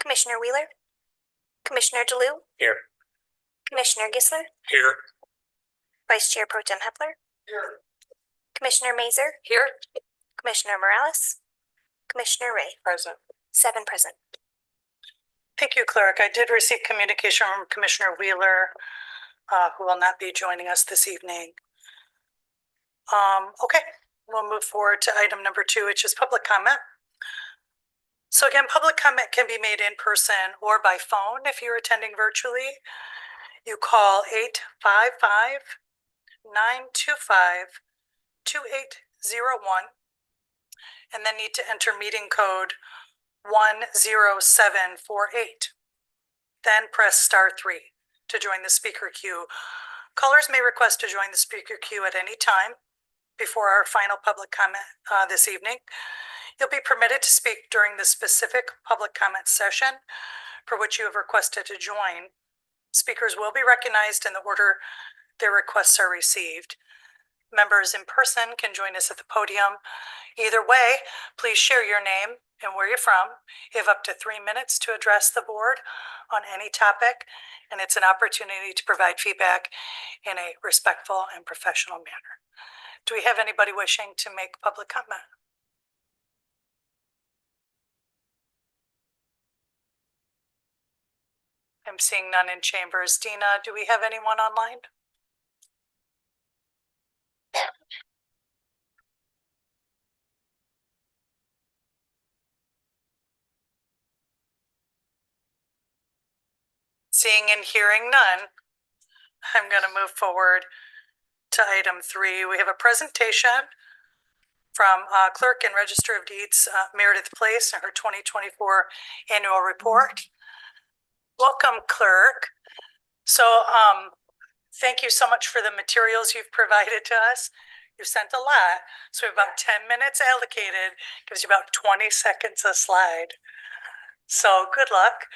Commissioner Wheeler, Commissioner DeLue, Here. Commissioner Gisler, Here. Vice Chair Pro Tem Hepler, Here. Commissioner Mazer, here, Commissioner Morales, Commissioner Ray. Present. 7 present. Thank you, Clerk. I did receive communication from Commissioner Wheeler, who will not be joining us this evening. Okay, we'll move forward to item number 2, which is public comment. So again, public comment can be made in person or by phone if you're attending virtually. You call 855-925-2801 and then need to enter meeting code 10748. Then press *3 to join the speaker queue. Callers may request to join the speaker queue at any time before our final public comment this evening. You'll be permitted to speak during the specific public comment session for which you have requested to join. Speakers will be recognized in the order their requests are received. Members in person can join us at the podium. Either way, please share your name and where you're from. You have up to 3 minutes to address the board on any topic, and it's an opportunity to provide feedback in a respectful and professional manner. Do we have anybody wishing to make public comment? I'm seeing none in chambers. Dina, do we have anyone online? Seeing and hearing none, I'm going to move forward to item 3. We have a presentation from Clerk and Register of Deeds Meredith Place and her 2024 annual report. Welcome, Clerk. So thank you so much for the materials you've provided to us. You sent a lot, so we have about 10 minutes allocated, gives you about 20 seconds a slide. So good luck.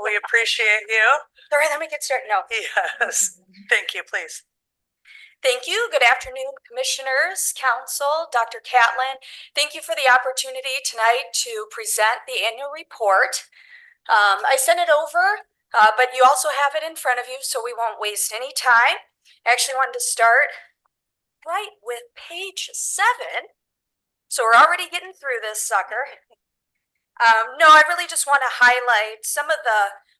We appreciate you. All right, let me get started. No. Yes, thank you, please. Thank you. Good afternoon, Commissioners, Council, Dr. Catlin. Thank you for the opportunity tonight to present the annual report. I sent it over, but you also have it in front of you, so we won't waste any time. I actually wanted to start right with page 7. So we're already getting through this sucker. No, I really just want to highlight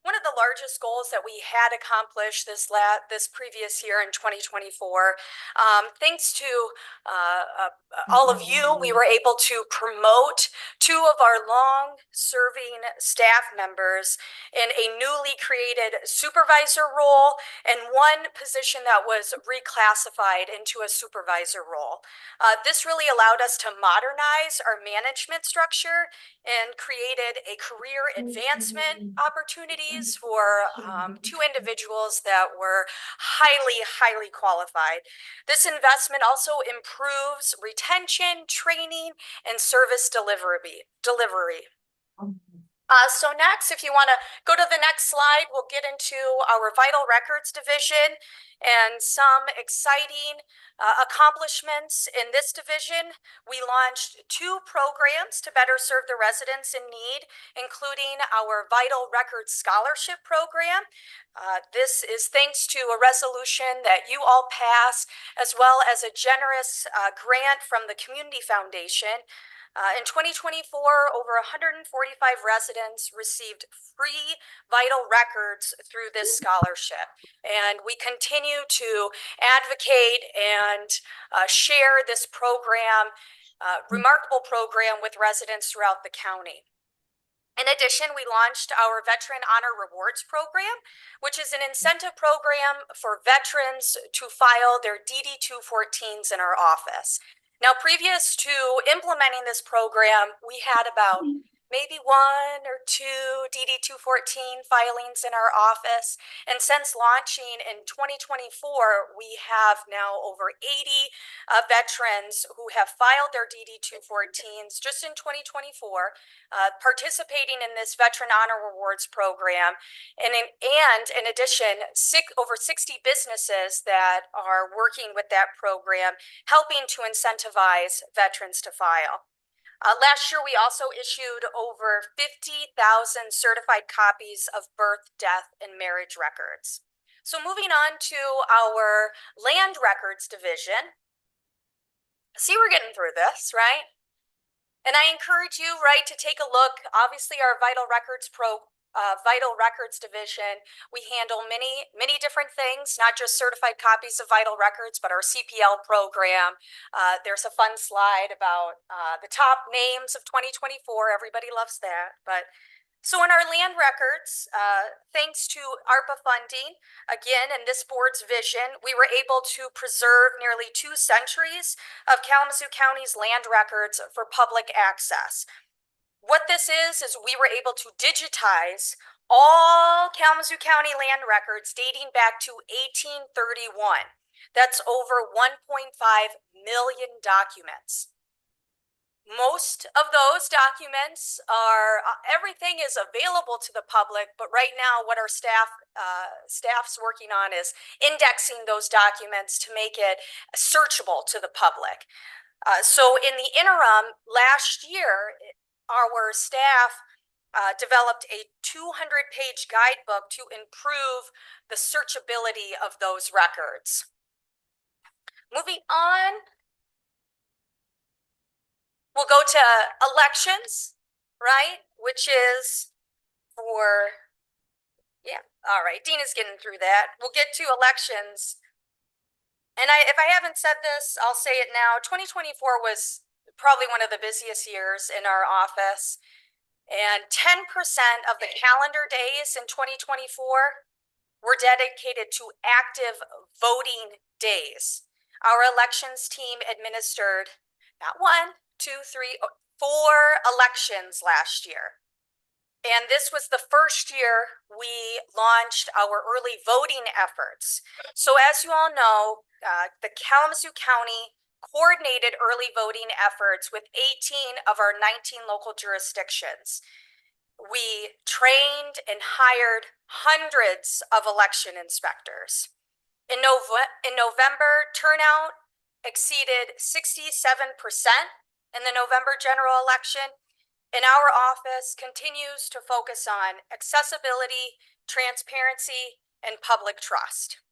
one of the largest goals that we had accomplished this previous year in 2024. Thanks to all of you, we were able to promote 2 of our long-serving staff members in a newly created supervisor role and 1 position that was reclassified into a supervisor role. This really allowed us to modernize our management structure and created a career advancement opportunities for 2 individuals that were highly qualified. This investment also improves retention, training, and service delivery. So next, if you want to go to the next slide, we'll get into our Vital Records division and some exciting accomplishments in this division. We launched 2 programs to better serve the residents in need, including our Vital Records Scholarship Program. This is thanks to a resolution that you all passed, as well as a generous grant from the Community Foundation. In 2024, over 145 residents received free vital records through this scholarship. And we continue to advocate and share this program, remarkable program, with residents throughout the county. In addition, we launched our Veteran Honor Rewards Program, which is an incentive program for veterans to file their DD-214s in our office. Now, previous to implementing this program, we had about maybe 1 or 2 DD-214 filings in our office. And since launching in 2024, we have now over 80 veterans who have filed their DD-214s just in 2024, participating in this Veteran Honor Rewards program. And in addition, over 60 businesses that are working with that program, helping to incentivize veterans to file. Last year, we also issued over 50,000 certified copies of birth, death, and marriage records. So moving on to our land records division. See, we're getting through this, right? And I encourage you, right, to take a look. Obviously, our Vital Records division, we handle many different things, not just certified copies of vital records, but our CPL program. There's a fun slide about the top names of 2024. Everybody loves that. But so in our land records, thanks to ARPA funding, again, in this board's vision, we were able to preserve nearly 2 centuries of Kalamazoo County's land records for public access. What this is we were able to digitize all Kalamazoo County land records dating back to 1831. That's over 1.5 million documents. Most of those documents are, everything is available to the public, but right now what our staff's working on is indexing those documents to make it searchable to the public. So in the interim, last year, our staff developed a 200-page guidebook to improve the searchability of those records. Moving on, we'll go to elections, right? Which is for, yeah, all right, Dina's getting through that. We'll get to elections. And if I haven't said this, I'll say it now. 2024 was probably one of the busiest years in our office. And 10% of the calendar days in 2024 were dedicated to active voting days. Our elections team administered not 1, 2, 3, 4 elections last year. And this was the first year we launched our early voting efforts. So as you all know, the Kalamazoo County coordinated early voting efforts with 18 of our 19 local jurisdictions. We trained and hired hundreds of election inspectors. In November, turnout exceeded 67% in the November general election, and our office continues to focus on accessibility, transparency, and public trust.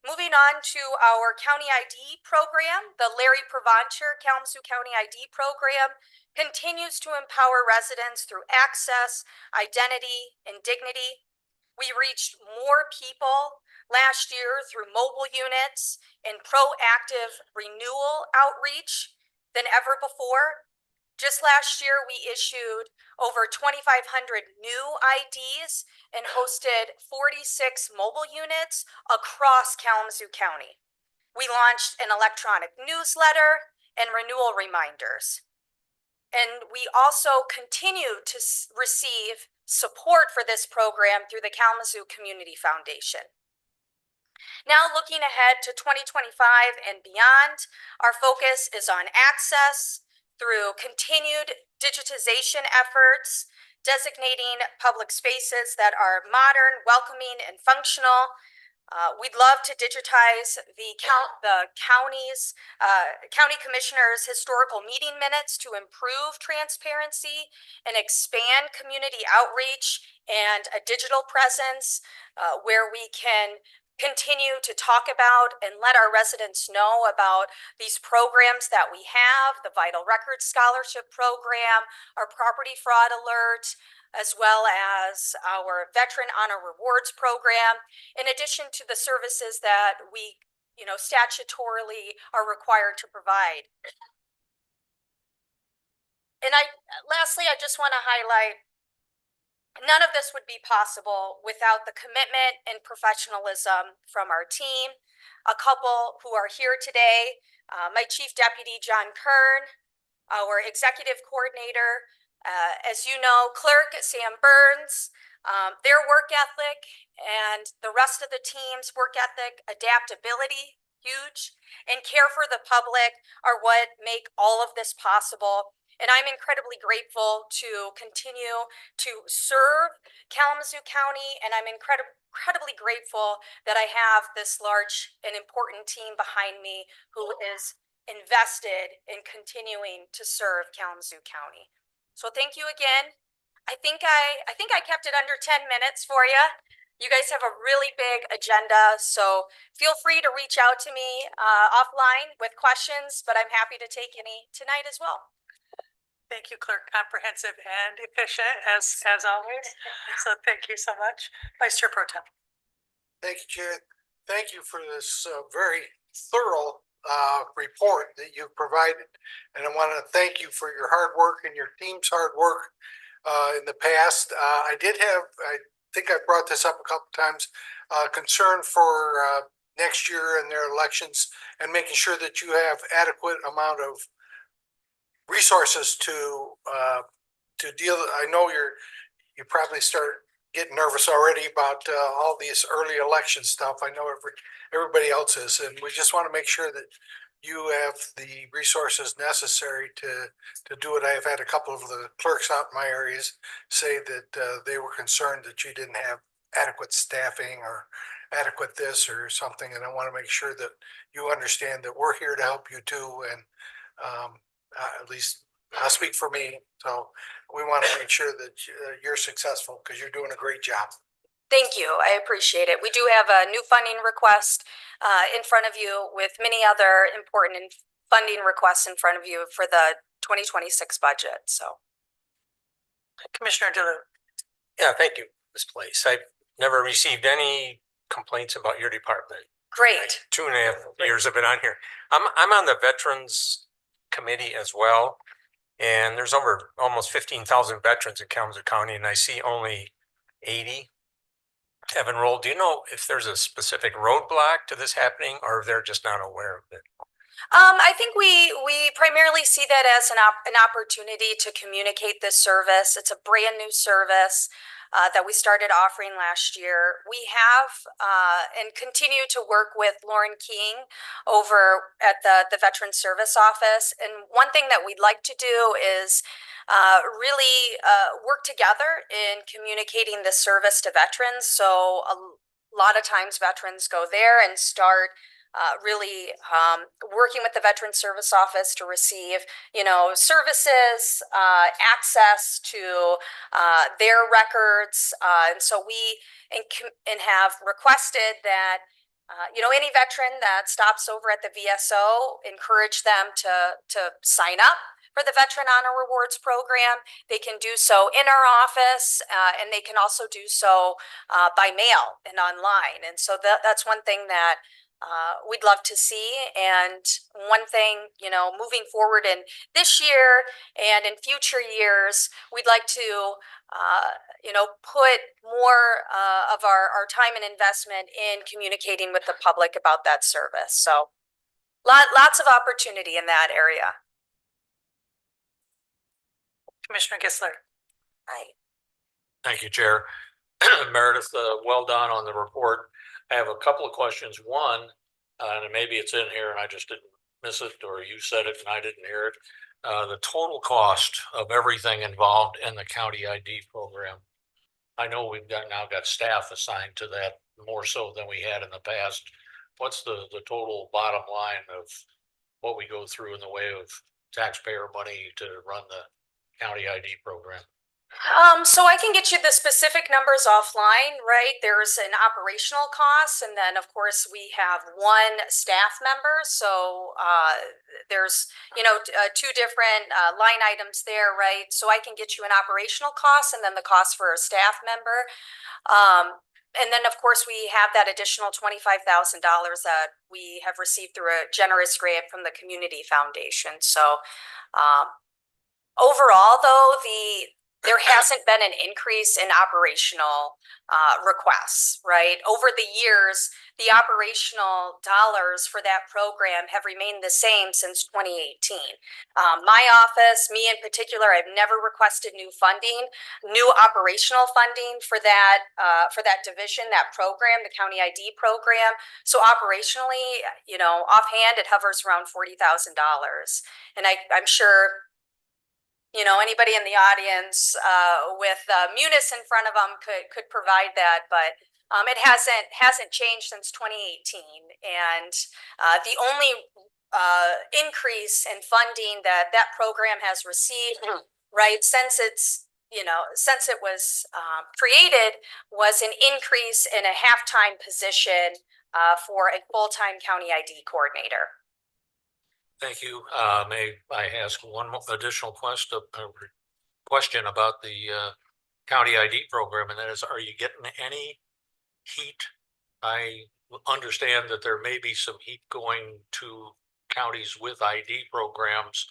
Moving on to our county ID program, the Larry Provancher Kalamazoo County ID program continues to empower residents through access, identity, and dignity. We reached more people last year through mobile units and proactive renewal outreach than ever before. Just last year, we issued over 2,500 new IDs and hosted 46 mobile units across Kalamazoo County. We launched an electronic newsletter and renewal reminders. And we also continue to receive support for this program through the Kalamazoo Community Foundation. Now looking ahead to 2025 and beyond, our focus is on access through continued digitization efforts, designating public spaces that are modern, welcoming, and functional. We'd love to digitize the county's county commissioners' historical meeting minutes to improve transparency and expand community outreach and a digital presence where we can continue to talk about and let our residents know about these programs that we have, the Vital Records Scholarship Program, our Property Fraud Alert, as well as our Veteran Honor Rewards Program, in addition to the services that we, statutorily are required to provide. And lastly, I just want to highlight, none of this would be possible without the commitment and professionalism from our team. A couple who are here today, my Chief Deputy, John Kern, our Executive Coordinator, as you know, Clerk Sam Burns, their work ethic and the rest of the team's work ethic, adaptability, huge, and care for the public are what make all of this possible. And I'm incredibly grateful to continue to serve Kalamazoo County, and I'm incredibly grateful that I have this large and important team behind me who is invested in continuing to serve Kalamazoo County. So thank you again. I think I kept it under 10 minutes for you. You guys have a really big agenda, so feel free to reach out to me offline with questions, but I'm happy to take any tonight as well. Thank you, Clerk. Comprehensive and efficient as always. So thank you so much. Vice Chair Pro Tem. Thank you, Chair. Thank you for this very thorough report that you've provided. And I want to thank you for your hard work and your team's hard work in the past. I think I brought this up a couple times, concern for next year and their elections and making sure that you have adequate amount of resources to deal. I know you probably start getting nervous already about all these early election stuff. I know everybody else is, and we just want to make sure that you have the resources necessary to do it. I have had a couple of the clerks out in my areas say that they were concerned that you didn't have adequate staffing or adequate this or something, and I want to make sure that you understand that we're here to help you too, and at least I'll speak for me. So we want to make sure that you're successful because you're doing a great job. Thank you. I appreciate it. We do have a new funding request in front of you with many other important funding requests in front of you for the 2026 budget. So, Commissioner DeLu. Yeah, thank you, Ms. Place. I've never received any complaints about your department. great. 2.5 years I've been on here. I'm on the Veterans Committee as well. And there's over almost 15,000 veterans in Kalamazoo County, and I see only 80 have enrolled. Do you know if there's a specific roadblock to this happening, or they're just not aware of it? I think we primarily see that as an opportunity to communicate this service. It's a brand new service that we started offering last year. We have and continue to work with Lauren King over at the Veterans Service Office. And one thing that we'd like to do is really work together in communicating this service to veterans. So a lot of times veterans go there and start really working with the Veterans Service Office to receive, services, access to their records. And so we have requested that, any veteran that stops over at the VSO, encourage them to sign up for the Veteran Honor Rewards program. They can do so in our office, and they can also do so by mail and online. And so that's one thing that we'd love to see. And one thing, moving forward in this year and in future years, we'd like to, put more of our time and investment in communicating with the public about that service. So lots of opportunity in that area. Commissioner Gisler. Right. Thank you, Chair. Meredith, well done on the report. I have a couple of questions. One, and maybe it's in here and I just didn't miss it, or you said it and I didn't hear it. The total cost of everything involved in the county ID program. I know we've now got staff assigned to that more so than we had in the past. What's the total bottom line of what we go through in the way of taxpayer money to run the county ID program? So I can get you the specific numbers offline, right? There's an operational cost, and then of course we have one staff member. So there's, two different line items there, right? So I can get you an operational cost and then the cost for a staff member. And then of course we have that additional $25,000 that we have received through a generous grant from the Community Foundation. So overall though, there hasn't been an increase in operational requests, right? Over the years, the operational dollars for that program have remained the same since 2018. My office, me in particular, I've never requested new operational funding for that division, that program, the County ID program. So operationally, offhand, it hovers around $40,000. And I'm sure anybody in the audience with Munis in front of them could provide that, but it hasn't changed since 2018. And the only increase in funding that that program has received, right, since it's, since it was created, was an increase in a halftime position for a full-time county ID coordinator. Thank you. May I ask one additional question about the county ID program, and that is, are you getting any heat? I understand that there may be some heat going to counties with ID programs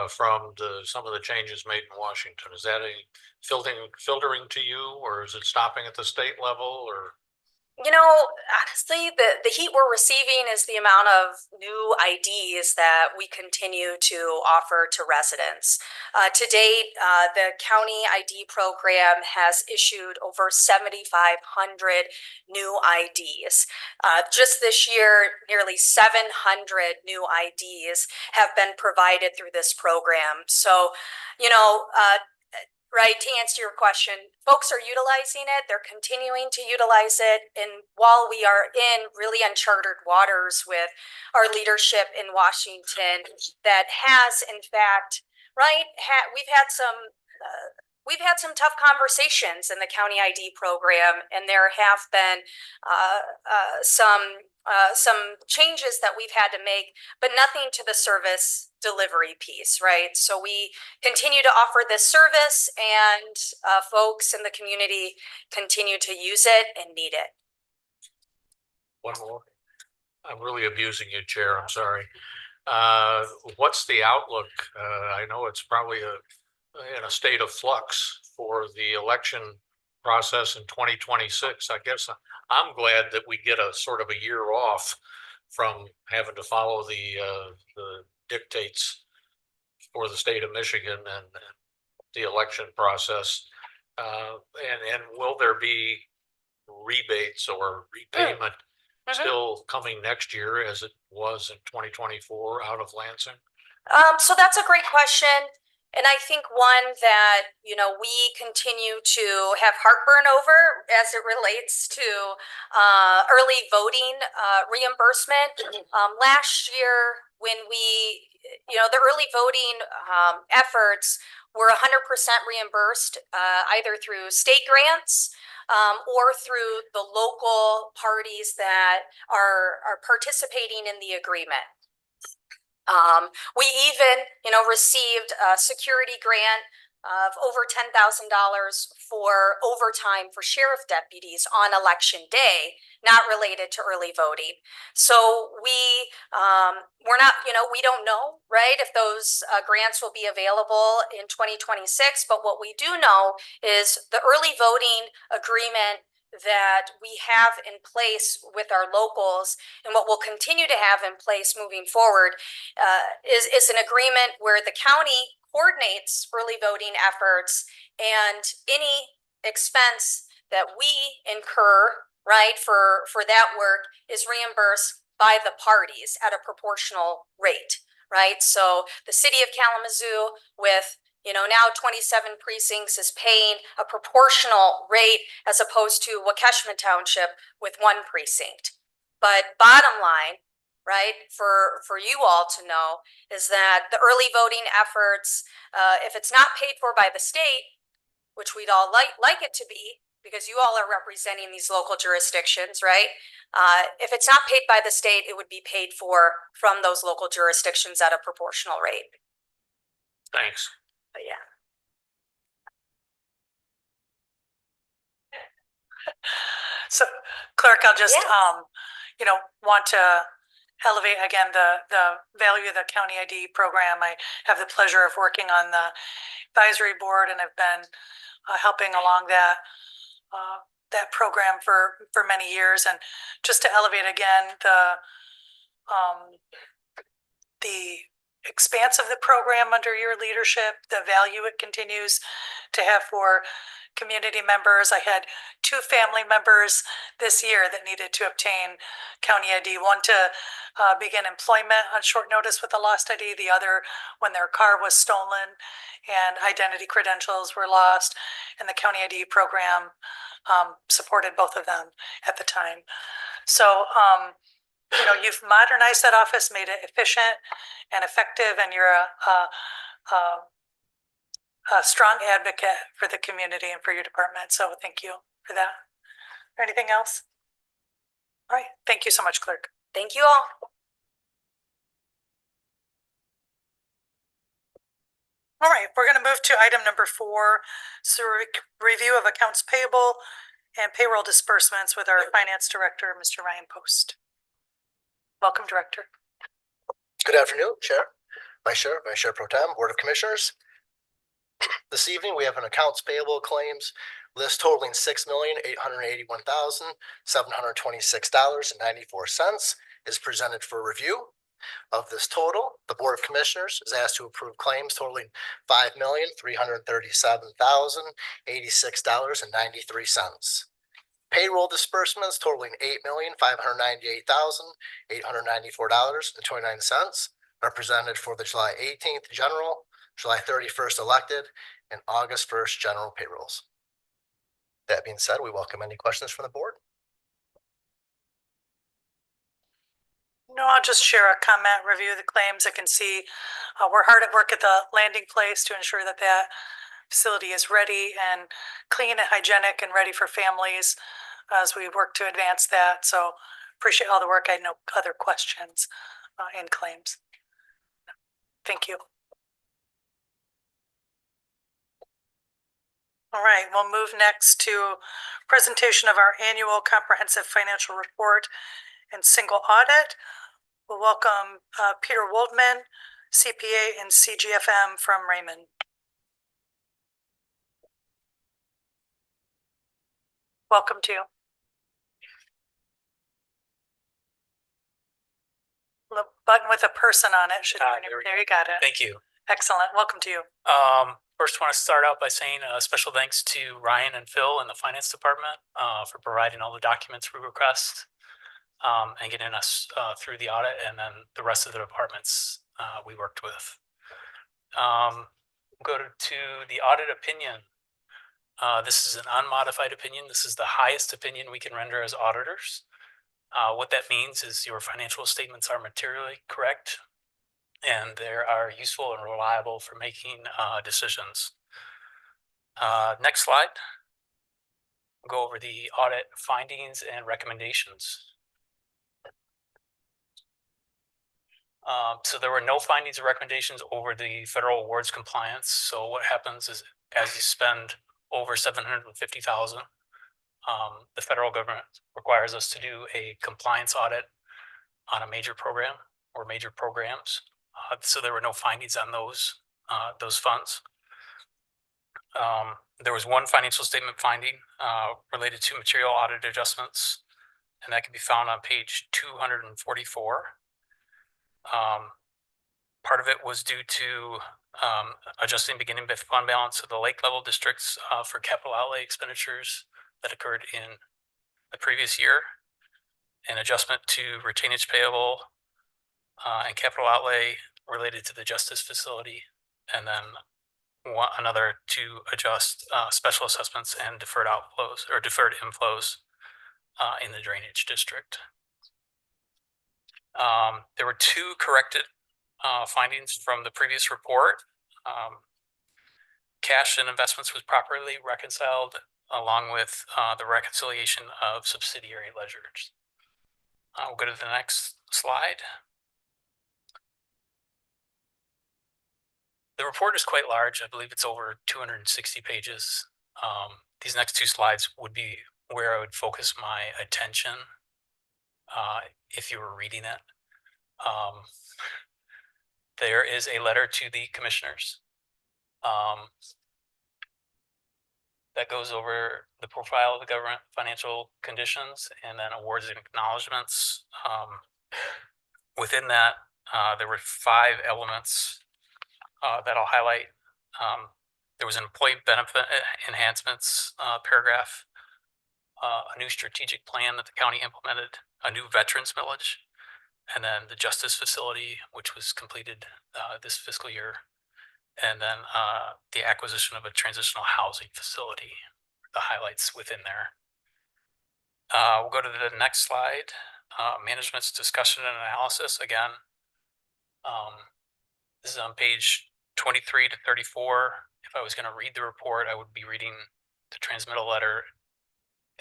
from some of the changes made in Washington. Is that a filtering to you, or is it stopping at the state level, or? Honestly, the heat we're receiving is the amount of new IDs that we continue to offer to residents. To date, the county ID program has issued over 7,500 new IDs. Just this year, nearly 700 new IDs have been provided through this program. So, right, to answer your question, folks are utilizing it. They're continuing to utilize it. And while we are in really uncharted waters with our leadership in Washington that has, in fact, right, we've had some tough conversations in the county ID program, and there have been some changes that we've had to make, but nothing to the service delivery piece, right? So we continue to offer this service, and folks in the community continue to use it and need it. One more. I'm really abusing you, Chair. I'm sorry. What's the outlook? I know it's probably in a state of flux for the election process in 2026. I guess I'm glad that we get a sort of a year off from having to follow the dictates for the state of Michigan and the election process. And will there be rebates or repayment still coming next year as it was in 2024 out of Lansing? So that's a great question. And I think one that, we continue to have heartburn over as it relates to early voting reimbursement. Last year, when the early voting efforts were 100% reimbursed either through state grants or through the local parties that are participating in the agreement. We even, received a security grant of over $10,000 for overtime for sheriff deputies on election day, not related to early voting. So we're not, we don't know, right, if those grants will be available in 2026. But what we do know is the early voting agreement that we have in place with our locals, and what we'll continue to have in place moving forward, is an agreement where the county coordinates early voting efforts, and any expense that we incur, right, for that work is reimbursed by the parties at a proportional rate, right? So the city of Kalamazoo, with now 27 precincts, is paying a proportional rate as opposed to Waukesha Township with one precinct. But bottom line, right, for you all to know is that the early voting efforts, if it's not paid for by the state, which we'd all like it to be, because you all are representing these local jurisdictions, right? If it's not paid by the state, it would be paid for from those local jurisdictions at a proportional rate. Thanks. But yeah. So Clerk, I'll just, want to elevate again the value of the county ID program. I have the pleasure of working on the advisory board, and I've been helping along that program for many years. And just to elevate again the expanse of the program under your leadership, the value it continues to have for community members. I had 2 family members this year that needed to obtain county ID, one to begin employment on short notice with a lost ID, the other when their car was stolen and identity credentials were lost, and the county ID program supported both of them at the time. So you know, you've modernized that office, made it efficient and effective, and you're a strong advocate for the community and for your department. So thank you for that. Anything else? All right, thank you so much, Clerk. Thank you all. All right, we're gonna move to item number 4, so review of accounts payable and payroll disbursements with our Finance Director, Mr. Ryan Post. Welcome, Director. Good afternoon, Chair, Vice Chair Pro Tem, Board of Commissioners. This evening, we have an accounts payable claims list totaling $6,881,726.94 is presented for review. Of this total, the Board of Commissioners is asked to approve claims totaling $5,337,086.93. Payroll disbursements totaling $8,598,894.29 are presented for the July 18th general, July 31st elected, and August 1st general payrolls. That being said, we welcome any questions from the board. No, I'll just share a comment, review the claims. I can see we're hard at work at the landing place to ensure that that facility is ready and clean and hygienic and ready for families as we work to advance that. So appreciate all the work. I had no other questions in claims. Thank you. All right, we'll move next to presentation of our annual comprehensive financial report and single audit. We'll welcome Peter Woldman, CPA and CGFM from Raymond. Welcome to you. The button with a person on it should, there you got it. Thank you. Excellent, welcome to you. First, want to start out by saying a special thanks to Ryan and Phil in the finance department for providing all the documents we request and getting us through the audit, and then the rest of the departments we worked with. Go to the audit opinion. This is an unmodified opinion. This is the highest opinion we can render as auditors. What that means is your financial statements are materially correct and they are useful and reliable for making decisions. Next slide. We'll go over the audit findings and recommendations. So there were no findings or recommendations over the federal awards compliance. So what happens is, as you spend over $750,000, the federal government requires us to do a compliance audit on a major program or major programs. So there were no findings on those funds. There was one financial statement finding related to material audit adjustments, and that can be found on page 244. Part of it was due to adjusting beginning fund balance of the lake level districts for capital outlay expenditures that occurred in the previous year, an adjustment to retainage payable and capital outlay related to the justice facility, and then another to adjust special assessments and deferred outflows or deferred inflows in the drainage district. There were two corrected findings from the previous report. Cash and investments was properly reconciled along with the reconciliation of subsidiary ledgers. We'll go to the next slide. The report is quite large. I believe it's over 260 pages. These next two slides would be where I would focus my attention if you were reading it. There is a letter to the commissioners that goes over the profile of the government financial conditions and then awards and acknowledgements. Within that, there were 5 elements that I'll highlight. There was an employee benefit enhancements paragraph, a new strategic plan that the county implemented, a new veterans millage, and then the justice facility, which was completed this fiscal year, and then the acquisition of a transitional housing facility, the highlights within there. We'll go to the next slide. management's discussion and analysis again. This is on page 23 to 34. If I was going to read the report, I would be reading the transmittal letter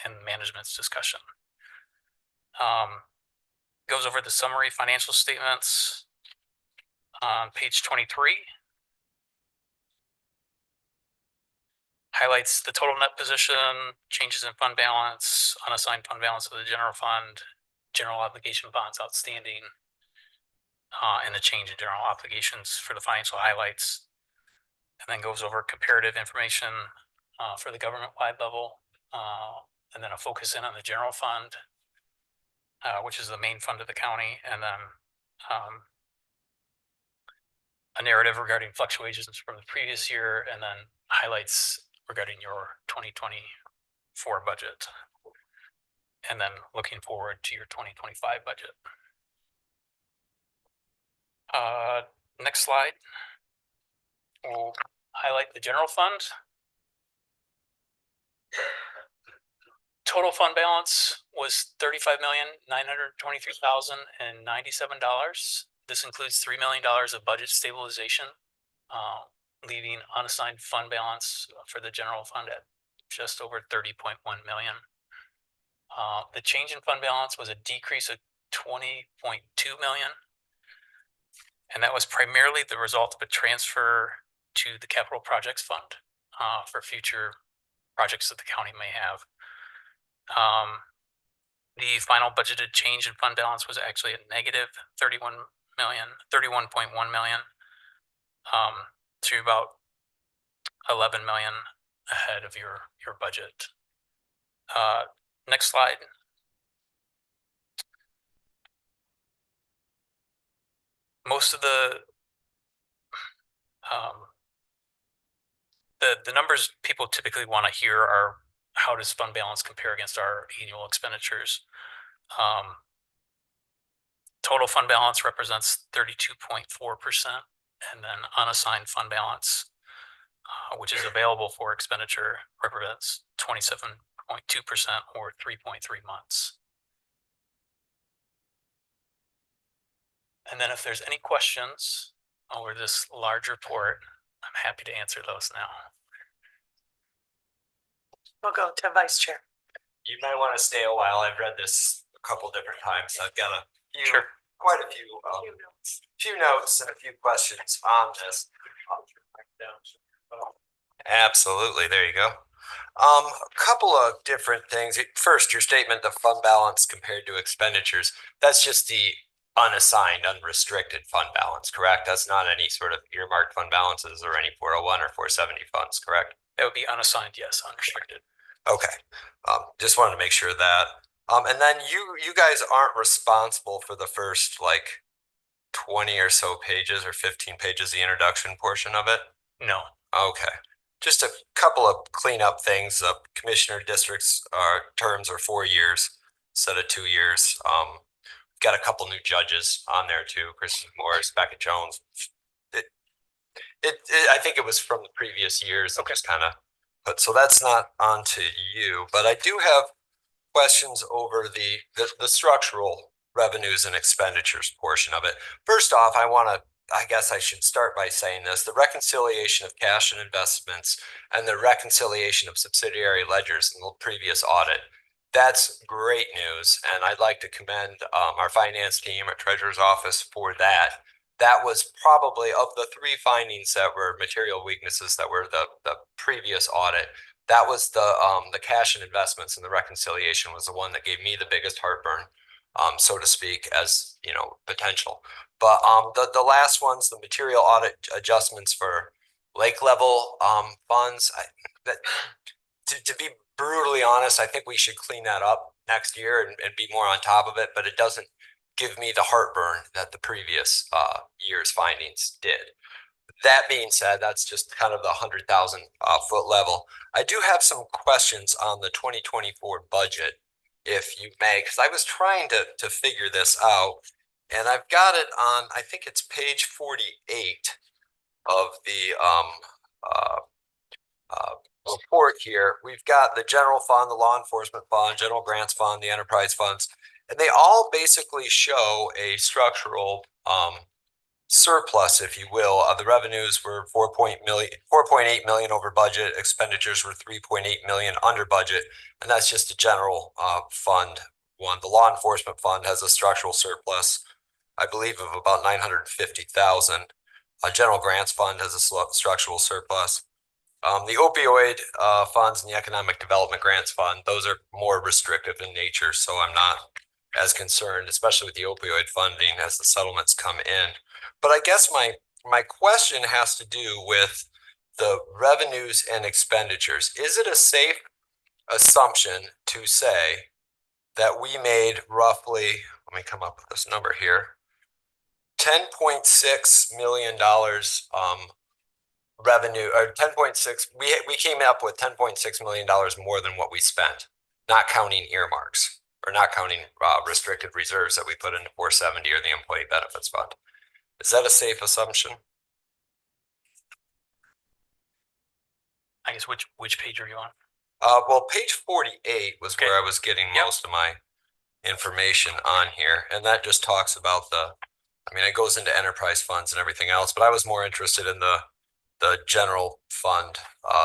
and management's discussion. Goes over the summary financial statements on page 23. Highlights the total net position, changes in fund balance, unassigned fund balance of the general fund, general obligation bonds outstanding, and the change in general obligations for the financial highlights. And then goes over comparative information for the government-wide level, and then a focus in on the general fund, which is the main fund of the county, and then a narrative regarding fluctuations from the previous year, and then highlights regarding your 2024 budget, and then looking forward to your 2025 budget. Next slide. We'll highlight the general fund. Total fund balance was $35,923,097. This includes $3 million of budget stabilization, leaving unassigned fund balance for the general fund at just over 30.1 million. The change in fund balance was a decrease of 20.2 million. And that was primarily the result of a transfer to the capital projects fund for future projects that the county may have. The final budgeted change in fund balance was actually a negative 31.1 million, to about 11 million ahead of your budget. Next slide. Most of the numbers people typically want to hear are, how does fund balance compare against our annual expenditures? Total fund balance represents 32.4%, and then unassigned fund balance, which is available for expenditure, represents 27.2% or 3.3 months. And then if there's any questions over this large report, I'm happy to answer those now. We'll go to Vice Chair. You might want to stay a while. I've read this a couple different times. I've got quite a few notes and a few questions on this. Absolutely. There you go. A couple of different things. First, your statement of fund balance compared to expenditures. That's just the unassigned, unrestricted fund balance, correct? That's not any sort of earmarked fund balances or any 401 or 470 funds, correct? That would be unassigned, yes, unrestricted. Okay. Just wanted to make sure that. And then you guys aren't responsible for the first like 20 or so pages or 15 pages, the introduction portion of it? No. Okay. Just a couple of cleanup things. Commissioner districts terms are 4 years instead of 2 years. Got a couple new judges on there too. Kristen Morris, Becca Jones. I think it was from the previous years. Okay. Just kind of put, so that's not onto you, but I do have questions over the structural revenues and expenditures portion of it. First off, I guess I should start by saying this: the reconciliation of cash and investments and the reconciliation of subsidiary ledgers in the previous audit. That's great news, and I'd like to commend our finance team, our treasurer's office for that. That was probably, of the 3 findings that were material weaknesses that were the previous audit, that was the cash and investments, and the reconciliation was the one that gave me the biggest heartburn, so to speak, as you know, potential. But the last ones, the material audit adjustments for lake level funds, to be brutally honest, I think we should clean that up next year and be more on top of it, but it doesn't give me the heartburn that the previous year's findings did. That being said, that's just kind of the 100,000 foot level. I do have some questions on the 2024 budget, if you may, because I was trying to figure this out, and I've got it on, I think it's page 48 of the report here. We've got the general fund, the law enforcement fund, general grants fund, the enterprise funds, And they all basically show a structural surplus, if you will. The revenues were 4.8 million over budget. Expenditures were 3.8 million under budget. And that's just a general fund one. The law enforcement fund has a structural surplus, I believe, of about 950,000. General grants fund has a structural surplus. The opioid funds and the economic development grants fund, those are more restrictive in nature. So I'm not as concerned, especially with the opioid funding as the settlements come in. But I guess my question has to do with the revenues and expenditures. Is it a safe assumption to say that we made roughly, let me come up with this number here, $10.6 million revenue, or 10.6, we came up with $10.6 million more than what we spent, not counting earmarks or not counting restricted reserves that we put into 470 or the employee benefits fund. Is that a safe assumption? I guess which page are you on? Well, page 48 was where I was getting most of my information on here. And that just talks about I mean, it goes into enterprise funds and everything else, but I was more interested in the general fund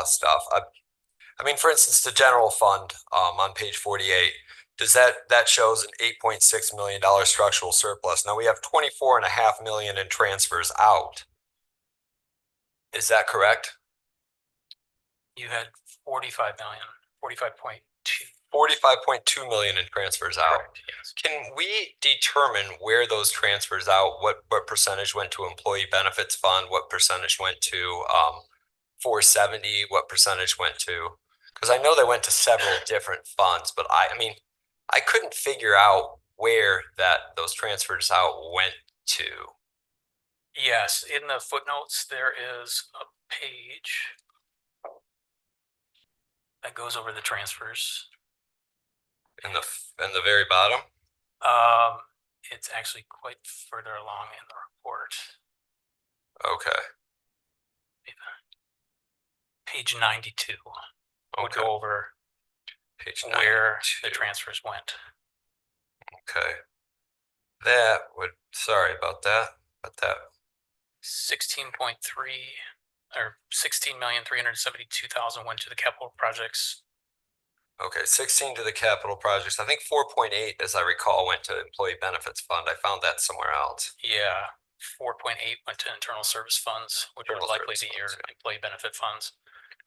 stuff. I mean, for instance, the general fund on page 48, does that shows an $8.6 million structural surplus. Now we have 24.5 million in transfers out. Is that correct? You had 45 million, 45.2. 45.2 million in transfers out. Correct, yes. Can we determine where those transfers out, what percentage went to employee benefits fund, what percentage went to 470, what percentage went to, because I know they went to several different funds, but I mean, I couldn't figure out where those transfers out went to. Yes, in the footnotes, there is a page that goes over the transfers. In the very bottom? It's actually quite further along in the report. Okay. Page 92. We'll Okay. go over Page where 92. the transfers went. Okay. Sorry about that, but that 16.3 or 16,372,000 went to the capital projects. Okay, 16 to the capital projects. I think 4.8, as I recall, went to employee benefits fund. I found that somewhere else. Yeah, 4.8 went to internal service funds, which would Internal likely service be your funds, yeah. employee benefit funds.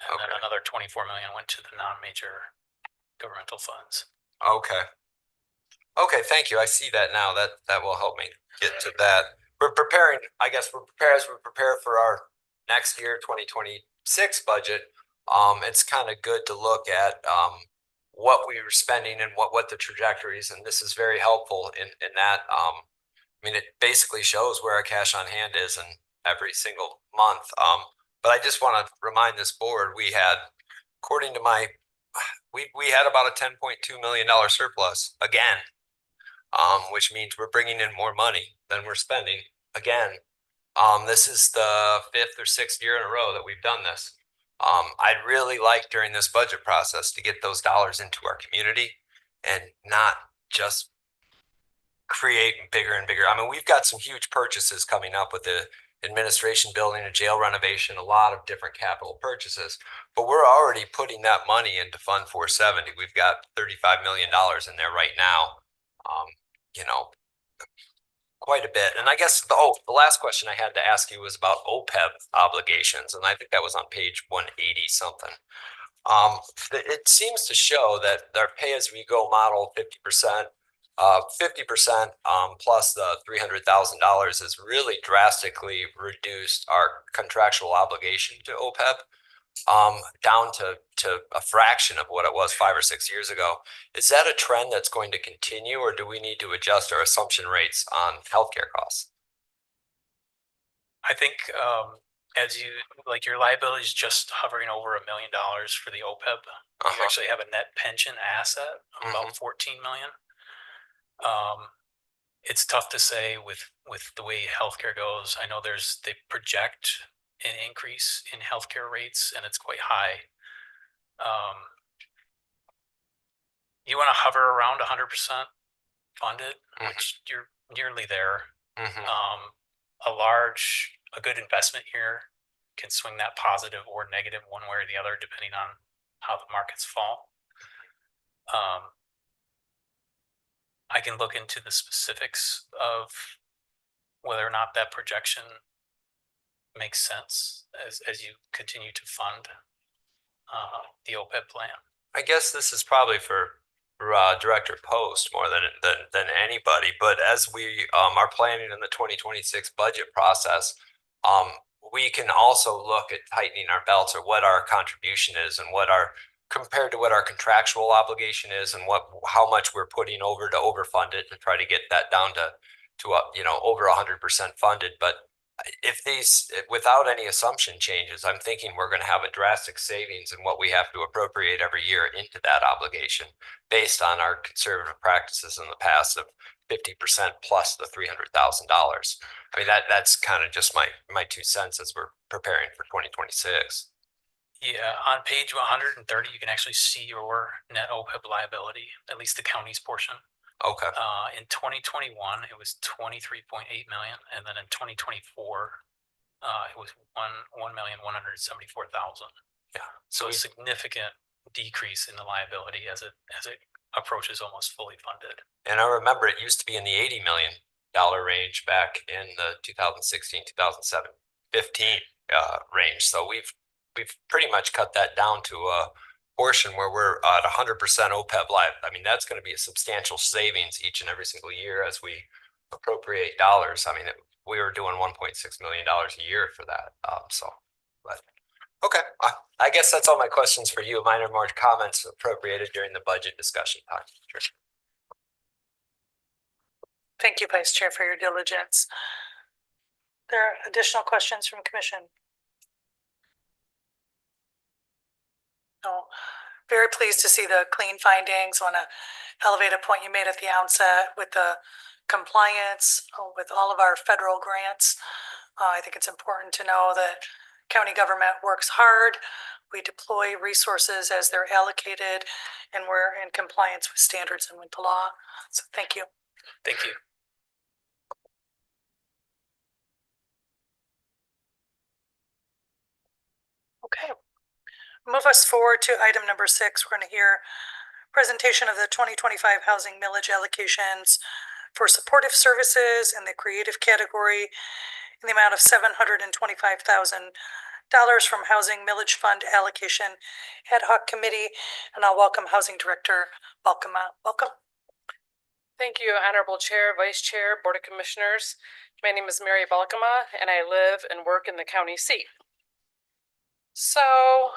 And then Okay. another 24 million went to the non-major governmental funds. Okay. Okay, thank you. I see that now. That will help me get to that. We're preparing, I guess as we prepare for our next year, 2026 budget. It's kind of good to look at what we were spending and what the trajectories, and this is very helpful in that. I mean, it basically shows where our cash on hand is in every single month. But I just want to remind this board, we had, according to we had about a $10.2 million surplus again, which means we're bringing in more money than we're spending again. This is the 5th or 6th year in a row that we've done this. I'd really like during this budget process to get those dollars into our community and not just create bigger and bigger. I mean, we've got some huge purchases coming up with the administration building, a jail renovation, a lot of different capital purchases, but we're already putting that money into Fund 470. We've got $35 million in there right now. You know, quite a bit. And I guess the last question I had to ask you was about OPEB obligations, and I think that was on page 180 something. It seems to show that their pay-as-we-go model, 50%, 50% plus the $300,000 has really drastically reduced our contractual obligation to OPEB down to a fraction of what it was 5 or 6 years ago. Is that a trend that's going to continue, or do we need to adjust our assumption rates on healthcare costs? I think as you like your liability is just hovering over $1 million for the OPEB. You actually have a net pension asset of about 14 million. It's tough to say with the way healthcare goes. I know they project an increase in healthcare rates, and it's quite high. You want to hover around 100%. funded, which you're nearly there. Mhm. A good investment here can swing that positive or negative one way or the other, depending on how the markets fall. I can look into the specifics of whether or not that projection makes sense as you continue to fund the OPEB plan. I guess this is probably for Director Post more than anybody, but as we are planning in the 2026 budget process, we can also look at tightening our belts or what our contribution is and what our compared to what our contractual obligation is and how much we're putting over to overfund it and try to get that down to over 100% funded. But if without any assumption changes, I'm thinking we're going to have a drastic savings in what we have to appropriate every year into that obligation based on our conservative practices in the past of 50% plus the $300,000. I mean, that's kind of just my 2 cents as we're preparing for 2026. Yeah, on page 130, you can actually see your net OPEB liability, at least the county's portion. Okay. In 2021, it was 23.8 million, and then in 2024, it was 1,174,000. Yeah. So a significant decrease in the liability as it approaches almost fully funded. And I remember it used to be in the $80 million range back in the 2016, 2007, 15 range. So we've pretty much cut that down to a portion where we're at 100% OPEB live. I mean, that's going to be a substantial savings each and every single year as we appropriate dollars. I mean, we were doing $1.6 million a year for that. But okay, I guess that's all my questions for you. Mine are more comments appropriated during the budget discussion time. Sure. Thank you, Vice Chair, for your diligence. There are additional questions from Commission? No. Very pleased to see the clean findings. Want to elevate a point you made at the outset with the compliance with all of our federal grants. I think it's important to know that county government works hard. We deploy resources as they're allocated, and we're in compliance with standards and with the law. So thank you. Thank you. Okay. Move us forward to item number 6. We're going to hear presentation of the 2025 housing millage allocations for supportive services in the creative category in the amount of $725,000 from Housing Millage Fund Allocation Ad Hoc Committee. And I'll welcome Housing Director Balkema. Welcome. Thank you, Honorable Chair, Vice Chair, Board of Commissioners. My name is Mary Balkema, and I live and work in the county seat. So,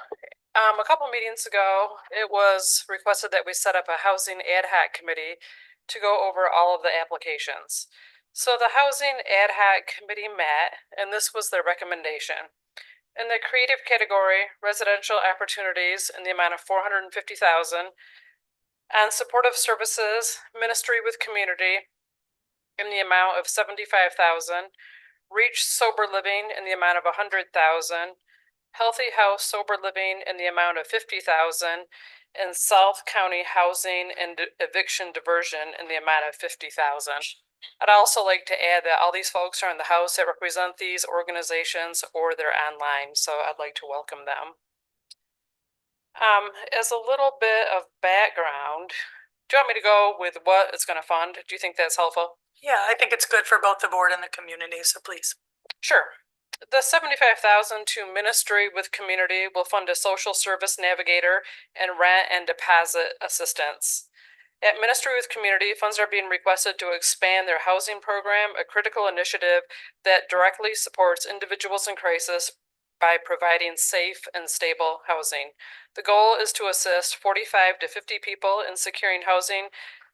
a couple meetings ago, it was requested that we set up a housing ad hoc committee to go over all of the applications. So the housing ad hoc committee met, and this was their recommendation. In the creative category, residential opportunities in the amount of $450,000, and supportive services, ministry with community in the amount of $75,000, reach sober living in the amount of $100,000, healthy house sober living in the amount of $50,000, and South County housing and eviction diversion in the amount of $50,000. I'd also like to add that all these folks are in the House that represent these organizations, or they're online, so I'd like to welcome them. As a little bit of background, do you want me to go with what it's going to fund? Do you think that's helpful? Yeah, I think it's good for both the board and the community, so please. Sure. The $75,000 to Ministry with Community will fund a social service navigator and rent and deposit assistance. At Ministry with Community, funds are being requested to expand their housing program, a critical initiative that directly supports individuals in crisis by providing safe and stable housing. The goal is to assist 45 to 50 people in securing housing,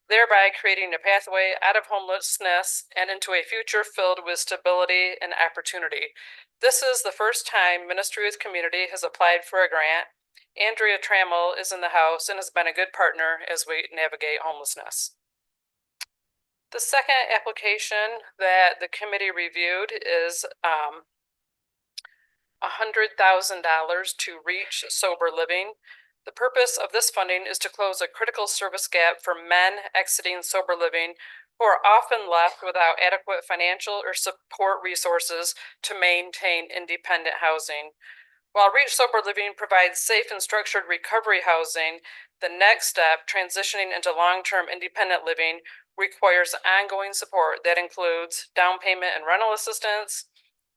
thereby creating a pathway out of homelessness and into a future filled with stability and opportunity. This is the first time Ministry with Community has applied for a grant. Andrea Trammell is in the House and has been a good partner as we navigate homelessness. The second application that the committee reviewed is $100,000 to reach sober living. The purpose of this funding is to close a critical service gap for men exiting sober living who are often left without adequate financial or support resources to maintain independent housing. While Reach Sober Living provides safe and structured recovery housing, the next step, transitioning into long-term independent living, requires ongoing support that includes down payment and rental assistance,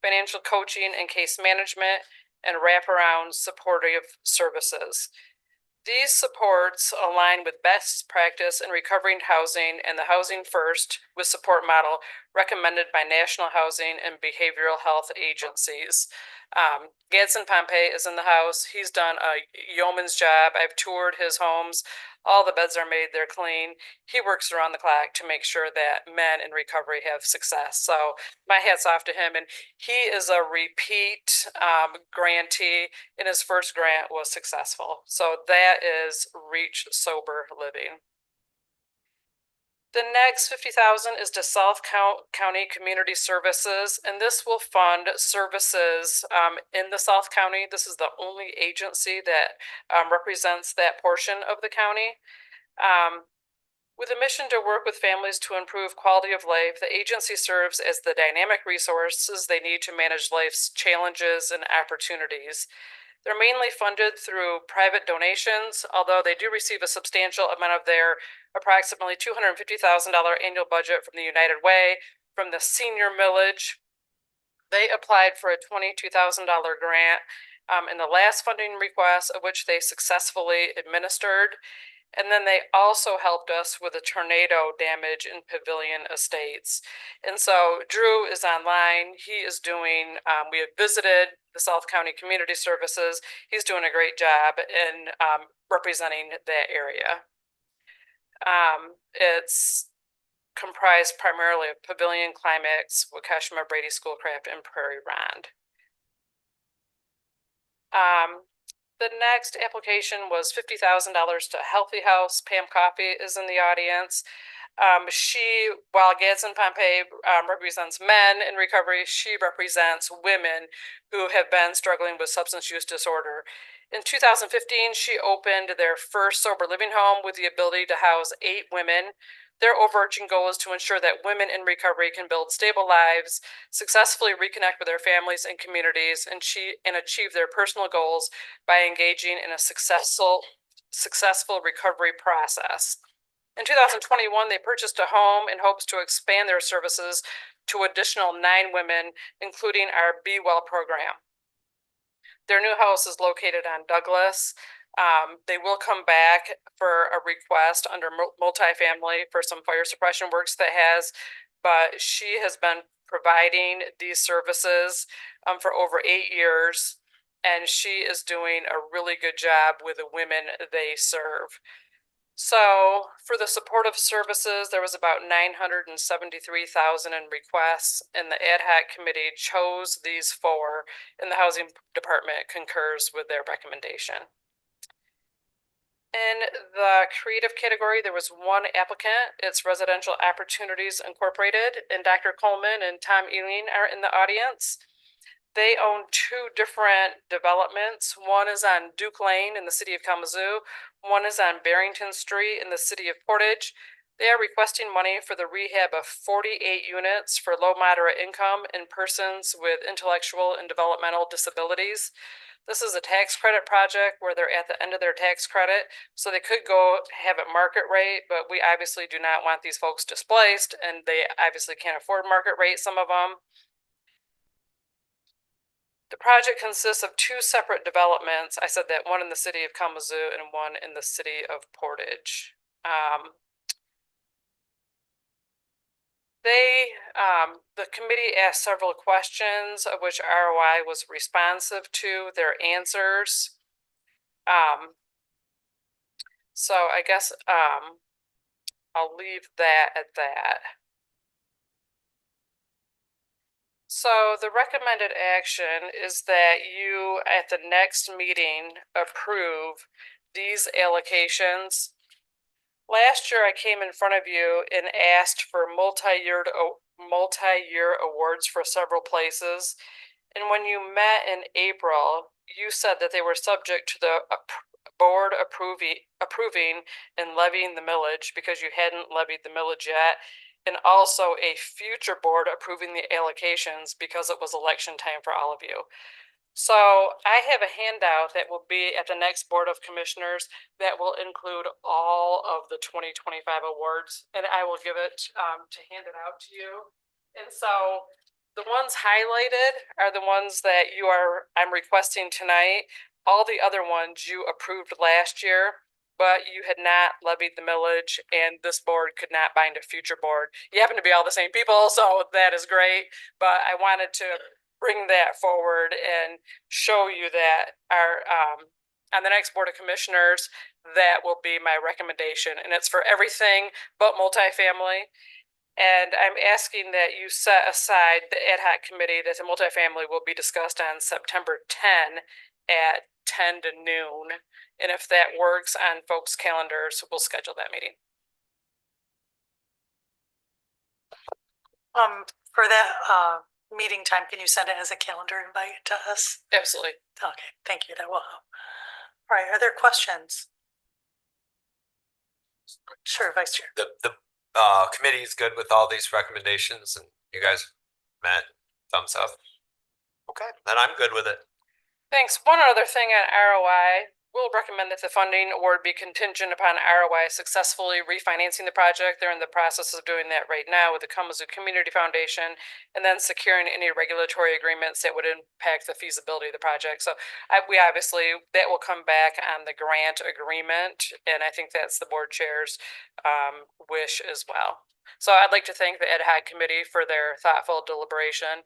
financial coaching and case management, and wraparound supportive services. These supports align with best practice in recovering housing and the Housing First with Support model recommended by national housing and behavioral health agencies. Gadsden Pompey is in the house. He's done a yeoman's job. I've toured his homes. All the beds are made, they're clean. He works around the clock to make sure that men in recovery have success. So my hat's off to him. And he is a repeat grantee, and his first grant was successful. So that is Reach Sober Living. The next 50,000 is to South County Community Services, and this will fund services in the South County. This is the only agency that represents that portion of the county. With a mission to work with families to improve quality of life, the agency serves as the dynamic resources they need to manage life's challenges and opportunities. They're mainly funded through private donations, although they do receive a substantial amount of their approximately $250,000 annual budget from the United Way, from the senior millage. They applied for a $22,000 grant in the last funding request, of which they successfully administered. And then they also helped us with a tornado damage in Pavilion Estates. And so Drew is online. He is doing, we have visited the South County Community Services. He's doing a great job in representing that area. It's comprised primarily of Pavilion, Climax, Waukesha, Brady, Schoolcraft, and Prairie Ronde. The next application was $50,000 to Healthy House. Pam Coffey is in the audience. She, while Gadsden Pompey represents men in recovery, she represents women who have been struggling with substance use disorder. In 2015, she opened their first sober living home with the ability to house 8 women. Their overarching goal is to ensure that women in recovery can build stable lives, successfully reconnect with their families and communities, and achieve their personal goals by engaging in a successful recovery process. In 2021, they purchased a home in hopes to expand their services to additional 9 women, including our Be Well program. Their new house is located on Douglas. They will come back for a request under multifamily for some fire suppression works that has, but she has been providing these services for over 8 years, and she is doing a really good job with the women they serve. So for the supportive services, there was about 973,000 in requests, and the ad hoc committee chose these 4, and the housing department concurs with their recommendation. In the creative category, there was 1 applicant. It's Residential Opportunities Incorporated, and Dr. Coleman and Tom Ealing are in the audience. They own 2 different developments. One is on Duke Lane in the city of Kalamazoo. One is on Barrington Street in the city of Portage. They are requesting money for the rehab of 48 units for low moderate income and persons with intellectual and developmental disabilities. This is a tax credit project where they're at the end of their tax credit, so they could go have it market rate, but we obviously do not want these folks displaced, and they obviously can't afford market rate, some of them. The project consists of 2 separate developments. I said that one in the city of Kalamazoo and one in the city of Portage. The committee asked several questions, of which ROI was responsive to their answers. So I guess I'll leave that at that. So the recommended action is that you, at the next meeting, approve these allocations. Last year, I came in front of you and asked for multi-year awards for several places. And when you met in April, you said that they were subject to the board approving and levying the millage because you hadn't levied the millage yet. And also a future board approving the allocations because it was election time for all of you. So I have a handout that will be at the next Board of Commissioners that will include all of the 2025 awards, and I will give it to hand it out to you. And so the ones highlighted are the ones that I'm requesting tonight. All the other ones you approved last year, but you had not levied the millage, and this board could not bind a future board. You happen to be all the same people, so that is great, but I wanted to bring that forward and show you that our, on the next Board of Commissioners, that will be my recommendation, and it's for everything but multifamily. And I'm asking that you set aside the ad hoc committee that the multifamily will be discussed on September 10 at 10 to noon. And if that works on folks' calendars, we'll schedule that meeting. For that, meeting time, can you send it as a calendar invite to us? Absolutely. Okay, thank you, that will help. All right, are there questions? Sure, Vice Chair. The committee is good with all these recommendations and you guys met, thumbs up. Okay, then I'm good with it. Thanks. One other thing on ROI, we'll recommend that the funding award be contingent upon ROI successfully refinancing the project. They're in the process of doing that right now with the Kalamazoo Community Foundation, and then securing any regulatory agreements that would impact the feasibility of the project. So we obviously, that will come back on the grant agreement, and I think that's the board chair's wish as well. So I'd like to thank the ad hoc committee for their thoughtful deliberation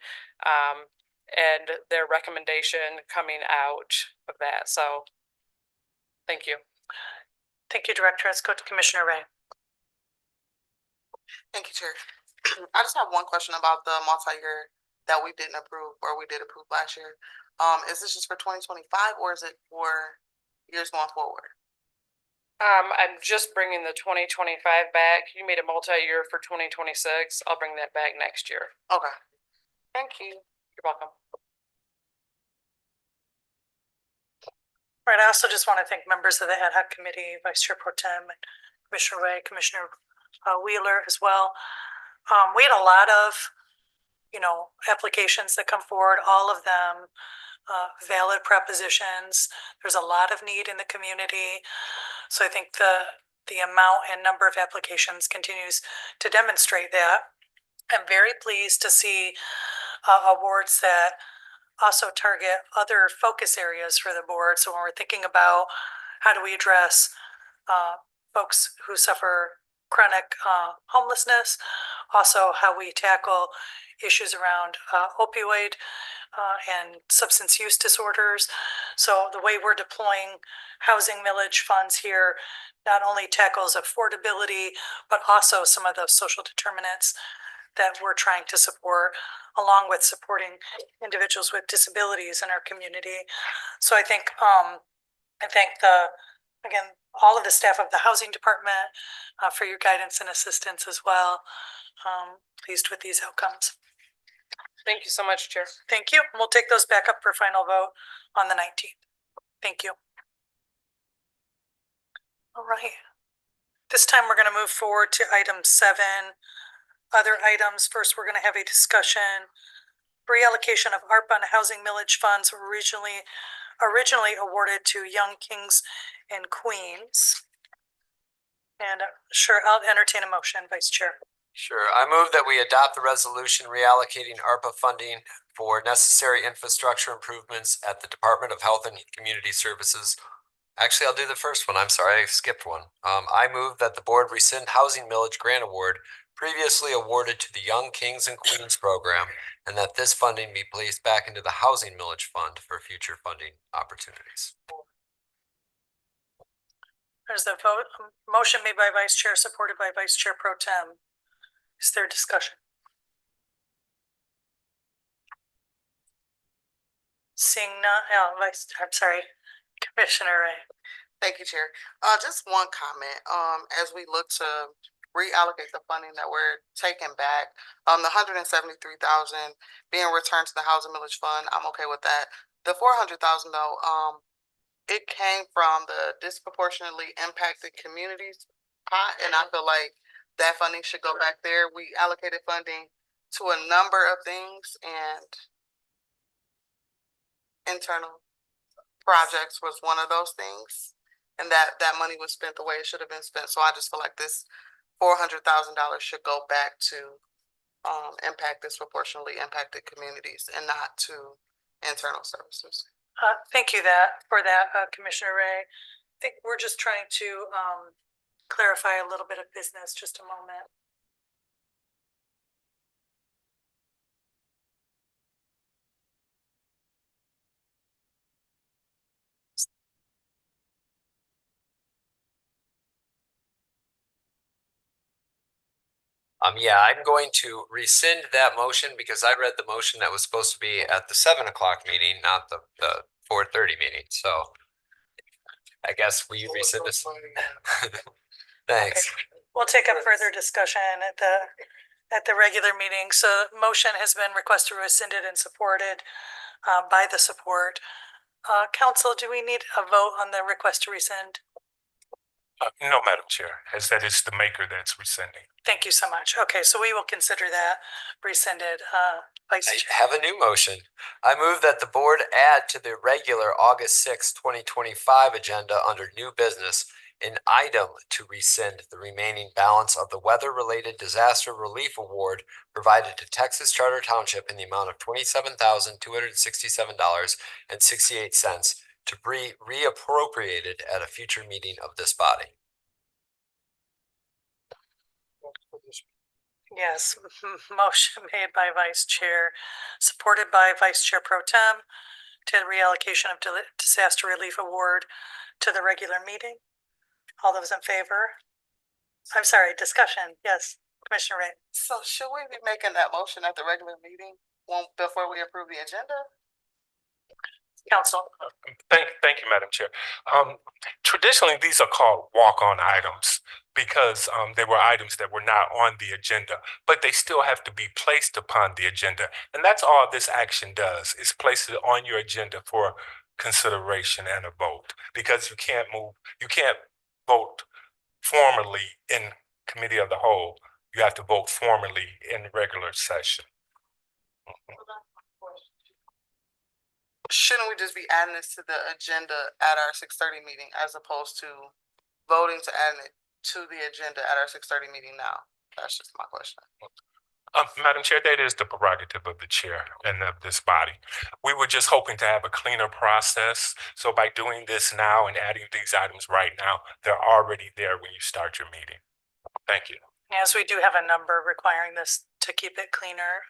and their recommendation coming out of that. So thank you. Thank you, Director. Let's go to Commissioner Ray. Thank you, Chair. I just have one question about the multi-year that we didn't approve, or we did approve last year. Is this just for 2025 or is it for years going forward? I'm just bringing the 2025 back. You made a multi-year for 2026. I'll bring that back next year. Okay. Thank you. You're welcome. All right, I also just want to thank members of the ad hoc committee, Vice Chair Pro Tem, and Commissioner Ray, Commissioner Wheeler as well. We had a lot of, applications that come forward, all of them valid propositions. There's a lot of need in the community. So I think the amount and number of applications continues to demonstrate that. I'm very pleased to see awards that also target other focus areas for the board. So when we're thinking about how do we address folks who suffer chronic homelessness, also how we tackle issues around opioid and substance use disorders. So the way we're deploying housing millage funds here not only tackles affordability, but also some of those social determinants that we're trying to support, along with supporting individuals with disabilities in our community. So I think I thank again, all of the staff of the housing department for your guidance and assistance as well. Pleased with these outcomes. Thank you so much, Chair. Thank you. We'll take those back up for final vote on the 19th. Thank you. All right. This time we're going to move forward to item 7. Other items. First, we're going to have a discussion. Reallocation of ARPA and housing millage funds originally awarded to Young Kings and Queens. And sure, I'll entertain a motion, Vice Chair. Sure. I move that we adopt the resolution reallocating ARPA funding for necessary infrastructure improvements at the Department of Health and Community Services. Actually, I'll do the first one. I'm sorry, I skipped one. I move that the board rescind housing millage grant award previously awarded to the Young Kings and Queens program, and that this funding be placed back into the housing millage fund for future funding opportunities. There's a vote, motion made by Vice Chair, supported by Vice Chair Pro Tem. Is there discussion? Seeing none, I'm sorry, Commissioner Ray. Thank you, Chair. Just one comment. As we look to reallocate the funding that we're taking back, the $173,000 being returned to the housing millage fund, I'm okay with that. The $400,000 though, it came from the disproportionately impacted communities pot, and I feel like that funding should go back there. We allocated funding to a number of things, and internal projects was one of those things. And that money was spent the way it should have been spent. So I just feel like this $400,000 should go back to impact disproportionately impacted communities and not to internal services. Thank you for that, Commissioner Ray. I think we're just trying to clarify a little bit of business, just a moment. Yeah, I'm going to rescind that motion because I read the motion that was supposed to be at the 7 o'clock meeting, not the 4:30 meeting, so. I guess will you rescind this? Thanks. We'll take up further discussion at the regular meeting. So motion has been requested, rescinded, and supported by the support. Council, do we need a vote on the request to rescind? No, Madam Chair, as that is the maker that's rescinding. Thank you so much. Okay, so we will consider that rescinded. Vice I Chair. have a new motion. I move that the board add to the regular August 6, 2025 agenda under new business an item to rescind the remaining balance of the weather-related disaster relief award provided to Texas Charter Township in the amount of $27,267.68 to be reappropriated at a future meeting of this body. Yes, motion made by Vice Chair, supported by Vice Chair Pro Tem to reallocation of disaster relief award to the regular meeting. All those in favor? I'm sorry, discussion. Yes, Commissioner Ray. So should we be making that motion at the regular meeting before we approve the agenda? Council. Thank you, Madam Chair. Traditionally, these are called walk-on items because they were items that were not on the agenda, but they still have to be placed upon the agenda. And that's all this action does, is place it on your agenda for consideration and a vote, because you can't vote formally in committee of the whole. You have to vote formally in regular session. Shouldn't we just be adding this to the agenda at our 6:30 meeting as opposed to voting to add it to the agenda at our 6:30 meeting now? That's just my question. Madam Chair, that is the prerogative of the chair and of this body. We were just hoping to have a cleaner process. So by doing this now and adding these items right now, they're already there when you start your meeting. Thank you. Yes, we do have a number requiring this to keep it cleaner.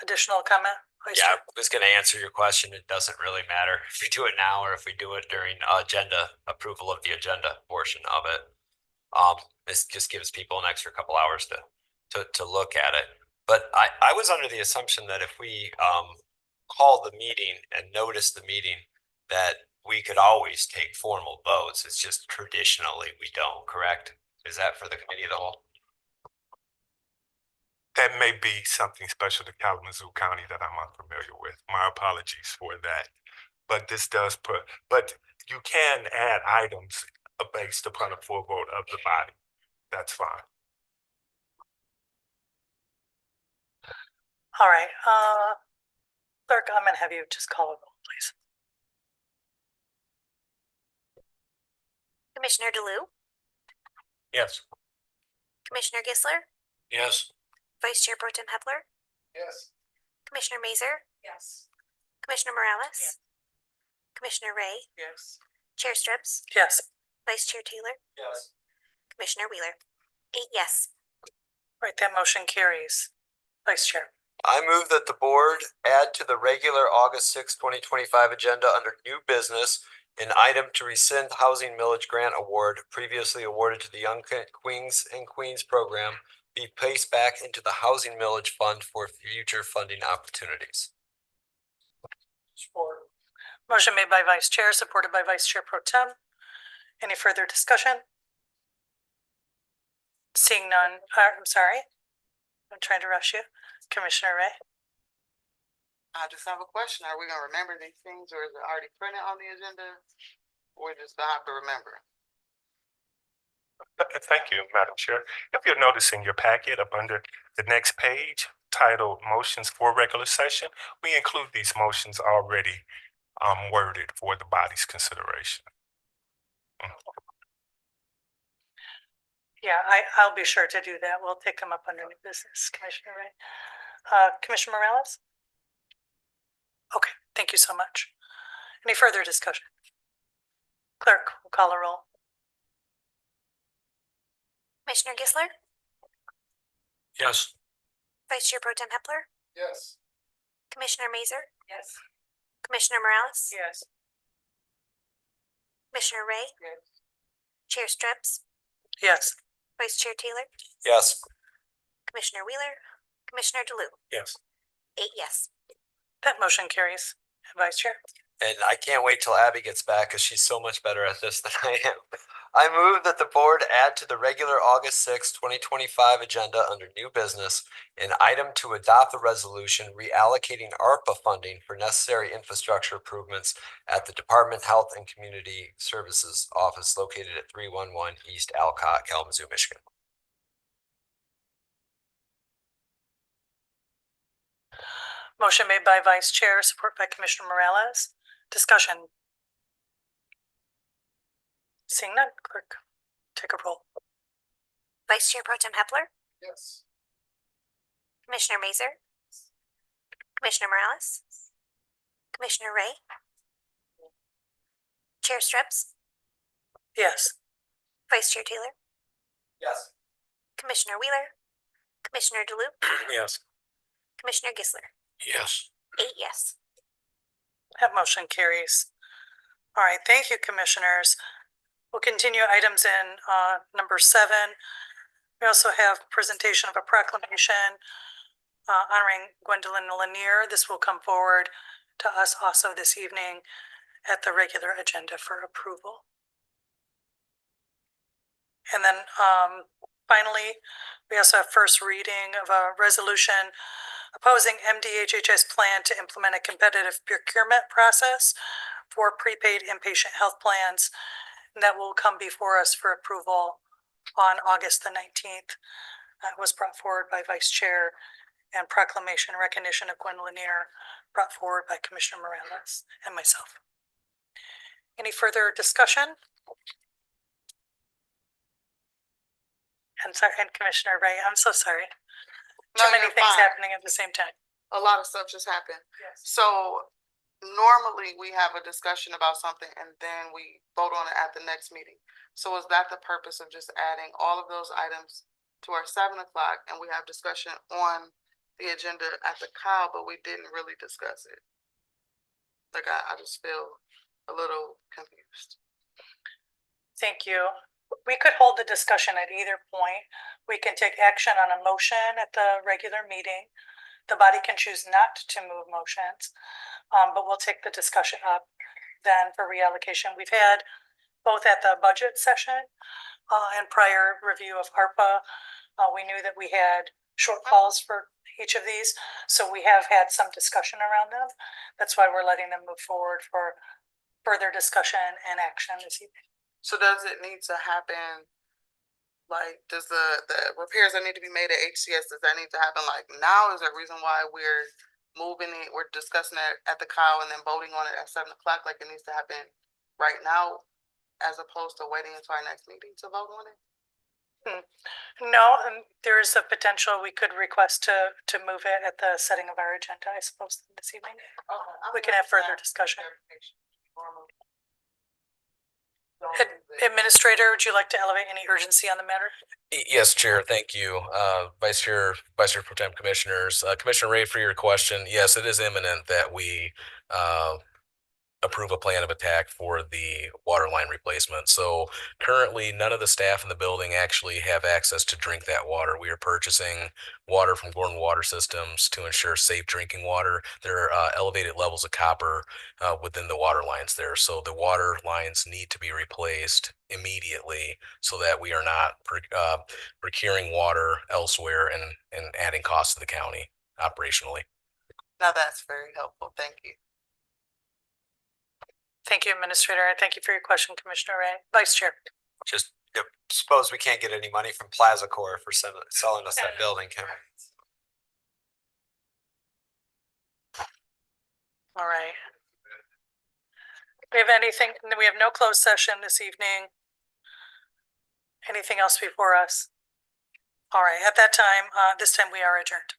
Additional comment? Vice Yeah, Chair? I was going to answer your question. It doesn't really matter if we do it now or if we do it during agenda approval of the agenda portion of it. This just gives people an extra couple hours to look at it. But I was under the assumption that if we called the meeting and noticed the meeting, that we could always take formal votes. It's just traditionally we don't, correct? Is that for the committee of the whole? That may be something special to Kalamazoo County that I'm unfamiliar with. My apologies for that. But this does but you can add items based upon a full vote of the body. That's fine. All right, clerk, I'm gonna have you just call a roll, please. Commissioner DeLu, Yes. Commissioner Gisler, Yes. Vice Chair Pro Tem Hepler, Yes. Commissioner Mazer, Yes. Commissioner Morales, Commissioner Ray, Yes. Chair Strips, Yes. Vice Chair Taylor, Yes. Commissioner Wheeler. 8 yes. Right, that motion carries. Vice Chair. I move that the board add to the regular August 6, 2025 agenda under new business an item to rescind housing millage grant award previously awarded to the Young Queens and Queens program be placed back into the housing millage fund for future funding opportunities. Support. Motion made by Vice Chair, supported by Vice Chair Pro Tem. Any further discussion? Seeing none, I'm sorry. I'm trying to rush you. Commissioner Ray? I just have a question. Are we gonna remember these things or is it already printed on the agenda? We're just gonna have to remember. Thank you, Madam Chair. If you'll notice in your packet up under the next page titled Motions for Regular Session, we include these motions already worded for the body's consideration. Yeah, I'll be sure to do that. We'll take them up under new business, Commissioner Ray. Commissioner Morales? Okay, thank you so much. Any further discussion? Clerk, will call a roll. Commissioner Gisler, Yes. Vice Chair Pro Tem Hepler, Yes. Commissioner Mazer, Yes. Commissioner Morales, Yes. Commissioner Ray, Chair Strips, Yes. Vice Chair Taylor, Yes. Commissioner Wheeler, Commissioner DeLu. Yes. 8 yes. That motion carries. Vice Chair? And I can't wait till Abby gets back because she's so much better at this than I am. I move that the board add to the regular August 6, 2025 agenda under new business an item to adopt the resolution reallocating ARPA funding for necessary infrastructure improvements at the Department of Health and Community Services office located at 311 East Alcott, Kalamazoo, Michigan. Motion made by Vice Chair, support by Commissioner Morales. Discussion. Seeing none, clerk, take a roll. Vice Chair Pro Tem Hepler, Yes. Commissioner Mazer, Commissioner Morales, Commissioner Ray, Chair Strips, Yes. Vice Chair Taylor, Yes. Commissioner Wheeler, Commissioner DeLu, Yes. Commissioner Gisler. Yes. 8 yes. That motion carries. All right, thank you, commissioners. We'll continue items in number 7. We also have presentation of a proclamation honoring Gwendolyn Lanier. This will come forward to us also this evening at the regular agenda for approval. And then finally, we also have first reading of a resolution opposing MDHHS plan to implement a competitive procurement process for prepaid inpatient health plans. And that will come before us for approval on August the 19th. That was brought forward by Vice Chair, and proclamation recognition of Gwen Lanier brought forward by Commissioner Morales and myself. Any further discussion? And sorry, and Commissioner Ray, I'm so sorry. No, Too many you're things fine. happening at the same time. A lot of stuff just happened. Yes. So normally we have a discussion about something and then we vote on it at the next meeting. So is that the purpose of just adding all of those items to our 7 o'clock and we have discussion on the agenda at the COW, but we didn't really discuss it? Like I just feel a little confused. Thank you. We could hold the discussion at either point. We can take action on a motion at the regular meeting. The body can choose not to move motions, but we'll take the discussion up then for reallocation. We've had both at the budget session and prior review of ARPA. We knew that we had shortfalls for each of these, so we have had some discussion around them. That's why we're letting them move forward for further discussion and action this evening. So does it need to happen? Like, does the repairs that need to be made at HCS, does that need to happen like now? Is there a reason why we're moving it, we're discussing it at the COW and then voting on it at 7 o'clock? Like it needs to happen right now as opposed to waiting until our next meeting to vote on it? No, there is a potential we could request to move it at the setting of our agenda, I suppose, this evening. We can have further discussion. Administrator, would you like to elevate any urgency on the matter? Yes, Chair, thank you. Vice Chair Pro Tem Commissioners, Commissioner Ray, for your question, yes, it is imminent that we approve a plan of attack for the water line replacement. So currently, none of the staff in the building actually have access to drink that water. We are purchasing water from Gordon Water Systems to ensure safe drinking water. There are elevated levels of copper within the water lines there. So the water lines need to be replaced immediately so that we are not procuring water elsewhere and adding costs to the county operationally. Now that's very helpful. Thank you. Thank you, Administrator. And thank you for your question, Commissioner Ray. Vice Chair. Just, suppose we can't get any money from Plaza Corp for selling us that building, can we? All right. We have anything, we have no closed session this evening. Anything else before us? All right, at that time, this time we are adjourned.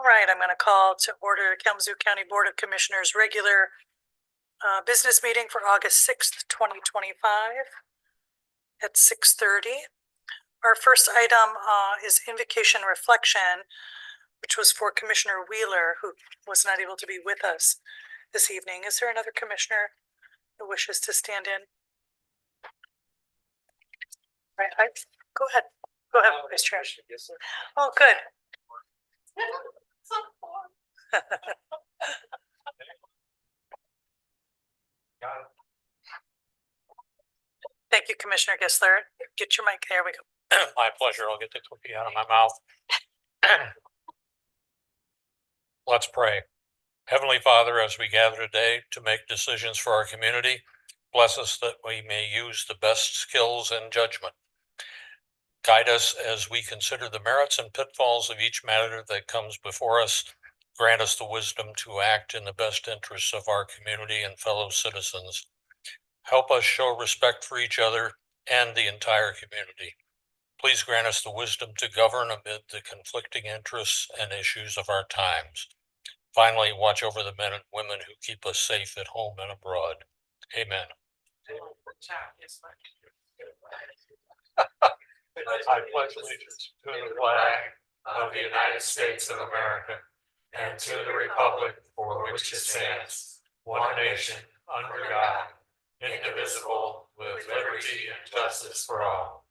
right, I'm gonna call to order Kalamazoo County Board of Commissioners regular business meeting for August 6th, 2025 at 6:30. Our first item is invocation reflection, which was for Commissioner Wheeler, who was not able to be with us this evening. Is there another commissioner who wishes to stand in? Right, go ahead. Go ahead, Vice Chair. Oh, good. Thank you, Commissioner Gissler. Get your mic. There we go. My pleasure. I'll get the cookie out of my mouth. Let's pray. Heavenly Father, as we gather today to make decisions for our community, bless us that we may use the best skills and judgment. Guide us as we consider the merits and pitfalls of each matter that comes before us. Grant us the wisdom to act in the best interests of our community and fellow citizens. Help us show respect for each other and the entire community. Please grant us the wisdom to govern amid the conflicting interests and issues of our times. Finally, watch over the men and women who keep us safe at home and abroad. Amen. I pledge allegiance to the flag of the United States of America and to the republic for which it stands, one nation, under God, indivisible, with liberty and justice for all.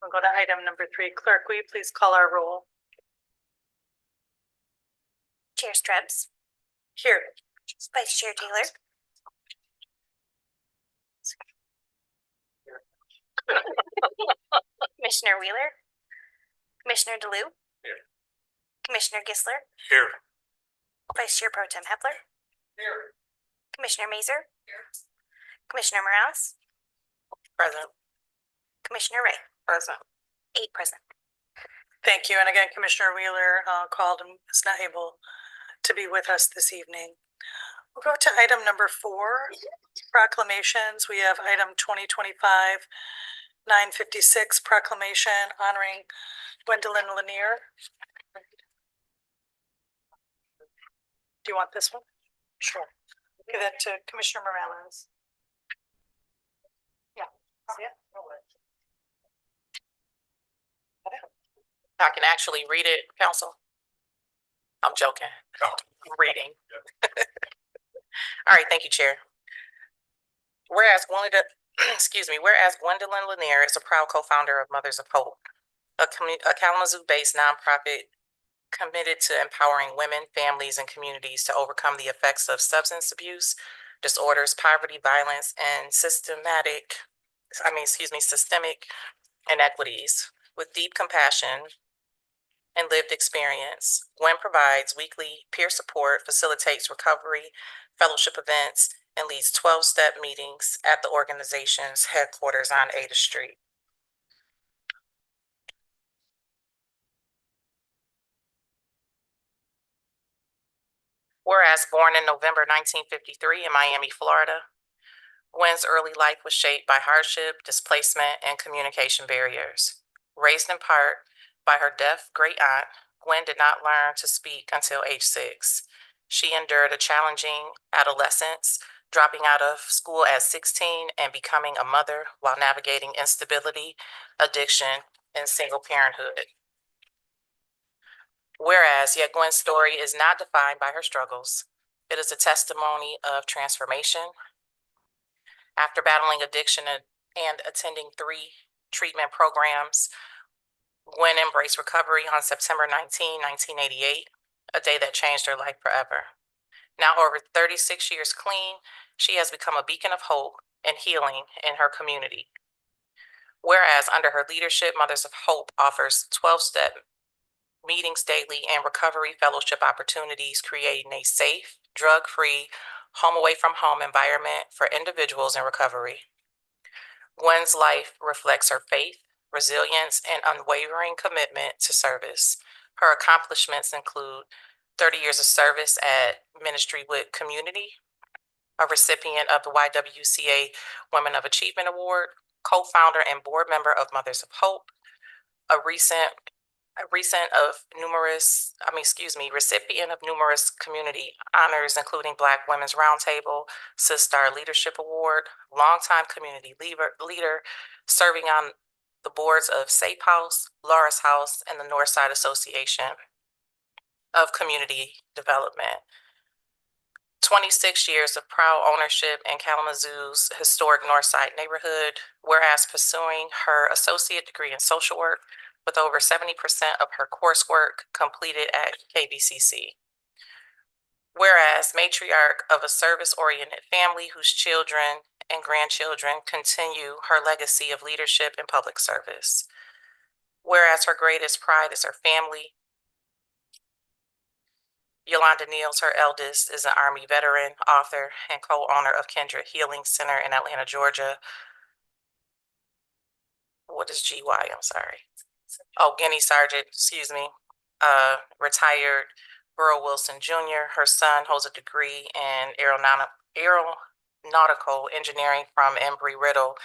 We'll go to item number 3. Clerk, will you please call our roll? Chair Strubs, Here. Vice Chair Taylor. Commissioner Wheeler. Commissioner DeLu. Here. Commissioner Gissler. Here. Vice Chair Pro Tem Hepler. Here. Commissioner Mazer. Here. Commissioner Morales. Present. Commissioner Ray. Present. 8 present. Thank you. And again, Commissioner Wheeler called and is not able to be with us this evening. We'll go to item number 4, proclamations. We have item 2025-956, proclamation honoring Gwendolyn Lanier. Do you want this one? Sure. Give that to Commissioner Morales. Yeah. See it? I can actually read it, counsel. I'm joking. I'm reading. All right, thank you, Chair. Whereas Gwendolyn Lanier is a proud co-founder of Mothers of Hope, a Kalamazoo-based nonprofit committed to empowering women, families, and communities to overcome the effects of substance abuse, disorders, poverty, violence, and systemic inequities. With deep compassion and lived experience, Gwen provides weekly peer support, facilitates recovery, fellowship events, and leads 12-step meetings at the organization's headquarters on Ada Street. Whereas born in November 1953 in Miami, Florida, Gwen's early life was shaped by hardship, displacement, and communication barriers. Raised in part by her deaf great-aunt, Gwen did not learn to speak until age 6. She endured a challenging adolescence, dropping out of school at 16 and becoming a mother while navigating instability, addiction, and single parenthood. Whereas, yet Gwen's story is not defined by her struggles. It is a testimony of transformation. After battling addiction and attending 3 treatment programs, Gwen embraced recovery on September 19, 1988, a day that changed her life forever. Now over 36 years clean, she has become a beacon of hope and healing in her community. Whereas under her leadership, Mothers of Hope offers 12-step meetings daily and recovery fellowship opportunities, creating a safe, drug-free, home away from home environment for individuals in recovery. Gwen's life reflects her faith, resilience, and unwavering commitment to service. Her accomplishments include 30 years of service at Ministry with Community, a recipient of the YWCA Women of Achievement Award, co-founder and board member of Mothers of Hope, recipient of numerous community honors, including Black Women's Roundtable, Sistar Leadership Award, longtime community leader, serving on the boards of Safe House, Laura's House, and the Northside Association of Community Development. 26 years of proud ownership in Kalamazoo's historic Northside neighborhood, whereas pursuing her associate degree in social work with over 70% of her coursework completed at KBCC. Whereas matriarch of a service-oriented family whose children and grandchildren continue her legacy of leadership and public service. Whereas her greatest pride is her family. Yolanda Niels, her eldest, is an Army veteran, author, and co-owner of Kindred Healing Center in Atlanta, Georgia. What is GY? I'm sorry. Oh, Guinea Sergeant, excuse me. Retired Burrow Wilson Jr. Her son holds a degree in aeronautical engineering from Embry-Riddle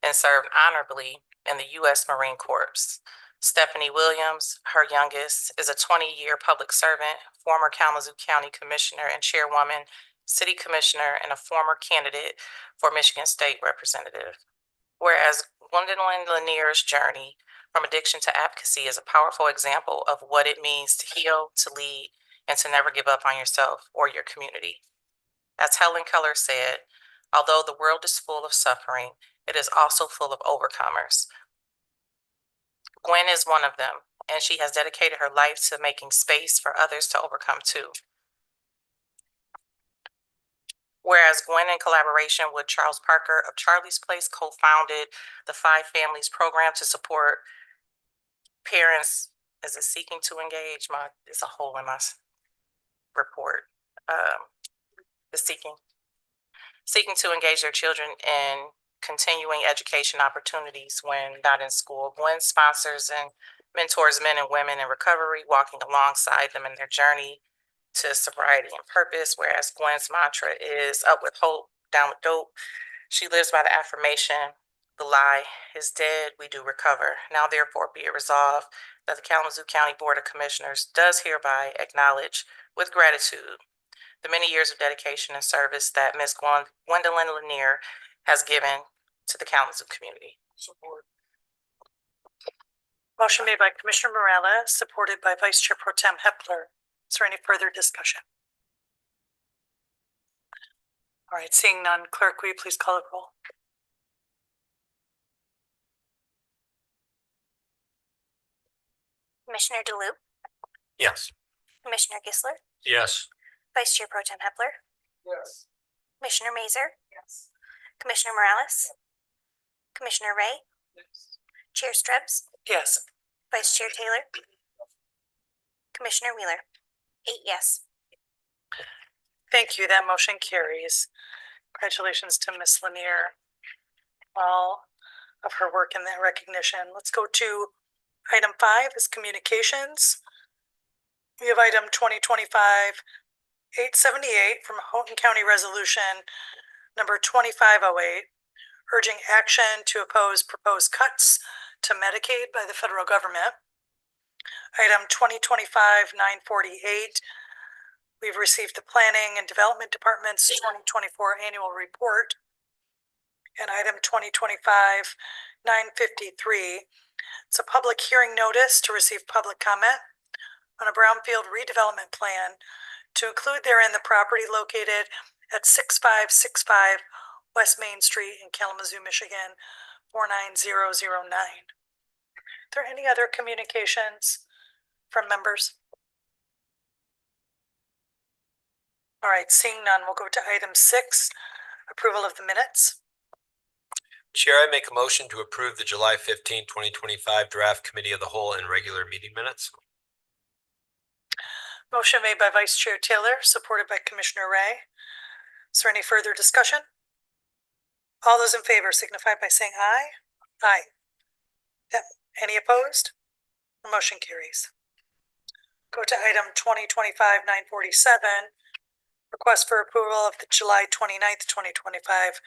and served honorably in the U.S. Marine Corps. Stephanie Williams, her youngest, is a 20-year public servant, former Kalamazoo County Commissioner and Chairwoman, City Commissioner, and a former candidate for Michigan State Representative. Whereas Gwendolyn Lanier's journey from addiction to advocacy is a powerful example of what it means to heal, to lead, and to never give up on yourself or your community. As Helen Keller said, although the world is full of suffering, it is also full of overcomers. Gwen is one of them, and she has dedicated her life to making space for others to overcome too. Whereas Gwen, in collaboration with Charles Parker of Charlie's Place, co-founded the Five Families program to support parents seeking to engage. It's a hole in my report. Seeking to engage their children in continuing education opportunities when not in school. Gwen sponsors and mentors men and women in recovery, walking alongside them in their journey to sobriety and purpose. Whereas Gwen's mantra is up with hope, down with dope. She lives by the affirmation, the lie is dead, we do recover. Now therefore be it resolved that the Kalamazoo County Board of Commissioners does hereby acknowledge with gratitude the many years of dedication and service that Ms. Gwendolyn Lanier has given to the Kalamazoo community. Support. Motion made by Commissioner Morales, supported by Vice Chair Pro Tem Hepler. Is there any further discussion? All right, seeing none, clerk, will you please call the roll? Commissioner DeLupe, Yes. Commissioner Gisler, Yes. Vice Chair Pro Tem Hepler, Yes. Commissioner Mazer, Yes. Commissioner Morales, Commissioner Ray, Yes. Chair Strebs, Yes. Vice Chair Taylor, Commissioner Wheeler. 8 yes. Thank you. That motion carries. Congratulations to Ms. Lanier. All of her work in that recognition. Let's go to item 5 is communications. We have item 2025-878 from Houghton County Resolution number 2508, urging action to oppose proposed cuts to Medicaid by the federal government. Item 2025-948, we've received the Planning and Development Department's 2024 annual report. And item 2025-953, it's a public hearing notice to receive public comment on a brownfield redevelopment plan to include therein the property located at 6565 West Main Street in Kalamazoo, Michigan, 49009. Are there any other communications from members? All right, seeing none, we'll go to item 6, approval of the minutes. Chair, I make a motion to approve the July 15, 2025 draft committee of the whole and regular meeting minutes. Motion made by Vice Chair Taylor, supported by Commissioner Ray. Is there any further discussion? All those in favor signify by saying aye. Aye. Yep. Any opposed? The motion carries. Go to item 2025-947, Request for approval of the July 29th, 2025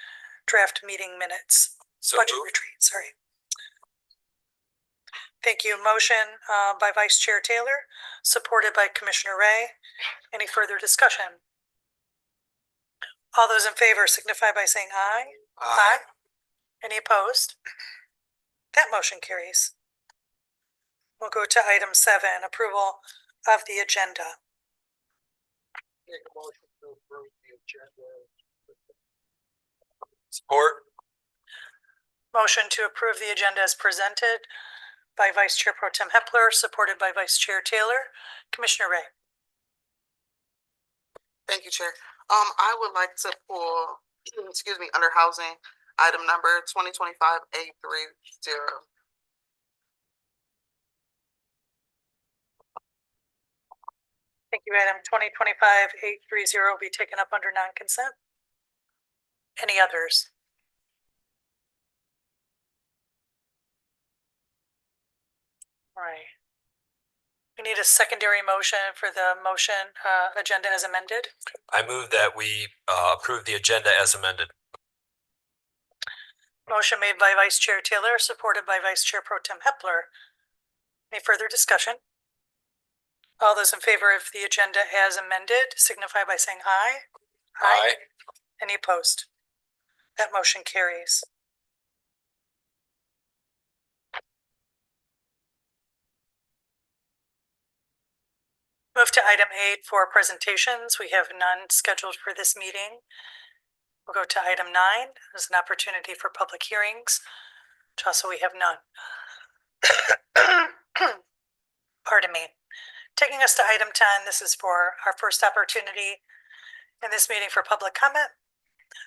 draft meeting minutes. So Budget moved. retreat, sorry. Thank you. Motion by Vice Chair Taylor, supported by Commissioner Ray. Any further discussion? All those in favor signify by saying aye. Aye. Any opposed? That motion carries. We'll go to item 7, approval of the agenda. Make a motion to approve the agenda. Support. Motion to approve the agenda as presented by Vice Chair Pro Tem Hepler, supported by Vice Chair Taylor. Commissioner Ray. Thank you, Chair. I would like to pull, excuse me, under housing, item number 2025-830. Thank you. Item 2025-830 will be taken up under non-consent. Any others? All right. We need a secondary motion for the motion agenda as amended. I move that we approve the agenda as amended. Motion made by Vice Chair Taylor, supported by Vice Chair Pro Tem Hepler. Any further discussion? All those in favor of the agenda as amended signify by saying aye. Aye. Any opposed? That motion carries. Move to item 8 for presentations. We have none scheduled for this meeting. We'll go to item 9 as an opportunity for public hearings, which also we have none. Pardon me. Taking us to item 10, this is for our first opportunity in this meeting for public comment.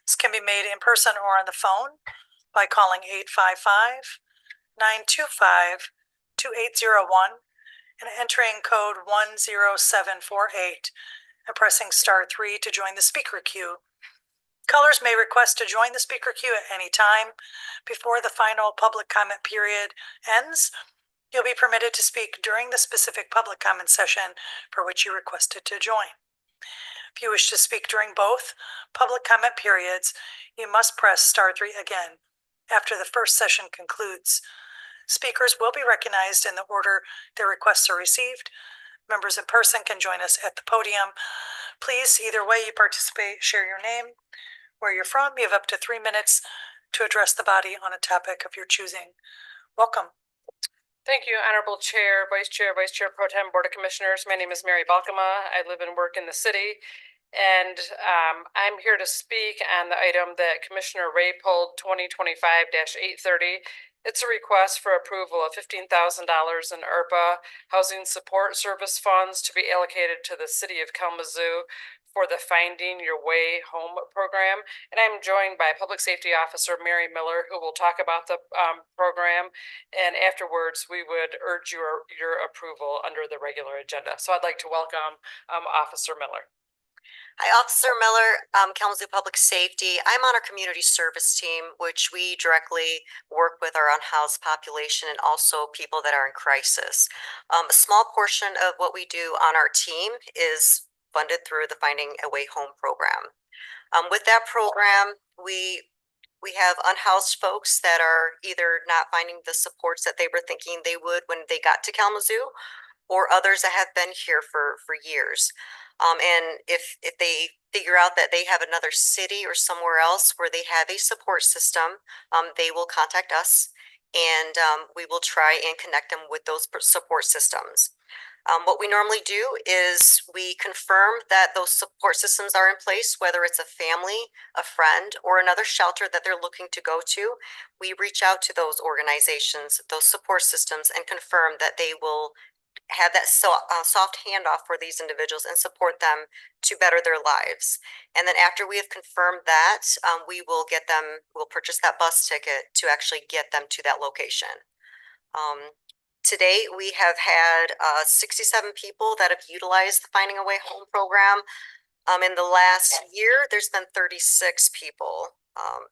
This can be made in person or on the phone by calling 855-925-2801 and entering code 10748 and pressing *3 to join the speaker queue. Callers may request to join the speaker queue at any time. Before the final public comment period ends, you'll be permitted to speak during the specific public comment session for which you requested to join. If you wish to speak during both public comment periods, you must press *3 again after the first session concludes. Speakers will be recognized in the order their requests are received. Members in person can join us at the podium. Please, either way you participate, share your name, where you're from. You have up to 3 minutes to address the body on a topic of your choosing. Welcome. Thank you, Honorable Chair, Vice Chair Pro Tem, Board of Commissioners. My name is Mary Balkema. I live and work in the city. And I'm here to speak on the item that Commissioner Ray pulled, 2025-830. It's a request for approval of $15,000 in ARPA Housing Support Service funds to be allocated to the city of Kalamazoo for the Finding Your Way Home program. And I'm joined by Public Safety Officer Mary Miller, who will talk about the program. And afterwards, we would urge your approval under the regular agenda. So I'd like to welcome Officer Miller. Hi, Officer Miller, Kalamazoo Public Safety. I'm on our community service team, which we directly work with our unhoused population and also people that are in crisis. A small portion of what we do on our team is funded through the Finding a Way Home program. With that program, we have unhoused folks that are either not finding the supports that they were thinking they would when they got to Kalamazoo, or others that have been here for years. And if they figure out that they have another city or somewhere else where they have a support system, they will contact us and we will try and connect them with those support systems. What we normally do is we confirm that those support systems are in place, whether it's a family, a friend, or another shelter that they're looking to go to. We reach out to those organizations, those support systems, and confirm that they will have that soft handoff for these individuals and support them to better their lives. And then after we have confirmed that, we'll purchase that bus ticket to actually get them to that location. To date, we have had 67 people that have utilized the Finding a Way Home program. In the last year, there's been 36 people.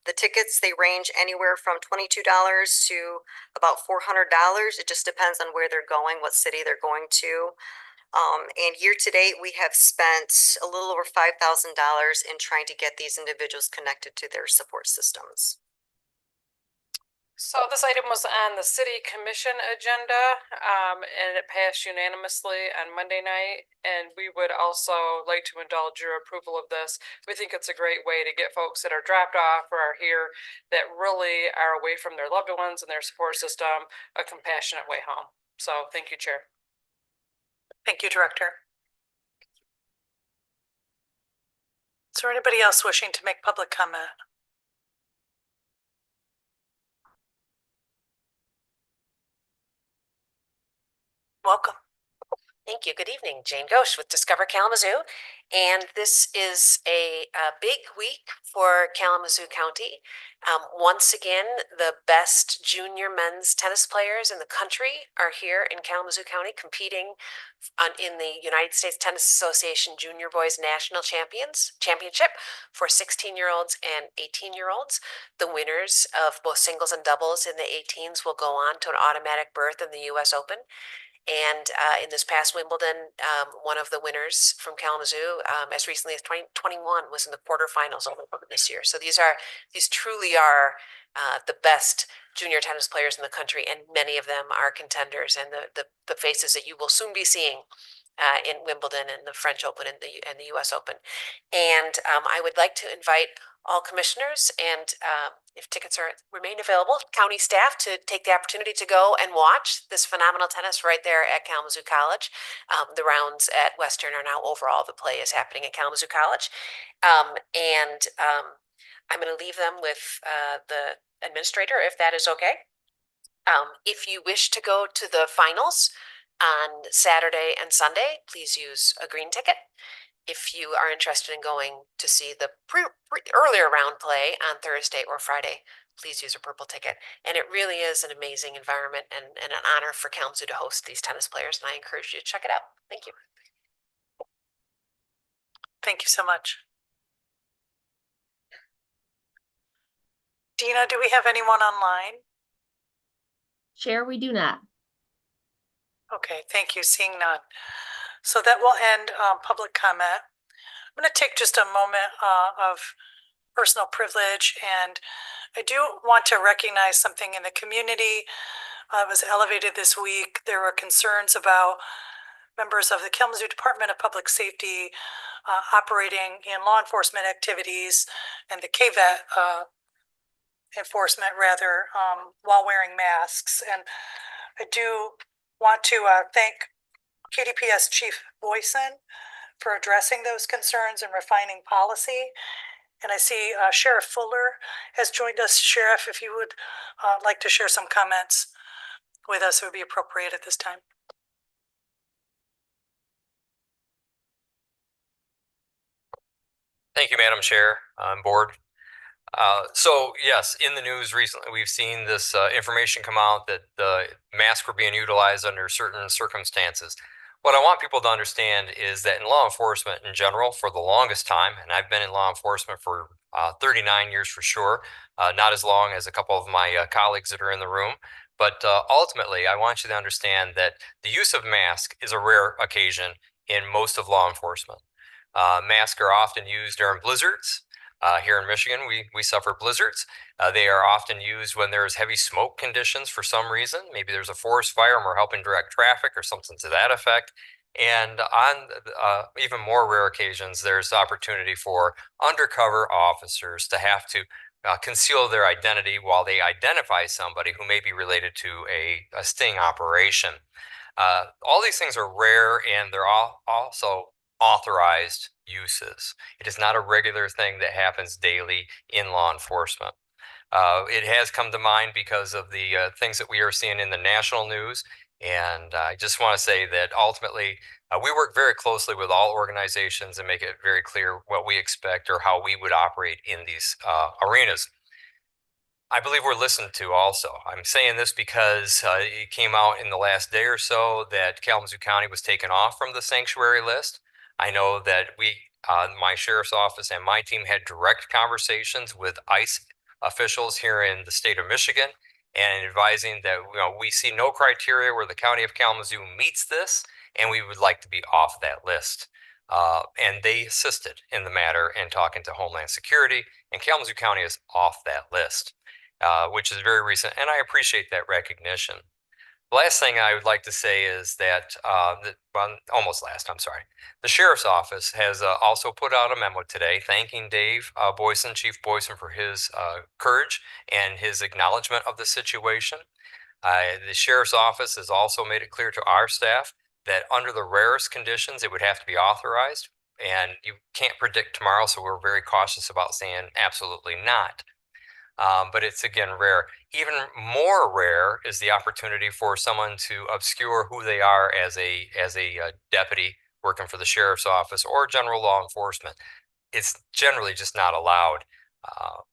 The tickets, they range anywhere from $22 to about $400. It just depends on where they're going, what city they're going to. And year to date, we have spent a little over $5,000 in trying to get these individuals connected to their support systems. So this item was on the city commission agenda, and it passed unanimously on Monday night. And we would also like to indulge your approval of this. We think it's a great way to get folks that are dropped off or are here that really are away from their loved ones and their support system, a compassionate way home. So thank you, Chair. Thank you, Director. Is there anybody else wishing to make public comment? Welcome. Thank you. Good evening. Jane Ghosh with Discover Kalamazoo. And this is a big week for Kalamazoo County. Once again, the best junior men's tennis players in the country are here in Kalamazoo County competing in the United States Tennis Association Junior Boys National Championship for 16-year-olds and 18-year-olds. The winners of both singles and doubles in the 18s will go on to an automatic berth in the U.S. Open. And in this past Wimbledon, one of the winners from Kalamazoo, as recently as 2021, was in the quarterfinals this year. So these truly are the best junior tennis players in the country, and many of them are contenders and the faces that you will soon be seeing in Wimbledon and the French Open and the U.S. Open. And I would like to invite all commissioners and if tickets remain available, county staff to take the opportunity to go and watch this phenomenal tennis right there at Kalamazoo College. The rounds at Western are now over. All the play is happening at Kalamazoo College. I'm going to leave them with the administrator, if that is okay. If you wish to go to the finals on Saturday and Sunday, please use a green ticket. If you are interested in going to see the earlier round play on Thursday or Friday, please use a purple ticket. And it really is an amazing environment and an honor for Kalamazoo to host these tennis players, and I encourage you to check it out. Thank you. Thank you so much. Dina, do we have anyone online? Chair, we do not. Okay, thank you. Seeing none. So that will end public comment. I'm going to take just a moment of personal privilege, and I do want to recognize something in the community. It was elevated this week. There were concerns about members of the Kalamazoo Department of Public Safety operating in law enforcement activities and the KVET enforcement rather while wearing masks. And I do want to thank KDPS Chief Boyson for addressing those concerns and refining policy. And I see Sheriff Fuller has joined us. Sheriff, if you would like to share some comments with us, it would be appropriate at this time. Thank you, Madam Chair, Board. So yes, in the news recently, we've seen this information come out that the masks were being utilized under certain circumstances. What I want people to understand is that in law enforcement in general, for the longest time, and I've been in law enforcement for 39 years for sure, not as long as a couple of my colleagues that are in the room, but ultimately, I want you to understand that the use of mask is a rare occasion in most of law enforcement. Masks are often used during blizzards. Here in Michigan, we suffer blizzards. They are often used when there's heavy smoke conditions for some reason. Maybe there's a forest fire and we're helping direct traffic or something to that effect. And on even more rare occasions, there's opportunity for undercover officers to have to conceal their identity while they identify somebody who may be related to a sting operation. All these things are rare, and they're also authorized uses. It is not a regular thing that happens daily in law enforcement. It has come to mind because of the things that we are seeing in the national news. And I just want to say that ultimately, we work very closely with all organizations and make it very clear what we expect or how we would operate in these arenas. I believe we're listened to also. I'm saying this because it came out in the last day or so that Kalamazoo County was taken off from the sanctuary list. I know that my sheriff's office and my team had direct conversations with ICE officials here in the state of Michigan and advising that we see no criteria where the county of Kalamazoo meets this, and we would like to be off that list. And they assisted in the matter in talking to Homeland Security, and Kalamazoo County is off that list, which is very recent, and I appreciate that recognition. The last thing I would like to say is that, almost last, I'm sorry. The Sheriff's Office has also put out a memo today thanking Dave Boyson, Chief Boyson, for his courage and his acknowledgement of the situation. The Sheriff's Office has also made it clear to our staff that under the rarest conditions, it would have to be authorized. And you can't predict tomorrow, so we're very cautious about saying absolutely not. But it's again rare. Even more rare is the opportunity for someone to obscure who they are as a deputy working for the Sheriff's Office or general law enforcement. It's generally just not allowed.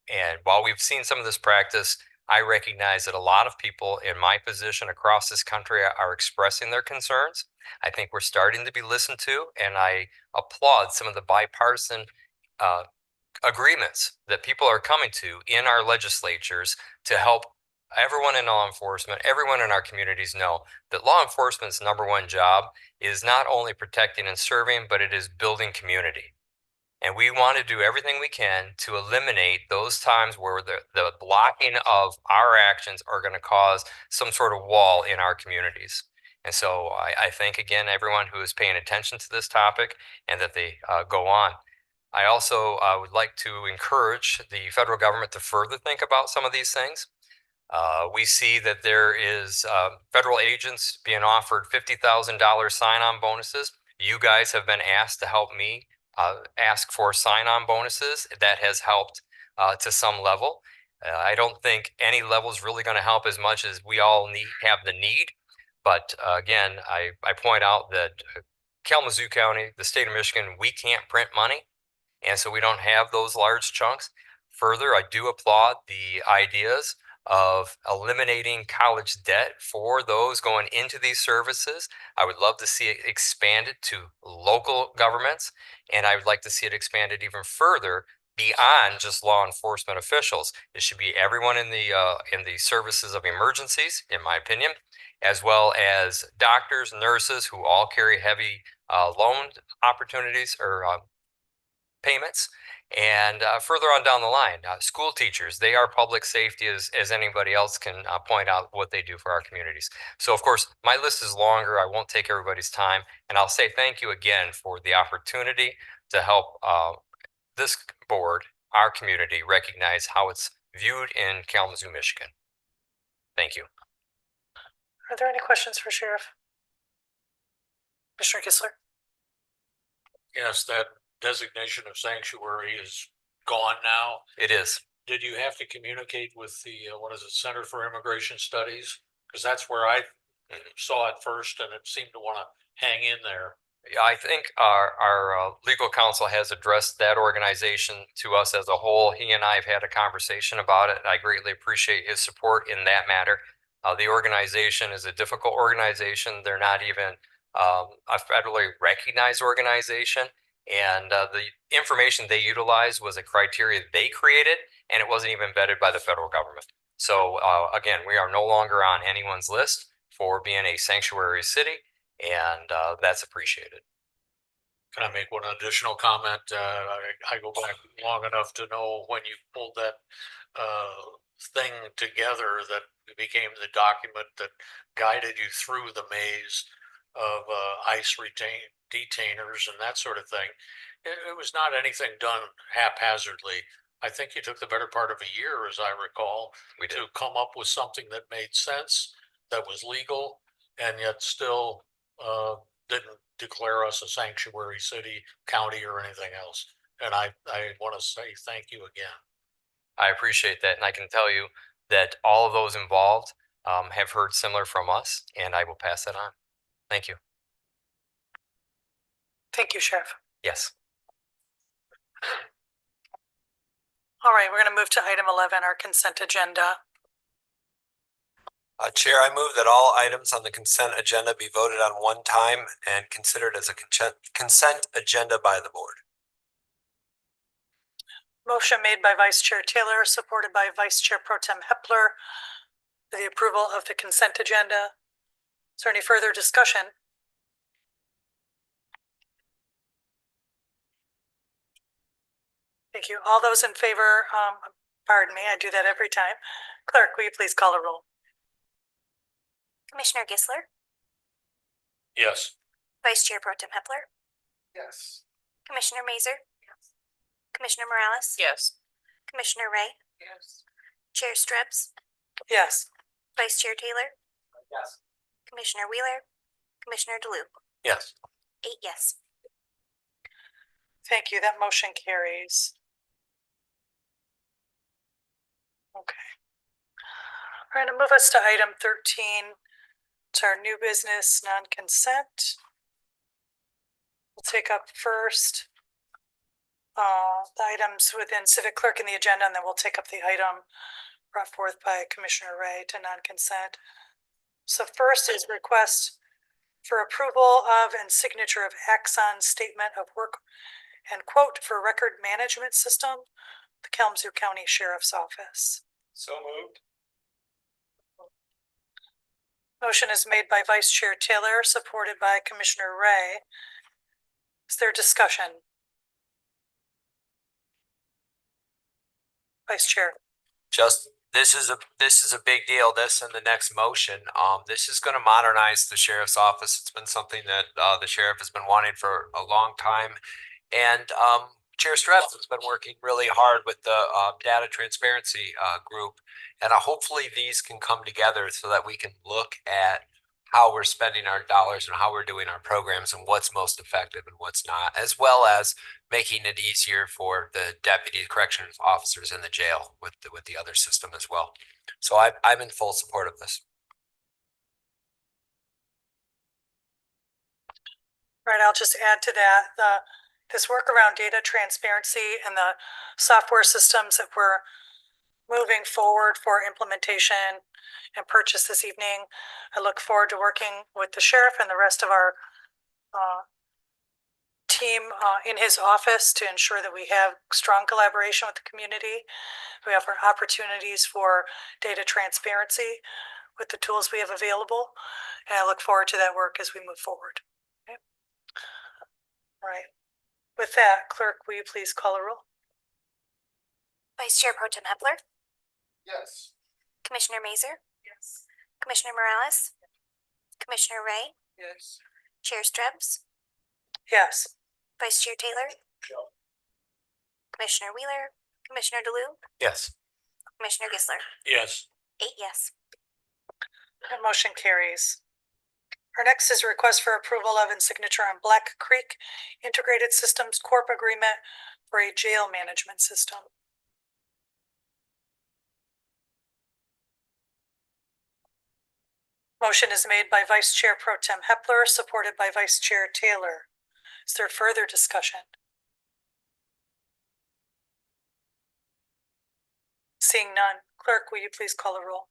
And while we've seen some of this practice, I recognize that a lot of people in my position across this country are expressing their concerns. I think we're starting to be listened to, and I applaud some of the bipartisan agreements that people are coming to in our legislatures to help everyone in law enforcement, everyone in our communities know that law enforcement's number one job is not only protecting and serving, but it is building community. And we want to do everything we can to eliminate those times where the blocking of our actions are going to cause some sort of wall in our communities. And so I thank again everyone who is paying attention to this topic and that they go on. I also would like to encourage the federal government to further think about some of these things. We see that there is federal agents being offered $50,000 sign-on bonuses. You guys have been asked to help me ask for sign-on bonuses. That has helped to some level. I don't think any level is really going to help as much as we all have the need. But again, I point out that Kalamazoo County, the state of Michigan, we can't print money. And so we don't have those large chunks. Further, I do applaud the ideas of eliminating college debt for those going into these services. I would love to see it expanded to local governments, and I would like to see it expanded even further beyond just law enforcement officials. It should be everyone in the services of emergencies, in my opinion, as well as doctors, nurses who all carry heavy loan opportunities or payments. And further on down the line, school teachers, they are public safety as anybody else can point out what they do for our communities. So of course, my list is longer. I won't take everybody's time. And I'll say thank you again for the opportunity to help this board, our community, recognize how it's viewed in Kalamazoo, Michigan. Thank you. Are there any questions for Sheriff? Commissioner Kistler? Yes, that designation of sanctuary is gone now. It is. Did you have to communicate with the, Center for Immigration Studies? Because that's where I saw it first and it seemed to want to hang in there. Yeah, I think our legal counsel has addressed that organization to us as a whole. He and I have had a conversation about it. I greatly appreciate his support in that matter. The organization is a difficult organization. They're not even a federally recognized organization. And the information they utilized was a criteria they created, and it wasn't even vetted by the federal government. So again, we are no longer on anyone's list for being a sanctuary city, and that's appreciated. Can I make one additional comment? I go back long enough to know when you pulled that thing together that became the document that guided you through the maze of ICE detainers and that sort of thing. It was not anything done haphazardly. I think you took the better part of a year, as I recall, to come up with something that made sense, that was legal, and yet still didn't declare us a sanctuary city, county, or anything else. And I want to say thank you again. I appreciate that. And I can tell you that all of those involved have heard similar from us, and I will pass that on. Thank you. Thank you, Sheriff. Yes. All right, we're going to move to item 11, our consent agenda. Chair, I move that all items on the consent agenda be voted on one time and considered as a consent agenda by the board. Motion made by Vice Chair Taylor, supported by Vice Chair Pro Tem Hepler, for the approval of the consent agenda. Is there any further discussion? Thank you. All those in favor, pardon me, I do that every time. Clerk, will you please call a roll? Commissioner Gisler, Yes. Vice Chair Pro Tem Hepler, Yes. Commissioner Mazer, Commissioner Morales, Yes. Commissioner Ray, Yes. Chair Strubs, Yes. Vice Chair Taylor, Yes. Commissioner Wheeler, Commissioner DeLuke. Yes. 8 yes. Thank you. That motion carries. Okay. All right, to move us to item 13. It's our new business non-consent. We'll take up first the items within civic clerk in the agenda, and then we'll take up the item brought forth by Commissioner Ray to non-consent. So first is request for approval of and signature of Axon Statement of Work and quote for record management system, the Kalamazoo County Sheriff's Office. So moved. Motion is made by Vice Chair Taylor, supported by Commissioner Ray. Is there discussion? Vice Chair. Just, this is a big deal, this and the next motion. This is gonna modernize the sheriff's office. It's been something that, the sheriff has been wanting for a long time. And, Chair Stress has been working really hard with the, data transparency, group. And hopefully these can come together so that we can look at how we're spending our dollars and how we're doing our programs and what's most effective and what's not, as well as making it easier for the deputy corrections officers in the jail with the other system as well. So I'm in full support of this. Right, I'll just add to that, this work around data transparency and the software systems that we're moving forward for implementation and purchase this evening. I look forward to working with the sheriff and the rest of our team in his office to ensure that we have strong collaboration with the community. We offer opportunities for data transparency with the tools we have available. And I look forward to that work as we move forward. Okay. All right. With that, clerk, will you please call a roll? Vice Chair Pro Tem Hepler, Yes. Commissioner Mazer, Yes. Commissioner Morales, Commissioner Ray, Yes. Chair Strubs, Yes. Vice Chair Taylor, Commissioner Wheeler, Commissioner DeLuke, Yes. Commissioner Gisler. Yes. 8 yes. That motion carries. Our next is a request for approval of and signature on Black Creek Integrated Systems Corp. Agreement for a jail management system. Motion is made by Vice Chair Pro Tem Hepler, supported by Vice Chair Taylor. Is there further discussion? Seeing none, clerk, will you please call a roll?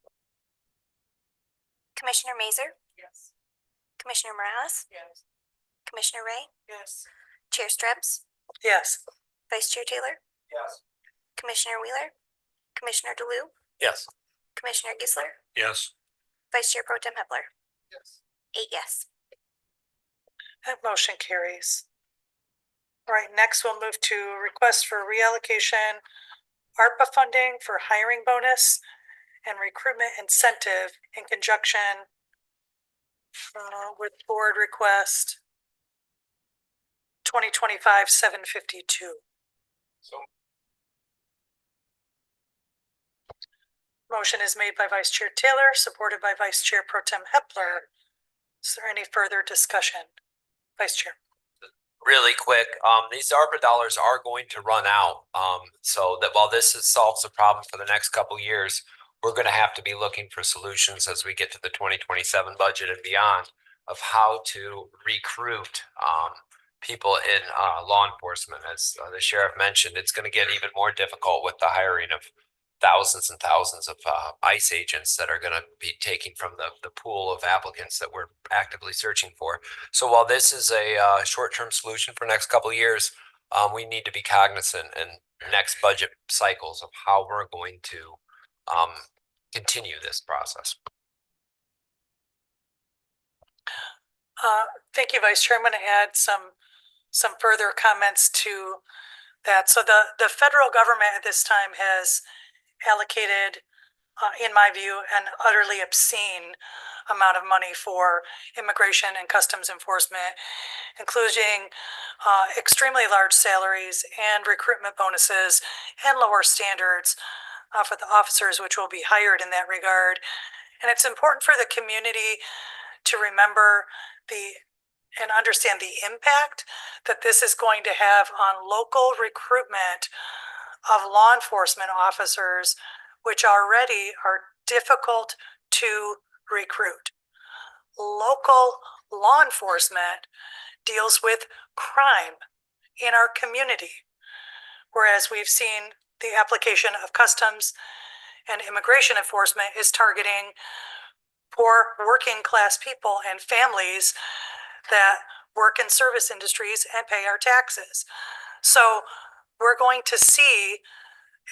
Commissioner Mazer, Yes. Commissioner Morales, Yes. Commissioner Ray, Yes. Chair Strubs, Yes. Vice Chair Taylor, Yes. Commissioner Wheeler, Commissioner DeLuke, Yes. Commissioner Gisler, Yes. Vice Chair Pro Tem Hepler. Yes. 8 yes. That motion carries. All right, next we'll move to request for reallocation ARPA funding for hiring bonus and recruitment incentive in conjunction with board request 2025-752. So Motion is made by Vice Chair Taylor, supported by Vice Chair Pro Tem Hepler. Is there any further discussion? Vice Chair. Really quick, these ARPA dollars are going to run out. So that while solves the problem for the next couple years, we're gonna have to be looking for solutions as we get to the 2027 budget and beyond of how to recruit people in law enforcement. As the sheriff mentioned, it's gonna get even more difficult with the hiring of thousands and thousands of ICE agents that are going to be taking from the pool of applicants that we're actively searching for. So while this is a short-term solution for next couple of years, we need to be cognizant in next budget cycles of how we're going to continue this process. Thank you, Vice Chair. I'm going to add some further comments to that. So the federal government at this time has allocated, in my view, an utterly obscene amount of money for immigration and customs enforcement, including extremely large salaries and recruitment bonuses and lower standards for the officers which will be hired in that regard. And it's important for the community to remember and understand the impact that this is going to have on local recruitment of law enforcement officers, which already are difficult to recruit. Local law enforcement deals with crime in our community, whereas we've seen the application of customs and immigration enforcement is targeting poor working class people and families that work in service industries and pay our taxes. So we're going to see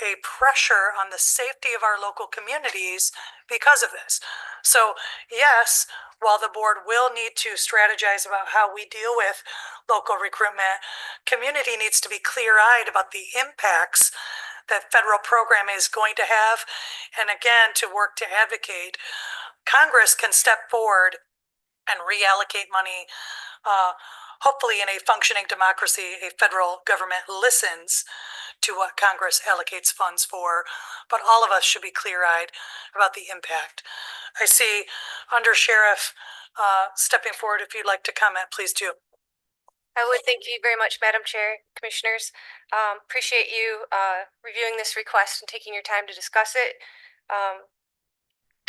a pressure on the safety of our local communities because of this. So yes, while the board will need to strategize about how we deal with local recruitment, community needs to be clear-eyed about the impacts that federal program is going to have. And again, to work to advocate, Congress can step forward and reallocate money. Hopefully in a functioning democracy, a federal government listens to what Congress allocates funds for, but all of us should be clear-eyed about the impact. I see Under Sheriff stepping forward. If you'd like to comment, please do. I would thank you very much, Madam Chair, Commissioners. Appreciate you reviewing this request and taking your time to discuss it.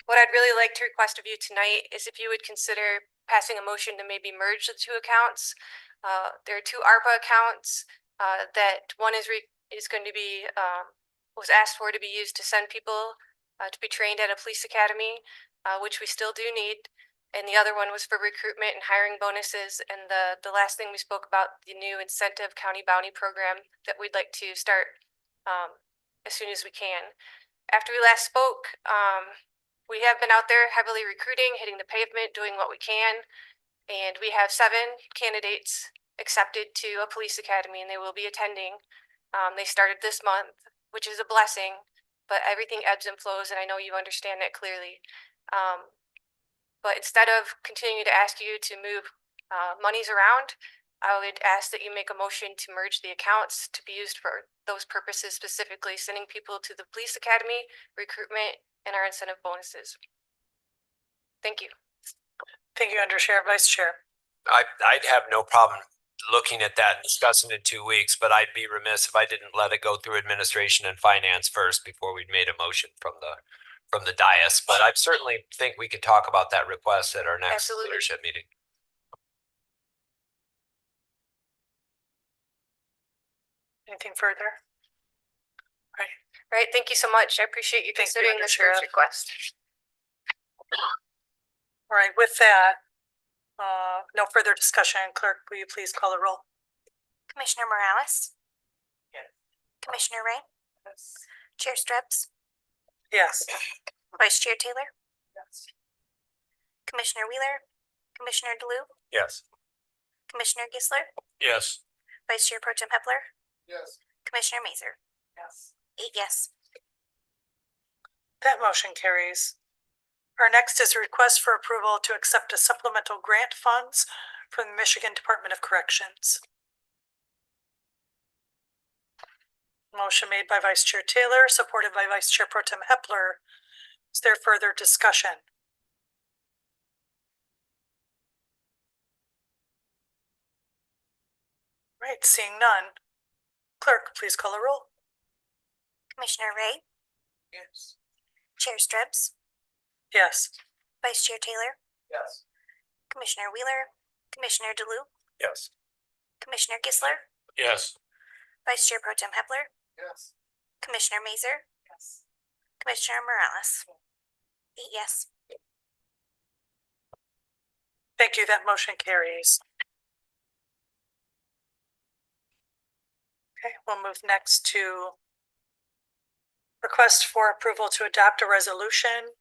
What I'd really like to request of you tonight is if you would consider passing a motion to maybe merge the two accounts. There are two ARPA accounts that one is going to be was asked for to be used to send people to be trained at a police academy, which we still do need. And the other one was for recruitment and hiring bonuses. And the last thing we spoke about, the new incentive county bounty program that we'd like to start as soon as we can. After we last spoke, we have been out there heavily recruiting, hitting the pavement, doing what we can. And we have 7 candidates accepted to a police academy, and they will be attending. They started this month, which is a blessing, but everything ebbs and flows, and I know you understand that clearly. But instead of continuing to ask you to move monies around, I would ask that you make a motion to merge the accounts to be used for those purposes, specifically sending people to the police academy, recruitment, and our incentive bonuses. Thank you. Thank you, Under Sheriff. Vice Chair. I'd have no problem looking at that and discussing it in 2 weeks, but I'd be remiss if I didn't let it go through administration and finance first before we'd made a motion from the dais. But I certainly think we could talk about that request at our next leadership meeting. Anything further? Right. Thank you so much. I appreciate you considering this first request. All right. With that, no further discussion. Clerk, will you please call the roll? Commissioner Morales? Yes. Commissioner Ray? Yes. Chair Strips? Yes. Vice Chair Taylor? Yes. Commissioner Wheeler? Commissioner DeLu? Yes. Commissioner Gisler? Yes. Vice Chair Pro Tem Hepler? Yes. Commissioner Mazer? Yes. 8 yes. That motion carries. Our next is a request for approval to accept a supplemental grant funds from the Michigan Department of Corrections. Motion made by Vice Chair Taylor, supported by Vice Chair Pro Tem Hepler. Is there further discussion? Right, seeing none. Clerk, please call the roll. Commissioner Ray? Yes. Chair Strips? Yes. Vice Chair Taylor? Yes. Commissioner Wheeler? Commissioner DeLu? Yes. Commissioner Gisler? Yes. Vice Chair Pro Tem Hepler? Yes. Commissioner Mazer? Yes. Commissioner Morales? 8 yes. Thank you. That motion carries. Okay, we'll move next to request for approval to adopt a resolution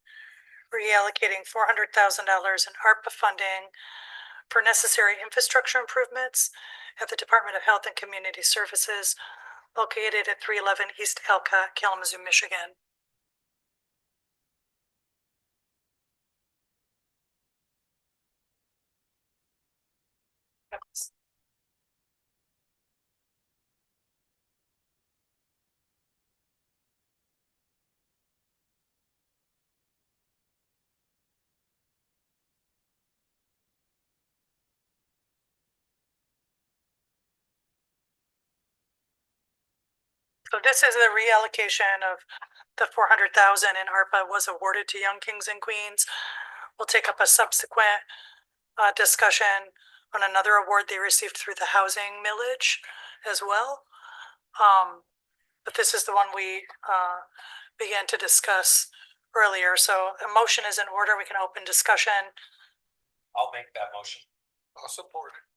reallocating $400,000 in ARPA funding for necessary infrastructure improvements at the Department of Health and Community Services located at 311 East Elka, Kalamazoo, Michigan. So this is a reallocation of the 400,000 in ARPA was awarded to Young Kings and Queens. We'll take up a subsequent discussion on another award they received through the housing millage as well. But this is the one we began to discuss earlier. So a motion is in order. We can open discussion. I'll make that motion. I'll support it.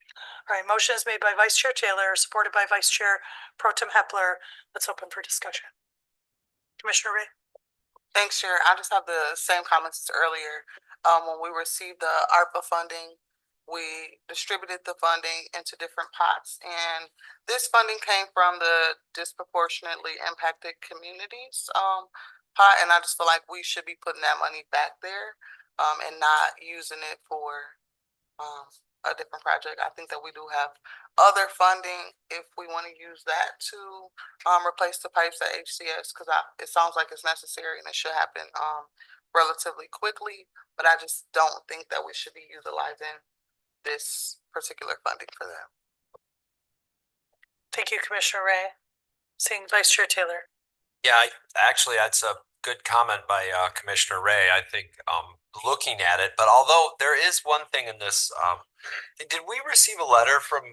All right, motion is made by Vice Chair Taylor, supported by Vice Chair Pro Tem Hepler. Let's open for discussion. Commissioner Ray. Thanks, Chair. I just have the same comments as earlier. When we received the ARPA funding, we distributed the funding into different pots, and this funding came from the disproportionately impacted communities pot, and I just feel like we should be putting that money back there and not using it for a different project. I think that we do have other funding if we want to use that to replace the pipes at HCS, because it sounds like it's necessary and it should happen relatively quickly, but I just don't think that we should be utilizing this particular funding for that. Thank you, Commissioner Ray. Seeing Vice Chair Taylor. Yeah, actually, that's a good comment by Commissioner Ray. I think looking at it, but although there is one thing in this, did we receive a letter from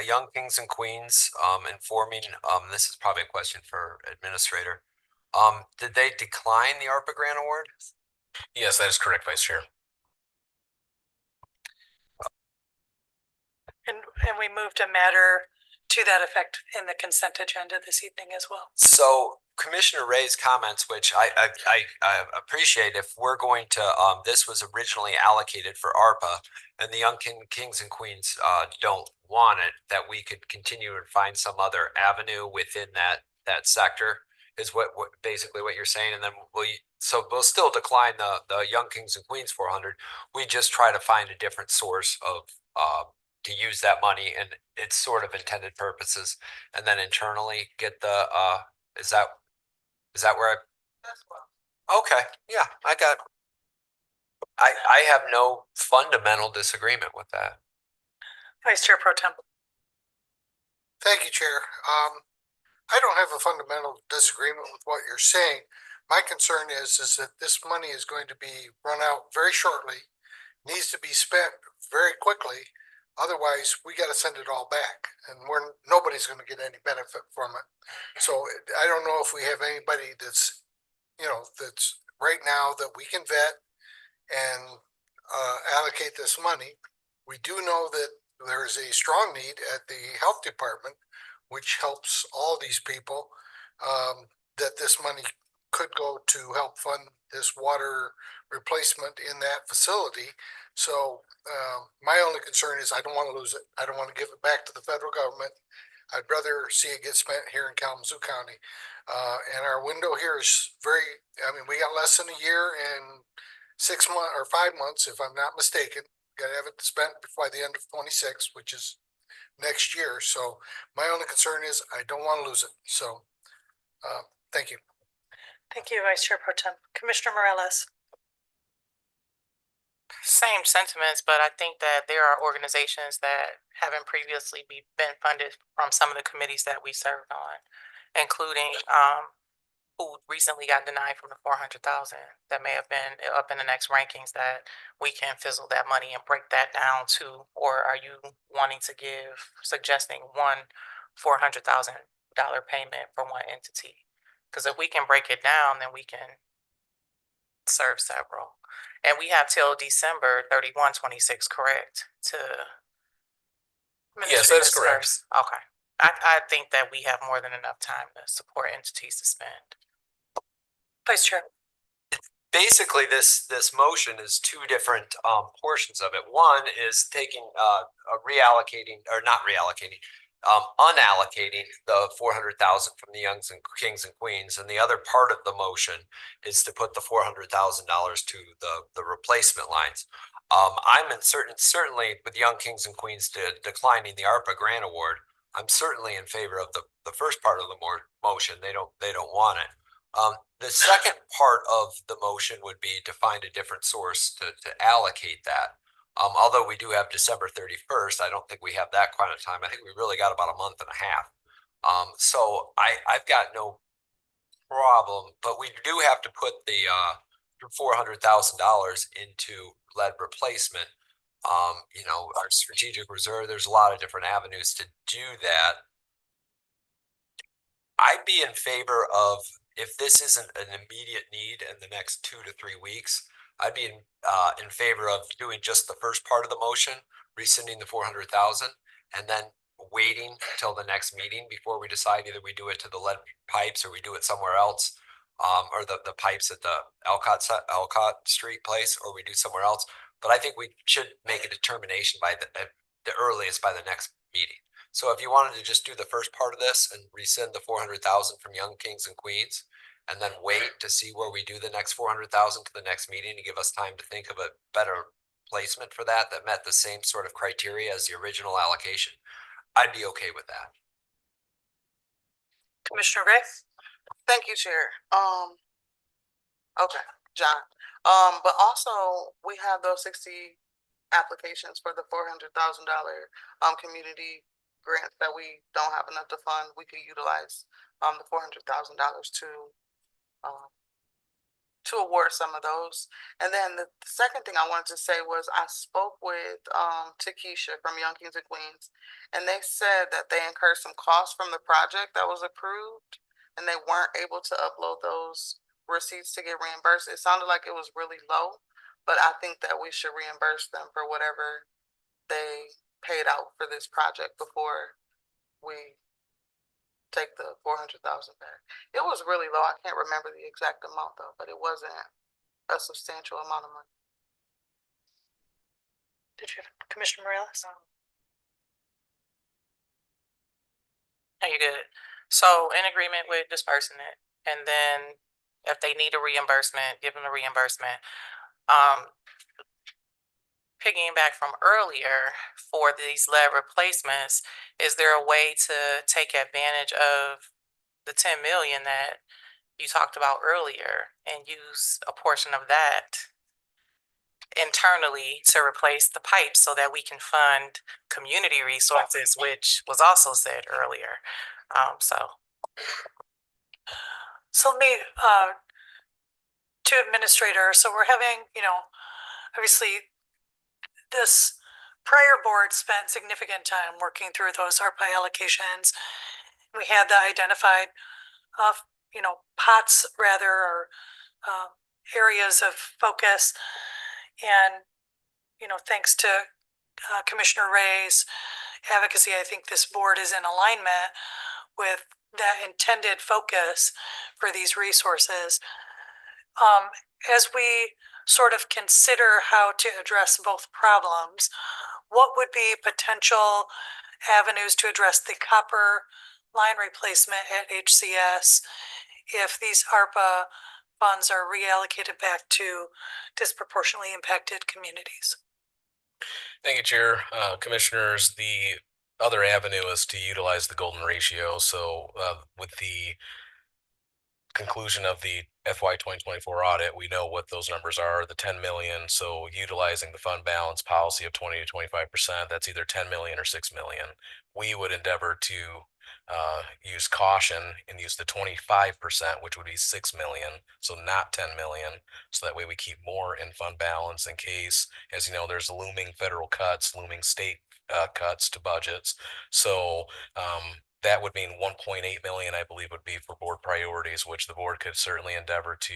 Young Kings and Queens informing, this is probably a question for Administrator, did they decline the ARPA grant award? Yes, that is correct, Vice Chair. And we moved a matter to that effect in the consent agenda this evening as well. So Commissioner Ray's comments, which I appreciate, if we're going to, this was originally allocated for ARPA and the Young Kings and Queens don't want it, that we could continue and find some other avenue within that sector is what basically what you're saying. And then we'll still decline the Young Kings and Queens 400. We just try to find a different source of to use that money and its sort of intended purposes, and then internally get the is that where okay, yeah, I have no fundamental disagreement with that. Vice Chair Pro Tem. Thank you, Chair. I don't have a fundamental disagreement with what you're saying. My concern is that this money is going to be run out very shortly, needs to be spent very quickly. Otherwise, we got to send it all back, and nobody's going to get any benefit from it. So I don't know if we have anybody that's right now that we can vet and allocate this money. We do know that there is a strong need at the health department, which helps all these people, that this money could go to help fund this water replacement in that facility. So my only concern is I don't want to lose it. I don't want to give it back to the federal government. I'd rather see it get spent here in Kalamazoo County. And our window here is we got less than a year and 6 months or 5 months, if I'm not mistaken. Got to have it spent before the end of 26, which is next year. So my only concern is I don't want to lose it. So thank you. Thank you, Vice Chair Pro Tem. Commissioner Morales. Same sentiments, but I think that there are organizations that haven't previously been funded from some of the committees that we served on, including who recently got denied from the 400,000 that may have been up in the next rankings, that we can fizzle that money and break that down to, or are you suggesting one $400,000 payment for one entity? Because if we can break it down, then we can serve several. And we have till December 31, 26, correct? Yes, that is correct. Okay. I think that we have more than enough time to support entities to spend. Vice Chair. Basically, this motion is two different portions of it. One is taking reallocating, or not reallocating, unallocating the 400,000 from the Youngs and Kings and Queens. And the other part of the motion is to put the $400,000 to the replacement lines. I'm certainly with Young Kings and Queens declining the ARPA grant award. I'm certainly in favor of the first part of the motion. They don't want it. The second part of the motion would be to find a different source to allocate that. Although we do have December 31st, I don't think we have that kind of time. I think we really got about a month and a half. So I've got no problem, but we do have to put the $400,000 into lead replacement. You know, our strategic reserve, there's a lot of different avenues to do that. I'd be in favor of, if this isn't an immediate need in the next 2 to 3 weeks, I'd be in favor of doing just the first part of the motion, rescinding the 400,000, and then waiting until the next meeting before we decide either we do it to the lead pipes or we do it somewhere else, or the pipes at the Alcott Street place, or we do somewhere else. But I think we should make a determination by the earliest by the next meeting. So if you wanted to just do the first part of this and rescind the 400,000 from Young Kings and Queens, and then wait to see where we do the next 400,000 to the next meeting to give us time to think of a better placement for that met the same sort of criteria as the original allocation, I'd be okay with that. Commissioner Ray? Thank you, Chair. Okay, John. But also we have those 60 applications for the $400,000 community grants that we don't have enough to fund. We could utilize the $400,000 to award some of those. And then the second thing I wanted to say was I spoke with Takesha from Young Kings and Queens, and they said that they incurred some costs from the project that was approved, and they weren't able to upload those receipts to get reimbursed. It sounded like it was really low, but I think that we should reimburse them for whatever they paid out for this project before we take the 400,000 back. It was really low. I can't remember the exact amount though, but it wasn't a substantial amount of money. Did you have Commissioner Morales? Are you good? So in agreement with dispersing it, and then if they need a reimbursement, give them a reimbursement. Piggyback from earlier, for these lead replacements, is there a way to take advantage of the 10 million that you talked about earlier and use a portion of that internally to replace the pipes so that we can fund community resources, which was also said earlier? So let me, to administrator, so we're having, obviously this prior board spent significant time working through those ARPA allocations. We had the identified, pots rather, or areas of focus. And, thanks to Commissioner Ray's advocacy, I think this board is in alignment with that intended focus for these resources. As we sort of consider how to address both problems, what would be potential avenues to address the copper line replacement at HCS if these ARPA funds are reallocated back to disproportionately impacted communities? Thank you, Chair. Commissioners, the other avenue is to utilize the golden ratio. So with the conclusion of the FY 2024 audit, we know what those numbers are, the 10 million. So utilizing the fund balance policy of 20 to 25%, that's either 10 million or 6 million. We would endeavor to use caution and use the 25%, which would be 6 million. So not 10 million. So that way we keep more in fund balance in case, as you know, there's looming federal cuts, looming state cuts to budgets. So that would mean 1.8 million, I believe, would be for board priorities, which the board could certainly endeavor to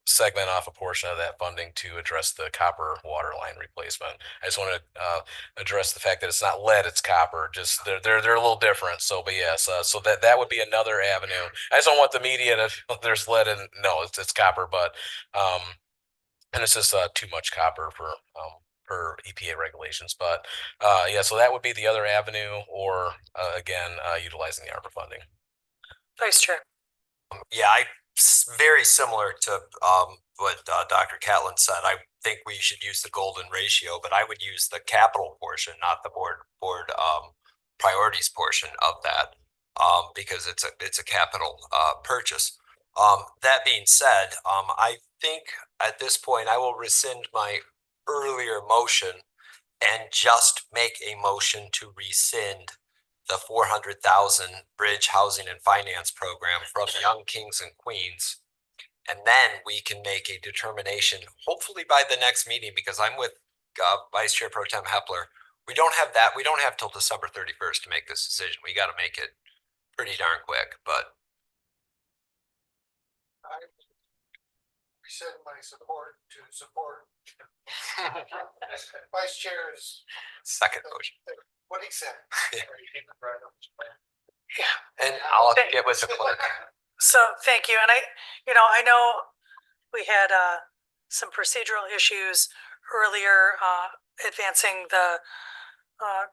segment off a portion of that funding to address the copper water line replacement. I just want to address the fact that it's not lead, it's copper. Just they're a little different. So, but yes, so that would be another avenue. I just don't want the media to there's lead and no, it's copper, but and it's just too much copper for per EPA regulations. But yeah, so that would be the other avenue, or again, utilizing the ARPA funding. Vice Chair. Yeah, very similar to what Dr. Catlin said. I think we should use the golden ratio, but I would use the capital portion, not the board priorities portion of that, because it's a capital purchase. That being said, I think at this point I will rescind my earlier motion and just make a motion to rescind the 400,000 Bridge Housing and Finance Program from Young Kings and Queens. And then we can make a determination, hopefully by the next meeting, because I'm with Vice Chair Pro Tem Hepler. We don't have till December 31st to make this decision. We got to make it pretty darn quick, but. I rescind my support to support. Vice Chair is. Second motion. What he said. And I'll get with the clerk. So thank you. And I know we had some procedural issues earlier, advancing the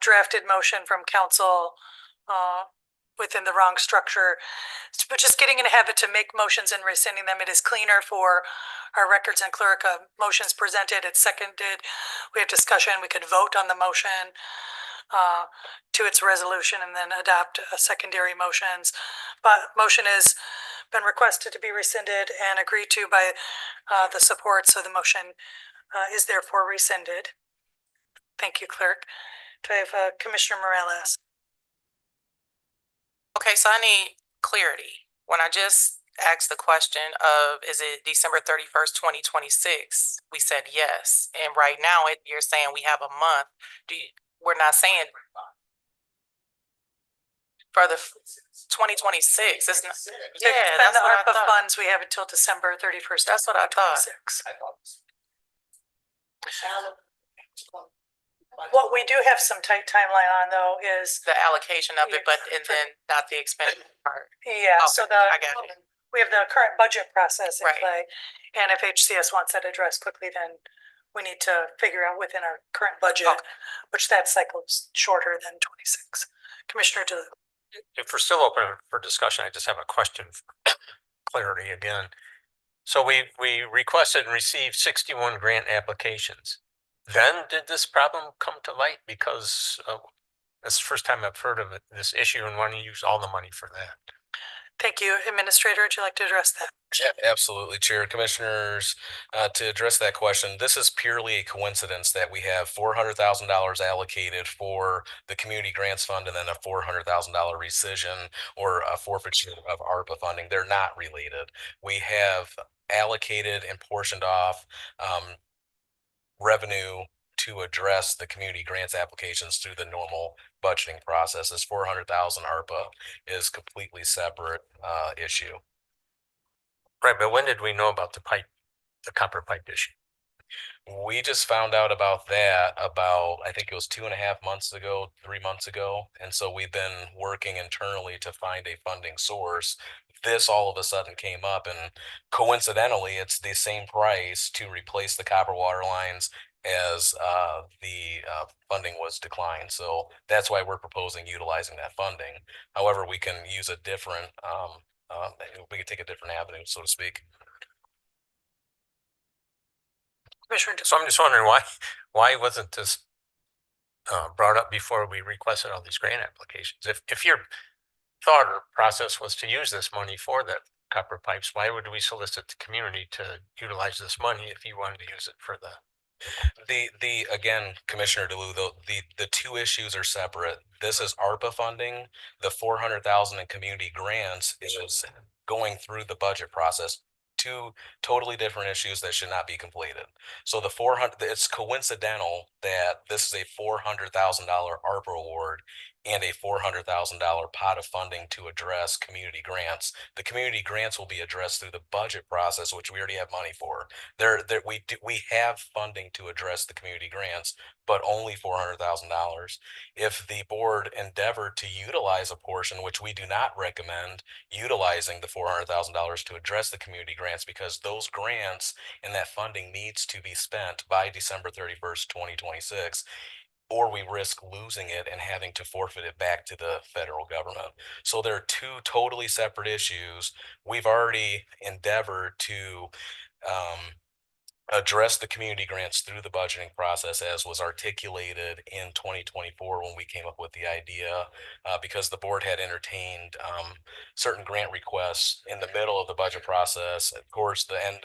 drafted motion from council within the wrong structure. But just getting in a habit to make motions and rescinding them, it is cleaner for our records and clerk. Motions presented, it's seconded, we have discussion, we could vote on the motion to its resolution and then adopt secondary motions. But motion has been requested to be rescinded and agreed to by the support, so the motion is therefore rescinded. Thank you, clerk. Do I have Commissioner Morales? Okay, so I need clarity. When I just asked the question of, is it December 31st, 2026? We said yes. And right now you're saying we have a month. We're not saying for the 2026. It's not, yeah, And that's the what I ARPA thought. funds, we have until December 31st. That's what I thought. What we do have some tight timeline on though is, The allocation of it, but and then not the expenditure part. yeah, so Okay, I got you. we have the current budget process in Right. play. And if HCS wants that addressed quickly, then we need to figure out within our current budget, Okay. which that cycle is shorter than 26. Commissioner DeLu. If we're still open for discussion, I just have a question for clarity again. So we requested and received 61 grant applications. Then did this problem come to light? Because that's the first time I've heard of it, this issue, and want to use all the money for that. Thank you. Administrator, would you like to address that? Absolutely, Chair, Commissioners. To address that question, this is purely a coincidence that we have $400,000 allocated for the Community Grants Fund and then a $400,000 rescission or a forfeiture of ARPA funding. They're not related. We have allocated and portioned off revenue to address the community grants applications through the normal budgeting process. This 400,000 ARPA is completely separate issue. Right, but when did we know about the copper pipe issue? We just found out about that I think it was 2.5 months ago, 3 months ago. And so we've been working internally to find a funding source. This all of a sudden came up, and coincidentally, it's the same price to replace the copper water lines as the funding was declined. So that's why we're proposing utilizing that funding. However, we can use a different, we could take a different avenue, so to speak. So I'm just wondering why wasn't this brought up before we requested all these grant applications? If your thought or process was to use this money for the copper pipes, why would we solicit the community to utilize this money if you wanted to use it for again, Commissioner DeLu, the two issues are separate. This is ARPA funding. The 400,000 in community grants is going through the budget process. Two totally different issues that should not be completed. So the 400, it's coincidental that this is a $400,000 ARPA award and a $400,000 pot of funding to address community grants. The community grants will be addressed through the budget process, which we already have money for. We have funding to address the community grants, but only $400,000. If the board endeavored to utilize a portion, which we do not recommend utilizing the $400,000 to address the community grants, because those grants and that funding needs to be spent by December 31st, 2026. Or we risk losing it and having to forfeit it back to the federal government. So there are two totally separate issues. We've already endeavored to address the community grants through the budgeting process as was articulated in 2024 when we came up with the idea, because the board had entertained certain grant requests in the middle of the budget process. Of course, the end,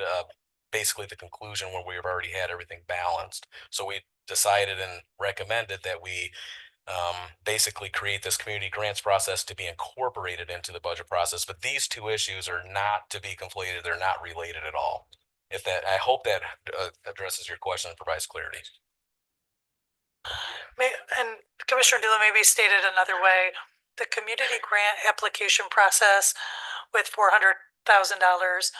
basically the conclusion where we've already had everything balanced. So we decided and recommended that we basically create this community grants process to be incorporated into the budget process. But these two issues are not to be conflated. They're not related at all. If that, I hope that addresses your question and provides clarity. And Commissioner Dillon, maybe stated another way, the community grant application process with $400,000,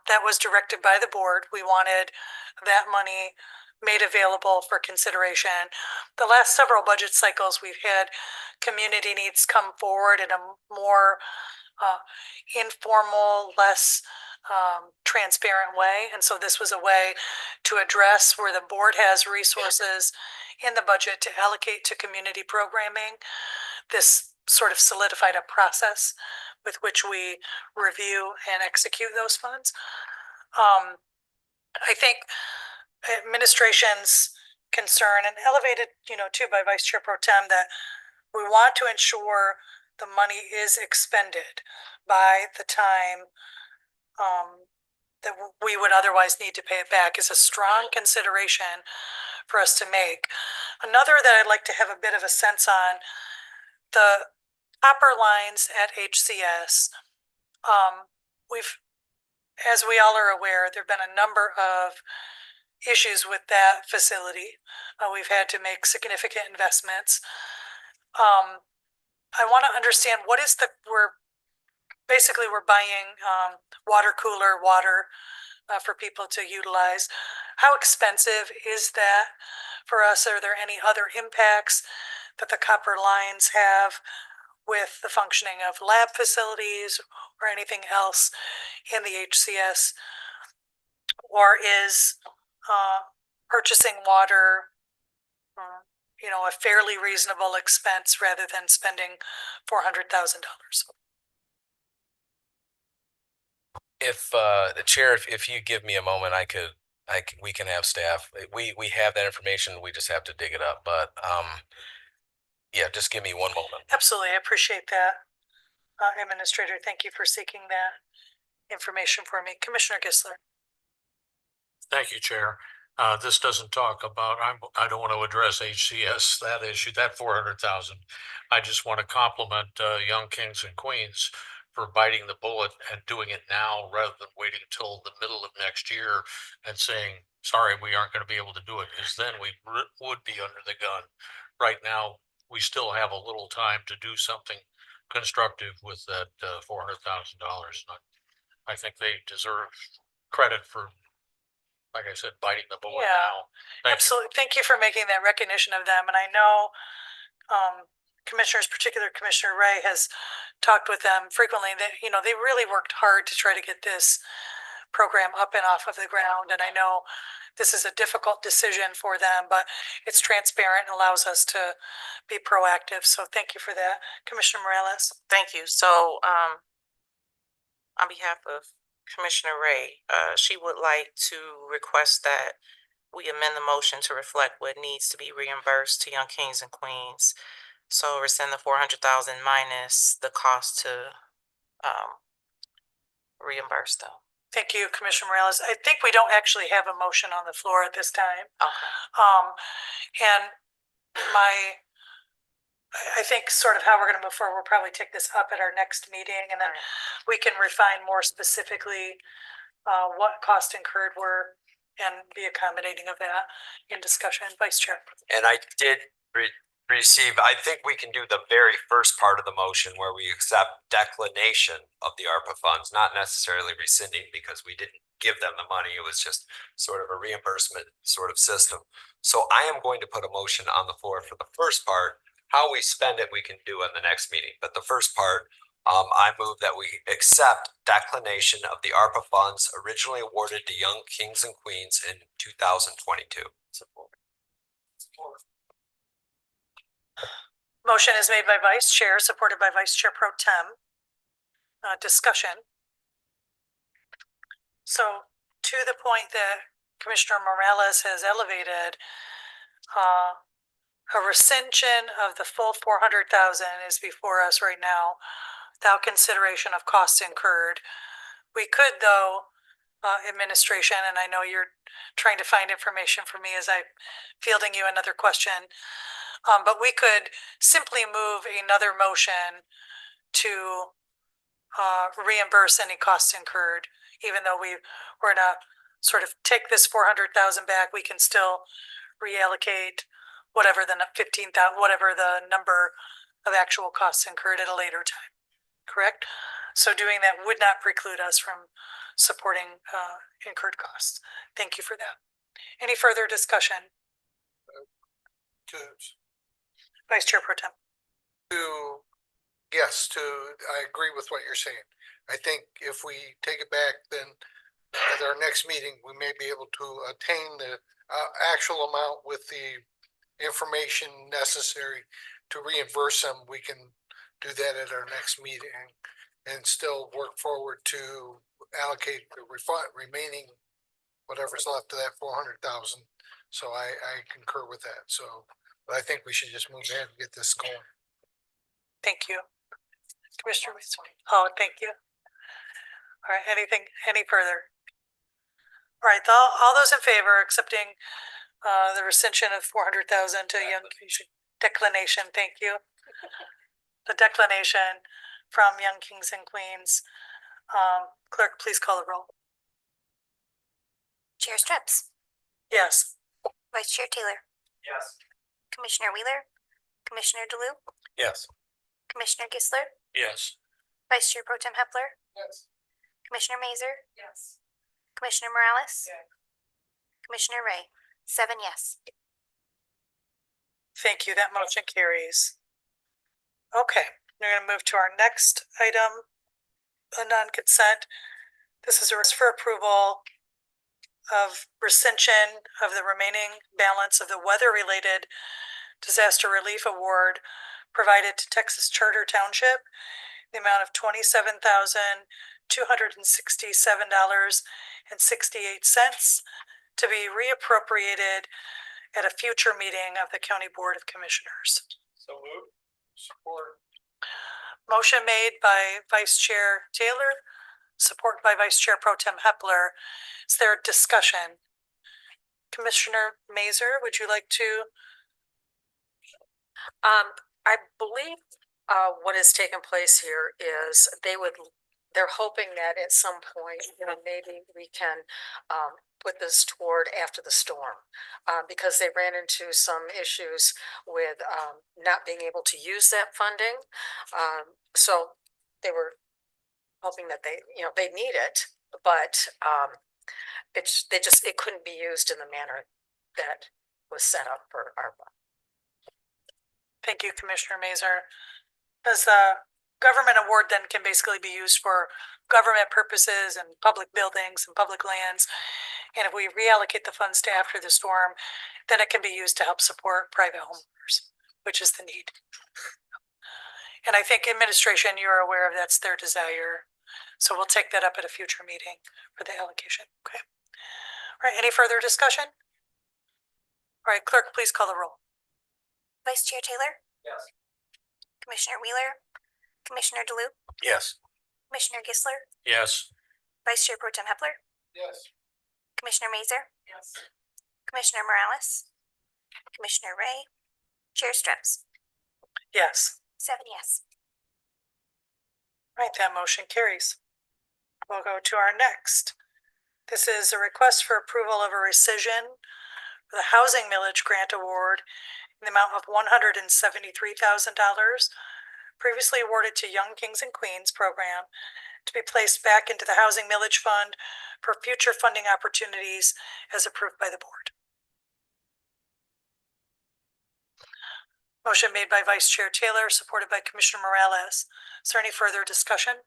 that was directed by the board. We wanted that money made available for consideration. The last several budget cycles, we've had community needs come forward in a more informal, less transparent way. And so this was a way to address where the board has resources in the budget to allocate to community programming. This sort of solidified a process with which we review and execute those funds. I think administration's concern, and elevated, too, by Vice Chair Pro Tem, that we want to ensure the money is expended by the time that we would otherwise need to pay it back, is a strong consideration for us to make. Another that I'd like to have a bit of a sense on, the copper lines at HCS. We've, as we all are aware, there've been a number of issues with that facility. We've had to make significant investments. I want to understand what is we're buying water cooler water for people to utilize. How expensive is that for us? Are there any other impacts that the copper lines have with the functioning of lab facilities or anything else in the HCS? Or is purchasing water a fairly reasonable expense rather than spending $400,000? If the chair, if you give me a moment, we can have staff. We have that information. We just have to dig it up. But yeah, just give me one moment. Absolutely, I appreciate that, Administrator. Thank you for seeking that information for me, Commissioner Gisler. Thank you, Chair. This doesn't talk about, I don't want to address HCS, that issue, that 400,000. I just want to compliment young kings and queens for biting the bullet and doing it now rather than waiting until the middle of next year and saying, sorry, we aren't going to be able to do it, because then we would be under the gun. Right now, we still have a little time to do something constructive with that $400,000. I think they deserve credit for, like I said, biting the bullet now. Absolutely. Thank you for making that recognition of them. And I know commissioners, particular Commissioner Ray, has talked with them frequently. That they really worked hard to try to get this program up and off of the ground. And I know this is a difficult decision for them, but it's transparent and allows us to be proactive. So thank you for that, Commissioner Morales. Thank you. So on behalf of Commissioner Ray, she would like to request that we amend the motion to reflect what needs to be reimbursed to young kings and queens. So rescind the 400,000 minus the cost to reimburse them. Thank you, Commissioner Morales. I think we don't actually have a motion on the floor at this time. Okay. And I think sort of how we're going to move forward, we'll probably take this up at our next meeting, and then we can refine more specifically what cost incurred were and be accommodating of that in discussion. Vice Chair. And I did received, I think we can do the very first part of the motion where we accept declination of the ARPA funds, not necessarily rescinding because we didn't give them the money. It was just sort of a reimbursement sort of system. So I am going to put a motion on the floor for the first part. How we spend it, we can do in the next meeting. But the first part, I move that we accept declination of the ARPA funds originally awarded to Young Kings and Queens in 2022. Support. Motion is made by Vice Chair, supported by Vice Chair Pro Tem. Discussion. So to the point that Commissioner Morales has elevated, a rescission of the full 400,000 is before us right now without consideration of costs incurred. We could though, administration, and I know you're trying to find information for me as I'm fielding you another question. But we could simply move another motion to reimburse any costs incurred, even though we're gonna sort of take this 400,000 back, we can still reallocate whatever the 15,000, whatever the number of actual costs incurred at a later time, correct? So doing that would not preclude us from supporting incurred costs. Thank you for that. Any further discussion? Vice Chair Pro Tem. I agree with what you're saying. I think if we take it back, then at our next meeting, we may be able to attain the actual amount with the information necessary to reimburse them. We can do that at our next meeting and still work forward to allocate the remaining whatever's left of that 400,000. So I concur with that. So, but I think we should just move ahead and get this going. Thank you. Commissioner Winston. Oh, thank you. All right, any further? All right, all those in favor accepting the rescission of 400,000 to Young declination, thank you. The declination from Young Kings and Queens. Clerk, please call the roll. Chair Strips, Yes. Vice Chair Taylor, Yes. Commissioner Wheeler, Commissioner DeLu, Yes. Commissioner Gisler, Yes. Vice Chair Pro Tem Hepler, Yes. Commissioner Mazer, Yes. Commissioner Morales, Commissioner Ray, 7 yes. Thank you. That motion carries. Okay, we're going to move to our next item, a non-consent. This is a request for approval of rescission of the remaining balance of the weather-related disaster relief award provided to Texas Charter Township, the amount of $27,267.68 to be reappropriated at a future meeting of the County Board of Commissioners. So moved. Support. Motion made by Vice Chair Taylor, support by Vice Chair Pro Tem Hepler. Is there a discussion? Commissioner Mazer, would you like to? I believe what has taken place here is they're hoping that at some point, maybe we can put this toward after the storm, because they ran into some issues with not being able to use that funding. So they were hoping that they need it, but it couldn't be used in the manner that was set up for ARPA. Thank you, Commissioner Mazer. As the government award then can basically be used for government purposes and public buildings and public lands. And if we reallocate the funds to after the storm, then it can be used to help support private homeowners, which is the need. And I think administration, you're aware of that's their desire. So we'll take that up at a future meeting for the allocation. Okay. All right, any further discussion? All right, clerk, please call the roll. Vice Chair Taylor, Yes. Commissioner Wheeler, Commissioner DeLu, Yes. Commissioner Gisler, Yes. Vice Chair Pro Tem Hepler, Yes. Commissioner Mazer, Yes. Commissioner Morales, Commissioner Ray, Chair Strips, Yes. 7 yes. Right, that motion carries. We'll go to our next. This is a request for approval of a rescission for the Housing Millage Grant Award in the amount of $173,000 previously awarded to Young Kings and Queens program to be placed back into the Housing Millage Fund for future funding opportunities as approved by the board. Motion made by Vice Chair Taylor, supported by Commissioner Morales. Is there any further discussion?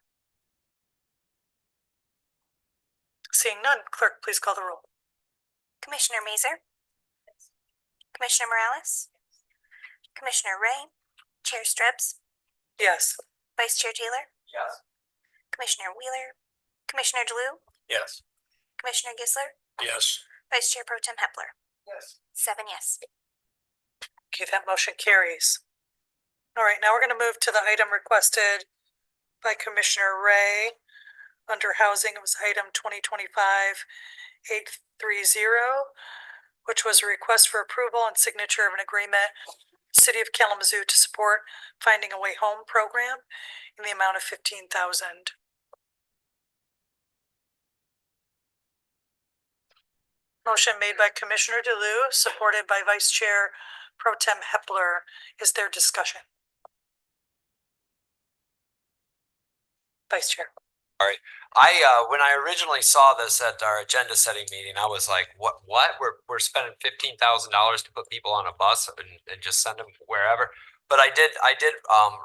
Seeing none, clerk, please call the roll. Commissioner Mazer? Commissioner Morales? Commissioner Ray? Chair Strips? Yes. Vice Chair Taylor? Yes. Commissioner Wheeler? Commissioner DeLu? Yes. Commissioner Gisler? Yes. Vice Chair Pro Tem Hepler? Yes. 7 yes. Okay, that motion carries. All right, now we're going to move to the item requested by Commissioner Ray. Under housing, it was item 2025-830, which was a request for approval and signature of an agreement, City of Kalamazoo, to support Finding a Way Home program in the amount of $15,000. Motion made by Commissioner DeLu, supported by Vice Chair Pro Tem Hepler. Is there discussion? Vice Chair. When I originally saw this at our agenda setting meeting, I was like, what? We're spending $15,000 to put people on a bus and just send them wherever. But I did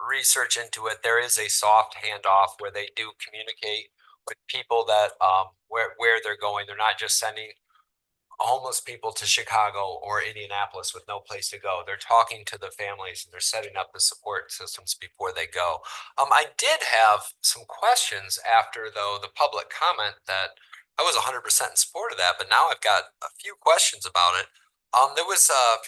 research into it. There is a soft handoff where they do communicate with people that where they're going. They're not just sending homeless people to Chicago or Indianapolis with no place to go. They're talking to the families and they're setting up the support systems before they go. I did have some questions after, though, the public comment that I was 100% in support of that, but now I've got a few questions about it. There was a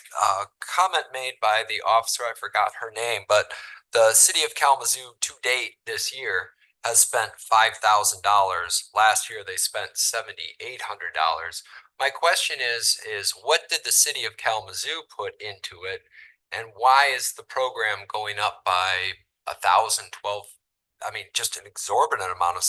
comment made by the officer, I forgot her name, but the City of Kalamazoo to date this year has spent $5,000. Last year they spent $7,800. My question is what did the City of Kalamazoo put into it, and why is the program going up by 1,000, 12? I mean, just an exorbitant amount of.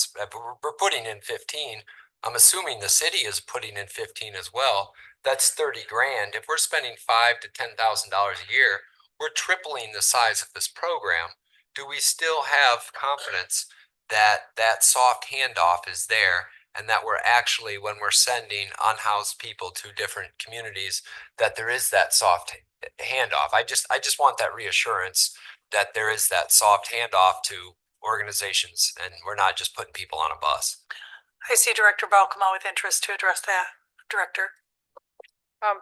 We're putting in 15. I'm assuming the city is putting in 15 as well. That's 30 grand. If we're spending $5,000 to $10,000 a year, we're tripling the size of this program. Do we still have confidence that that soft handoff is there? And that we're actually, when we're sending unhoused people to different communities, that there is that soft handoff. I just want that reassurance that there is that soft handoff to organizations, and we're not just putting people on a bus. I see Director Balcoma with interest to address that. Director.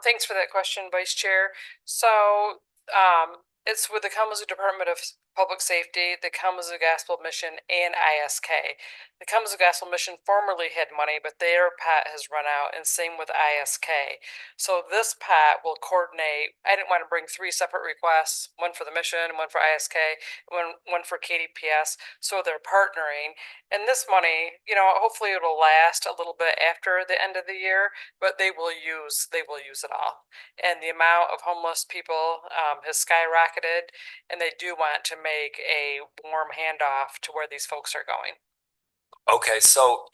Thanks for that question, Vice Chair. So, it's with the Kalamazoo Department of Public Safety, the Kalamazoo Gospel Mission, and ISK. The Kalamazoo Gospel Mission formerly had money, but their pot has run out, and same with ISK. So this pot will coordinate. I didn't want to bring 3 separate requests, one for the mission, one for ISK, one for KDPS. So they're partnering. And this money, hopefully it'll last a little bit after the end of the year, but they will use it all. And the amount of homeless people has skyrocketed, and they do want to make a warm handoff to where these folks are going. Okay, so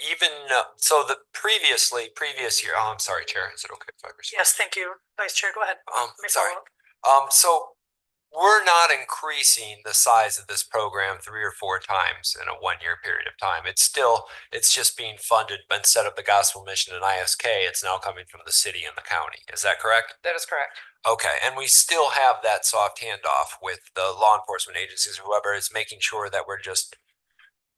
so the previous year. Oh, I'm sorry, Chair. Is it okay if I proceed? Yes, thank you, Vice Chair. Go ahead. Sorry. So we're not increasing the size of this program 3 or 4 times in a 1-year period of time. It's just being funded, but instead of the Gospel Mission and ISK, it's now coming from the city and the county. Is that correct? That is correct. Okay, and we still have that soft handoff with the law enforcement agencies, whoever is making sure that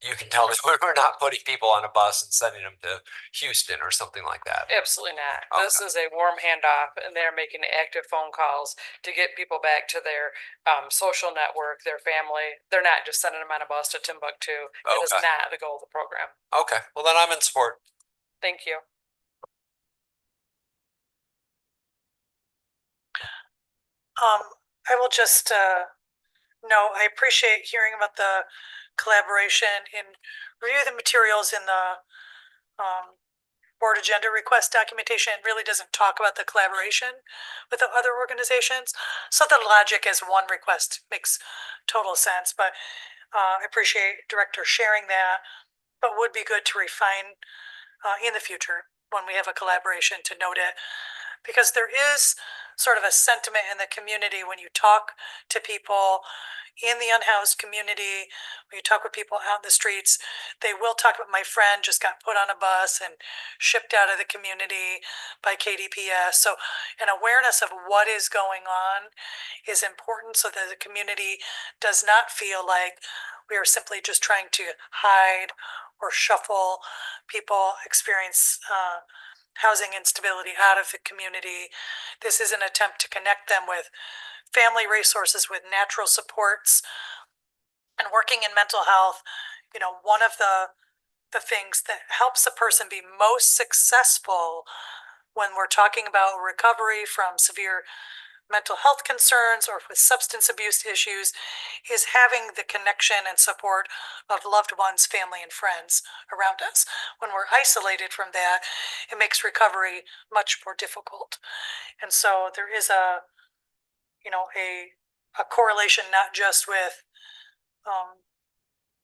you can tell me we're not putting people on a bus and sending them to Houston or something like that. Absolutely not. Okay. This is a warm handoff, and they're making active phone calls to get people back to their social network, their family. They're not just sending them on a bus to Timbuktu. That is Okay. not the goal of the program. Okay, well then I'm in support. Thank you. I will just no, I appreciate hearing about the collaboration and review the materials in the board agenda request documentation. It really doesn't talk about the collaboration with the other organizations. So the logic as one request makes total sense, but I appreciate Director sharing that, but would be good to refine in the future when we have a collaboration to note it. Because there is sort of a sentiment in the community when you talk to people in the unhoused community, when you talk with people out in the streets, they will talk about, my friend just got put on a bus and shipped out of the community by KDPS. So an awareness of what is going on is important so that the community does not feel like we are simply just trying to hide or shuffle people experience housing instability out of the community. This is an attempt to connect them with family resources, with natural supports, and working in mental health. You know, one of the things that helps a person be most successful when we're talking about recovery from severe mental health concerns or with substance abuse issues is having the connection and support of loved ones, family, and friends around us. When we're isolated from that, it makes recovery much more difficult. And so there is a, you know, a correlation not just with,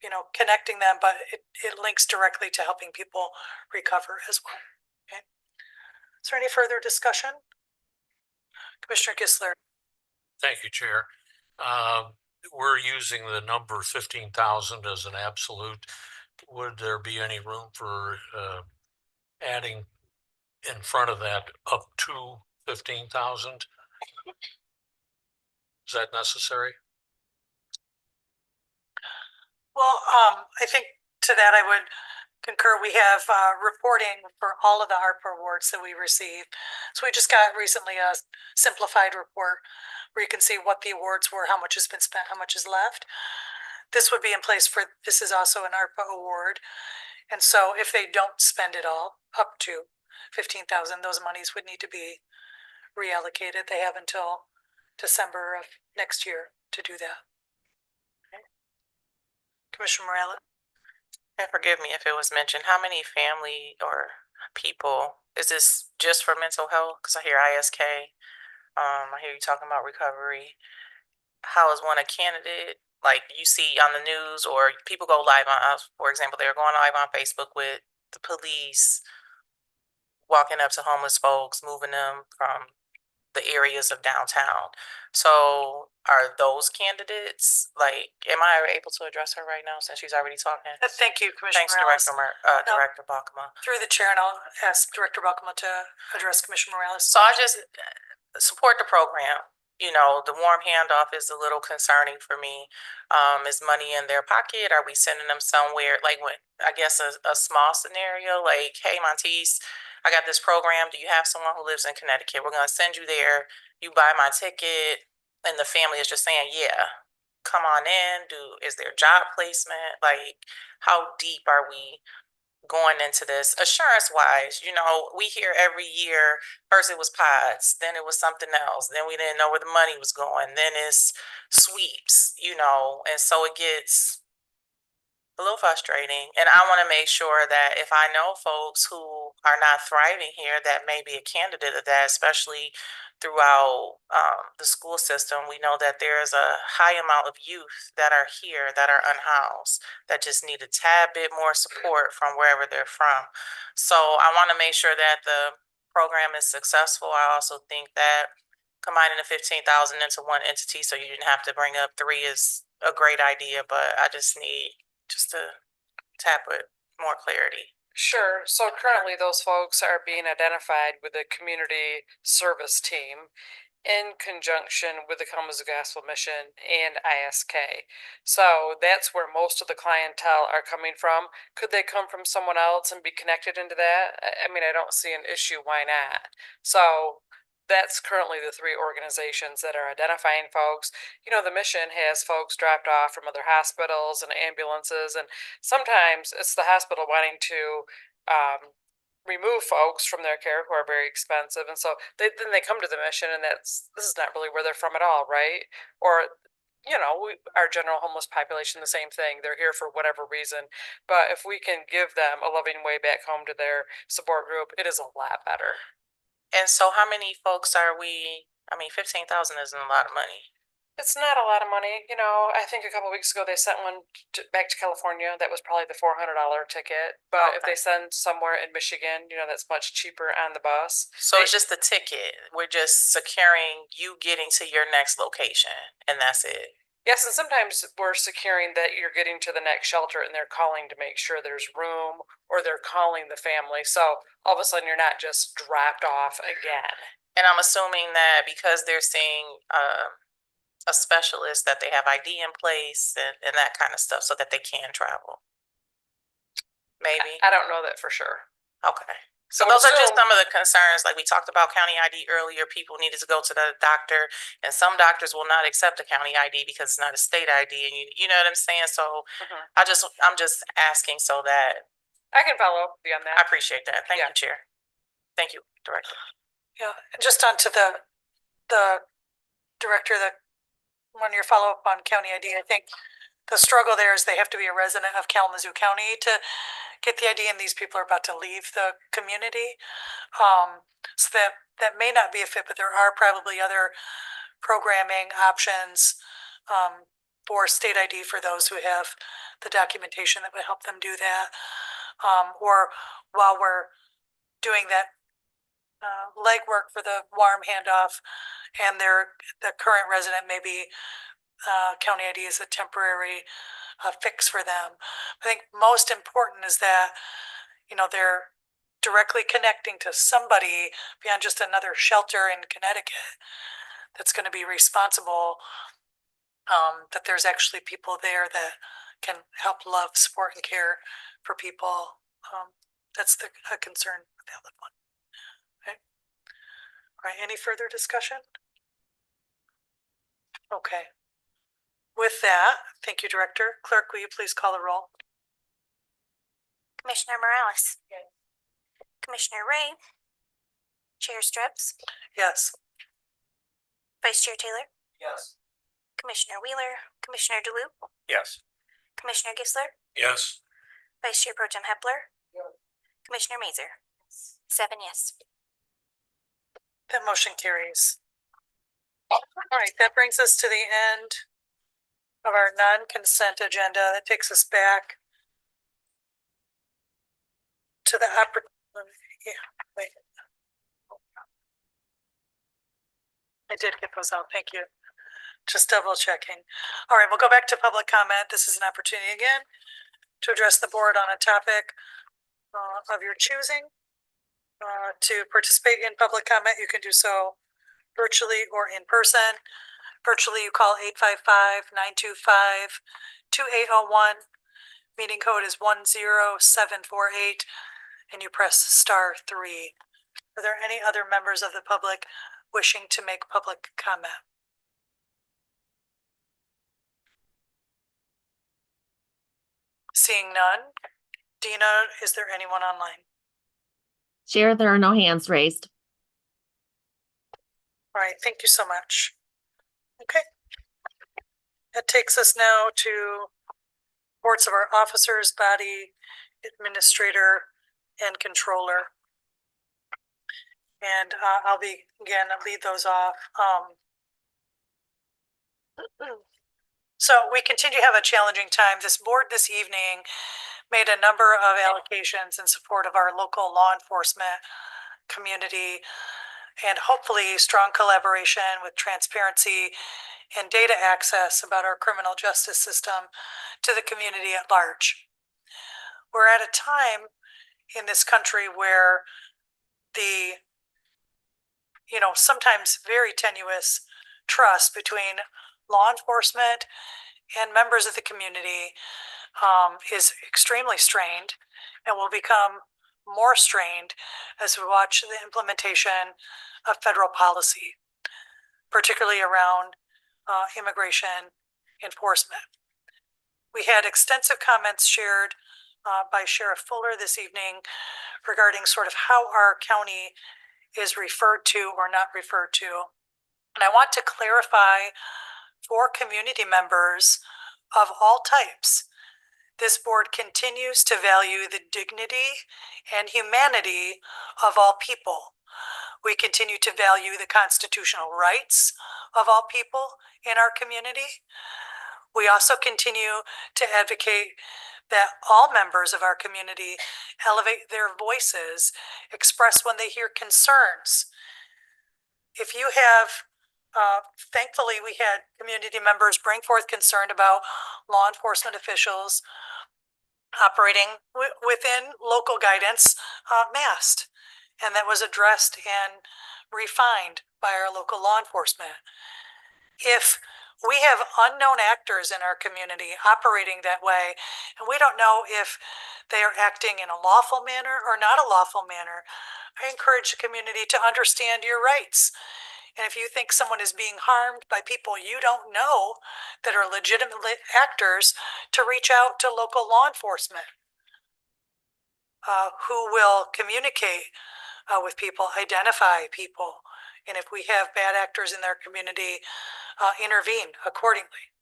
you know, connecting them, but it links directly to helping people recover as well. Okay. Is there any further discussion? Commissioner Gisler. Thank you, Chair. We're using the number 15,000 as an absolute. Would there be any room for adding in front of that up to 15,000? Is that necessary? Well, I think to that I would concur. We have reporting for all of the ARPA awards that we receive. So we just got recently a simplified report where you can see what the awards were, how much has been spent, how much is left. This would be in place for, this is also an ARPA award. And so if they don't spend it all up to 15,000, those monies would need to be reallocated. They have until December of next year to do that. Okay. Commissioner Morales. And forgive me if it was mentioned, how many family or people, is this just for mental health? Because I hear ISK, I hear you talking about recovery. How is one a candidate? Like you see on the news or people go live on, for example, they're going live on Facebook with the police walking up to homeless folks, moving them from the areas of downtown. So are those candidates, like, am I able to address her right now since she's already talking? Thank you, Commissioner Thanks, Morales. Director Balkema. Through the chair, and I'll ask Director Balkema to address Commissioner Morales. So I just support the program. You know, the warm handoff is a little concerning for me. Is money in their pocket? Are we sending them somewhere? Like, when, I guess a small scenario, like, hey, Monteith, I got this program. Do you have someone who lives in Connecticut? We're going to send you there. You buy my ticket. And the family is just saying, yeah, come on in. Is there job placement? Like, how deep are we going into this? Assurance wise, you know, we hear every year, first it was pods, then it was something else, then we didn't know where the money was going, then it's sweeps, you know, and so it gets a little frustrating. And I want to make sure that if I know folks who are not thriving here, that may be a candidate of that, especially throughout the school system. We know that there is a high amount of youth that are here that are unhoused, that just need a tad bit more support from wherever they're from. So I want to make sure that the program is successful. I also think that combining the 15,000 into one entity so you didn't have to bring up three is a great idea, but I just need to tap with more clarity. Sure. So currently those folks are being identified with the community service team in conjunction with the Kalamazoo Gospel Mission and ISK. So that's where most of the clientele are coming from. Could they come from someone else and be connected into that? I mean, I don't see an issue. Why not? So that's currently the three organizations that are identifying folks. You know, the mission has folks dropped off from other hospitals and ambulances, and sometimes it's the hospital wanting to remove folks from their care who are very expensive, and so then they come to the mission, and this is not really where they're from at all, right? Or, you know, our general homeless population, the same thing. They're here for whatever reason, but if we can give them a loving way back home to their support group, it is a lot better. And so how many folks are we, I mean, 15,000 isn't a lot of money. It's not a lot of money, you know, I think a couple weeks ago they sent one back to California, that was probably the $400 ticket. But if they send somewhere in Michigan, you know, that's much cheaper on the bus. So it's just the ticket. We're just securing you getting to your next location and that's it. Yes, and sometimes we're securing that you're getting to the next shelter and they're calling to make sure there's room, or they're calling the family, so all of a sudden you're not just dropped off again. And I'm assuming that because they're seeing a specialist, that they have ID in place and that kind of stuff so that they can travel. Maybe. I don't know that for sure. Okay. So So those are just assume- some of the concerns, like we talked about county ID earlier, people needed to go to the doctor, and some doctors will not accept a county ID because it's not a state ID, and you know what I'm saying? So I'm just asking so that, I can follow up beyond I that. appreciate that. Thank you, Chair. Thank you, Director. Yeah, and just onto the director, that when your follow-up on county ID, I think the struggle there is they have to be a resident of Kalamazoo County to get the ID, and these people are about to leave the community. So that may not be a fit, but there are probably other programming options for state ID for those who have the documentation that would help them do that. Or while we're doing that legwork for the WARM handoff, and the current resident may be county ID is a temporary fix for them. I think most important is that, you know, they're directly connecting to somebody beyond just another shelter in Connecticut that's going to be responsible, that there's actually people there that can help love, support, and care for people. That's a concern, a valid one. Okay. All right, any further discussion? Okay. With that, thank you, Director. Clerk, will you please call the roll? Commissioner Morales. Commissioner Ray. Chair Strips. Yes. Vice Chair Taylor. Yes. Commissioner Wheeler. Commissioner DeLupe. Yes. Commissioner Gisler. Yes. Vice Chair Pro Tem Hepler. Commissioner Mazer. 7 yes. That motion carries. All right, that brings us to the end of our non-consent agenda. That takes us back to the wait. I did get those out, thank you. Just double checking. All right, we'll go back to public comment. This is an opportunity again to address the board on a topic of your choosing. To participate in public comment, you can do so virtually or in person. Virtually, you call 855-925-2801. Meeting code is 10748, and you press *3. Are there any other members of the public wishing to make public comment? Seeing none. Dina, is there anyone online? Chair, there are no hands raised. All right, thank you so much. Okay. That takes us now to reports of our officers, body, administrator, and controller. And I'll lead those off. So we continue to have a challenging time. This board this evening made a number of allocations in support of our local law enforcement community, and hopefully strong collaboration with transparency and data access about our criminal justice system to the community at large. We're at a time in this country where the, sometimes very tenuous trust between law enforcement and members of the community is extremely strained, and will become more strained as we watch the implementation of federal policy, particularly around immigration enforcement. We had extensive comments shared by Sheriff Fuller this evening regarding sort of how our county is referred to or not referred to. And I want to clarify for community members of all types, this board continues to value the dignity and humanity of all people. We continue to value the constitutional rights of all people in our community. We also continue to advocate that all members of our community elevate their voices, express when they hear concerns. If you have, thankfully, we had community members bring forth concern about law enforcement officials operating within local guidance, masked. And that was addressed and refined by our local law enforcement. If we have unknown actors in our community operating that way, and we don't know if they are acting in a lawful manner or not a lawful manner, I encourage the community to understand your rights. And if you think someone is being harmed by people you don't know that are legitimate actors, to reach out to local law enforcement who will communicate with people, identify people, and if we have bad actors in their community, intervene accordingly.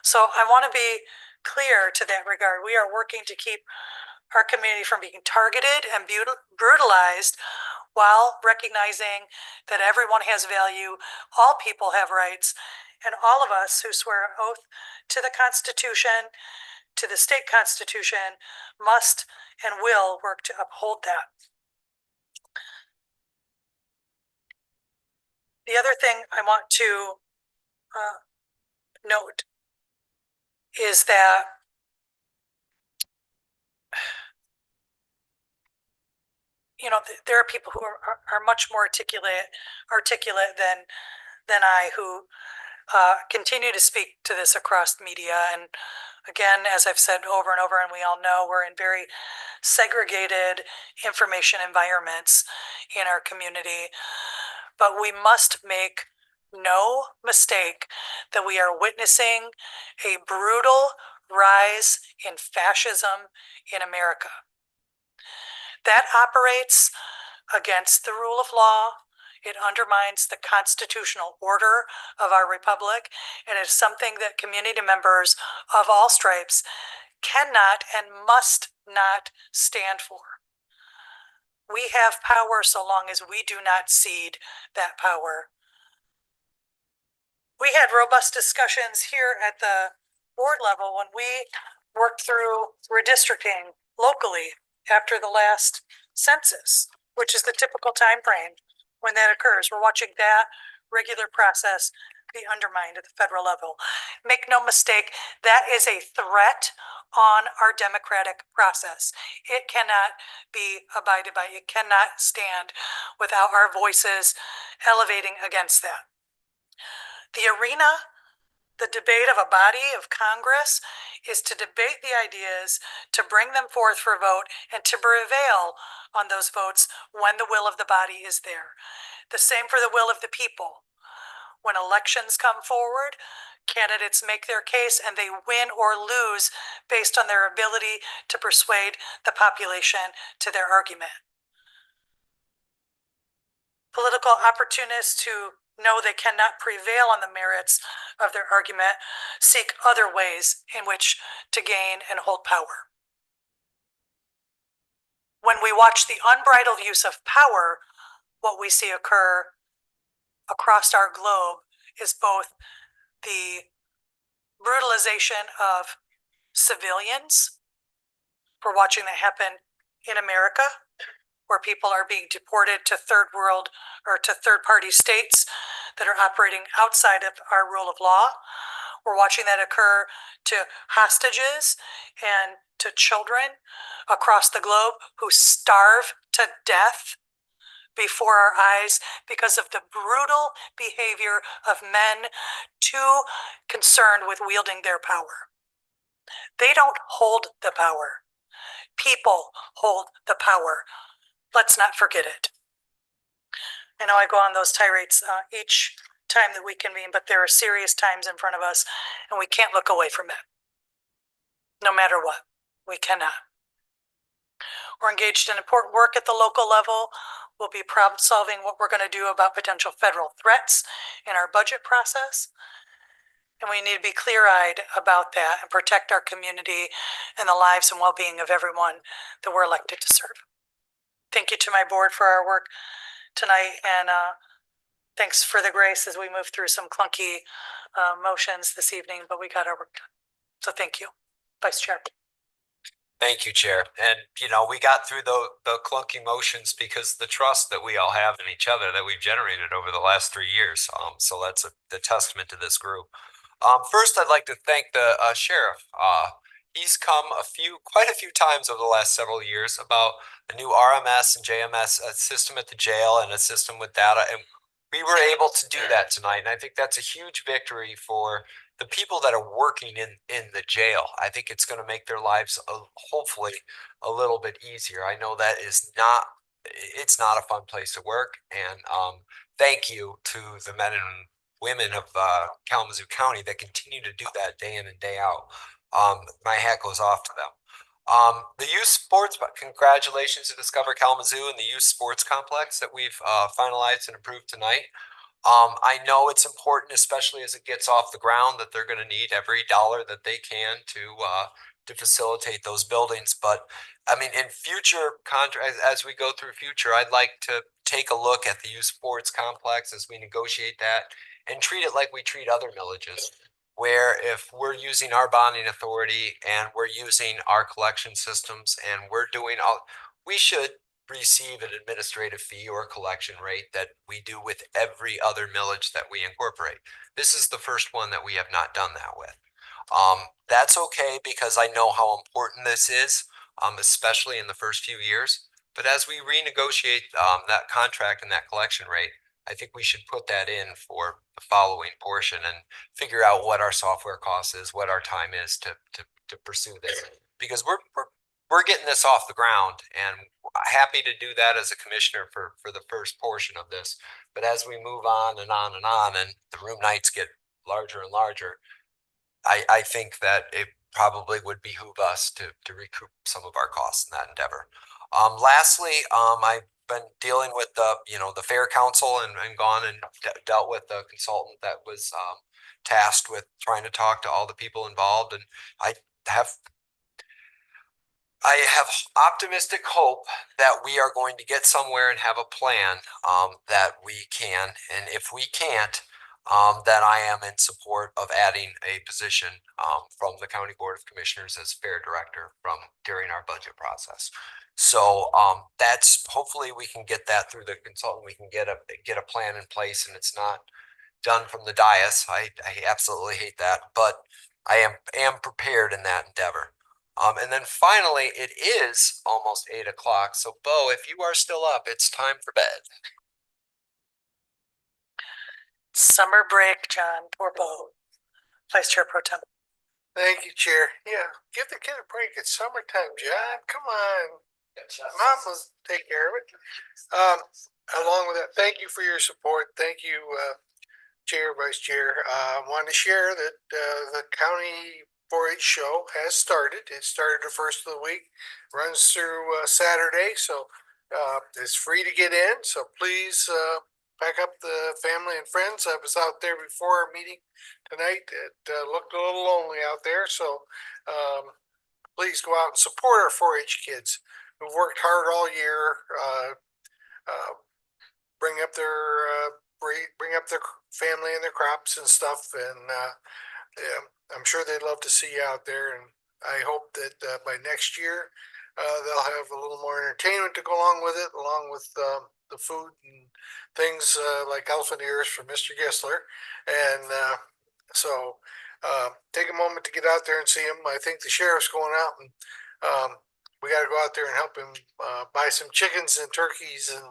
So I want to be clear to that regard. We are working to keep our community from being targeted and brutalized, while recognizing that everyone has value, all people have rights, and all of us who swear an oath to the Constitution, to the state constitution, must and will work to uphold that. The other thing I want to note is that there are people who are much more articulate than I, who continue to speak to this across media. And again, as I've said over and over, and we all know, we're in very segregated information environments in our community. But we must make no mistake that we are witnessing a brutal rise in fascism in America. That operates against the rule of law. It undermines the constitutional order of our republic, and it's something that community members of all stripes cannot and must not stand for. We have power so long as we do not cede that power. We had robust discussions here at the board level when we worked through redistricting locally after the last census, which is the typical time frame when that occurs. We're watching that regular process be undermined at the federal level. Make no mistake, that is a threat on our democratic process. It cannot be abided by. It cannot stand without our voices elevating against that. The arena, the debate of a body of Congress, is to debate the ideas, to bring them forth for a vote, and to prevail on those votes when the will of the body is there. The same for the will of the people. When elections come forward, candidates make their case and they win or lose based on their ability to persuade the population to their argument. Political opportunists who know they cannot prevail on the merits of their argument seek other ways in which to gain and hold power. When we watch the unbridled use of power, what we see occur across our globe is both the brutalization of civilians. We're watching that happen in America, where people are being deported to third world or to third party states that are operating outside of our rule of law. We're watching that occur to hostages and to children across the globe who starve to death before our eyes because of the brutal behavior of men too concerned with wielding their power. They don't hold the power. People hold the power. Let's not forget it. I know I go on those tirades each time that we convene, but there are serious times in front of us, and we can't look away from it. No matter what, we cannot. We're engaged in important work at the local level. We'll be problem solving what we're going to do about potential federal threats in our budget process. And we need to be clear-eyed about that and protect our community and the lives and well-being of everyone that we're elected to serve. Thank you to my board for our work tonight, and Thanks for the grace as we move through some clunky motions this evening, but we got our work done. So thank you, Vice Chair. Thank you, Chair. And, you know, we got through the clunky motions because the trust that we all have in each other that we've generated over the last 3 years. So that's the testament to this group. First, I'd like to thank the sheriff. He's come quite a few times over the last several years about a new RMS and JMS system at the jail and a system with data. And we were able to do that tonight. And I think that's a huge victory for the people that are working in the jail. I think it's going to make their lives hopefully a little bit easier. I know that it's not a fun place to work. And thank you to the men and women of Kalamazoo County that continue to do that day in and day out. My hat goes off to them. The youth sports, congratulations to Discover Kalamazoo and the youth sports complex that we've finalized and approved tonight. I know it's important, especially as it gets off the ground, that they're going to need every dollar that they can to facilitate those buildings. But I mean, in future contracts, as we go through future, I'd like to take a look at the youth sports complex as we negotiate that and treat it like we treat other millages, where if we're using our bonding authority and we're using our collection systems and we're doing we should receive an administrative fee or collection rate that we do with every other millage that we incorporate. This is the first one that we have not done that with. That's okay because I know how important this is, especially in the first few years. But as we renegotiate that contract and that collection rate, I think we should put that in for the following portion and figure out what our software cost is, what our time is to pursue this, because we're getting this off the ground and happy to do that as a commissioner for the first portion of this. But as we move on and on and on, and the room nights get larger and larger, I think that it probably would behoove us to recoup some of our costs in that endeavor. Lastly, I've been dealing with the Fair Council and gone and dealt with the consultant that was tasked with trying to talk to all the people involved, and I have optimistic hope that we are going to get somewhere and have a plan that we can. And if we can't, then I am in support of adding a position from the County Board of Commissioners as fair director during our budget process. So that's hopefully we can get that through the consultant. We can get a plan in place, and it's not done from the dais. I absolutely hate that, but I am prepared in that endeavor. And then finally, it is almost 8 o'clock. So Bo, if you are still up, it's time for bed. Summer break, John, poor Bo. Vice Chair Pro Tem. Thank you, Chair. Yeah, give the kid a break. It's summertime, John. Come on. Mom will take care of it. Along with that, thank you for your support. Thank you, Chair, Vice Chair. I want to share that the county 4-H show has started. It started the first of the week, runs through Saturday, so it's free to get in. So please pack up the family and friends. I was out there before our meeting tonight. It looked a little lonely out there, so please go out and support our 4-H kids who've worked hard all year, bring up their family and their crops and stuff, and I'm sure they'd love to see you out there. And I hope that by next year they'll have a little more entertainment to go along with it, along with the food and things like elephant ears from Mr. Gissler. And so take a moment to get out there and see him. I think the sheriff's going out, and we got to go out there and help him buy some chickens and turkeys and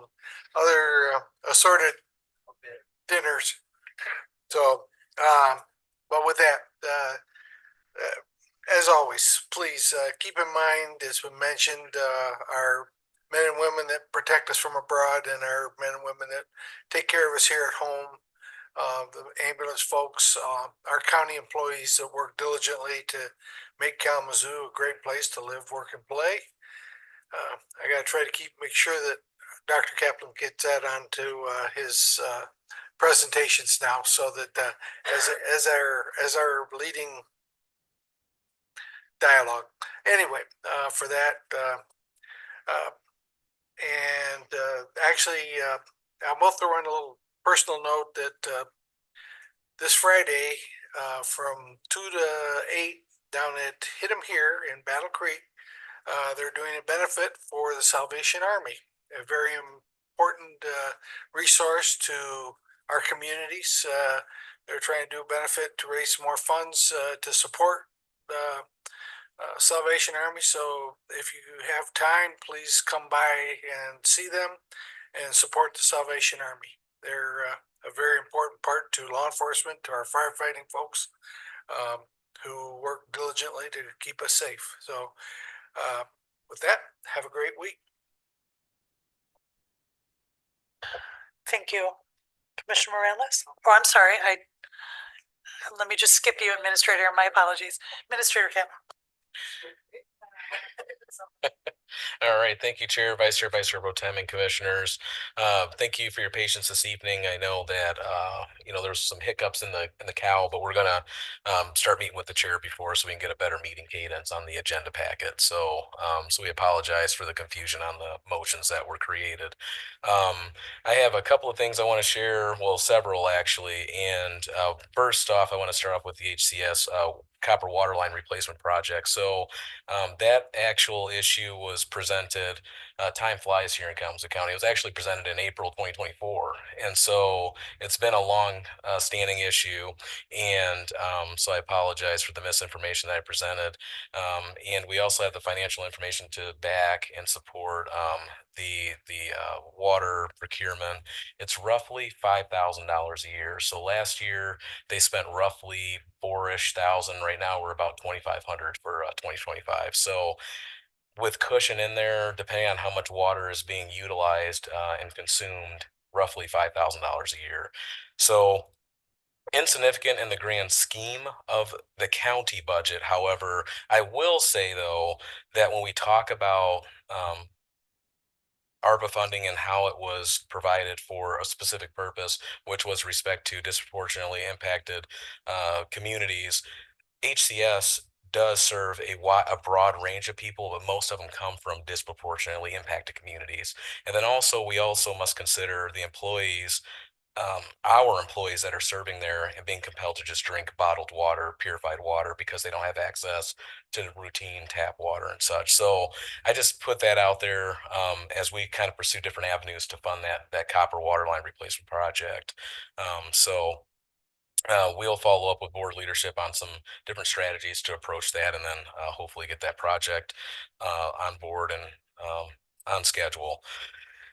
other assorted dinners. So, but with that, as always, please keep in mind, as we mentioned, our men and women that protect us from abroad and our men and women that take care of us here at home, the ambulance folks, our county employees that work diligently to make Kalamazoo a great place to live, work, and play. I got to try to make sure that Dr. Kaplan gets that onto his presentations now, so that as our leading dialogue. Anyway, for that, and actually, I will throw in a little personal note that this Friday from 2 to 8 down at Hit 'em Here in Battle Creek, they're doing a benefit for the Salvation Army, a very important resource to our communities. They're trying to do a benefit to raise more funds to support the Salvation Army. So if you have time, please come by and see them and support the Salvation Army. They're a very important part to law enforcement, to our firefighting folks who work diligently to keep us safe. So with that, have a great week. Thank you. Commissioner Morales? Oh, I'm sorry, let me just skip you, Administrator. My apologies. Administrator Cap. All right, thank you, Chair, Vice Chair Pro Tem, and Commissioners. Thank you for your patience this evening. I know that there's some hiccups in the cow, but we're gonna start meeting with the chair before so we can get a better meeting cadence on the agenda packet. So we apologize for the confusion on the motions that were created. I have a couple of things I want to share, well, several actually. And first off, I want to start off with the HCS copper water line replacement project. So that actual issue was presented, time flies here in Kalamazoo County. It was actually presented in April 2024. And so it's been a long standing issue. And so I apologize for the misinformation that I presented. And we also have the financial information to back and support the water procurement. It's roughly $5,000 a year. So last year they spent roughly $4,000-ish. Right now we're about $2,500 for 2025. So with cushion in there, depending on how much water is being utilized and consumed, roughly $5,000 a year. So insignificant in the grand scheme of the county budget. However, I will say though that when we talk about ARPA funding and how it was provided for a specific purpose, which was respect to disproportionately impacted communities, HCS does serve a broad range of people, but most of them come from disproportionately impacted communities. And then also, we also must consider the employees, our employees that are serving there and being compelled to just drink bottled water, purified water, because they don't have access to routine tap water and such. So I just put that out there as we kind of pursue different avenues to fund that copper water line replacement project. We'll follow up with board leadership on some different strategies to approach that, and then hopefully get that project on board and on schedule.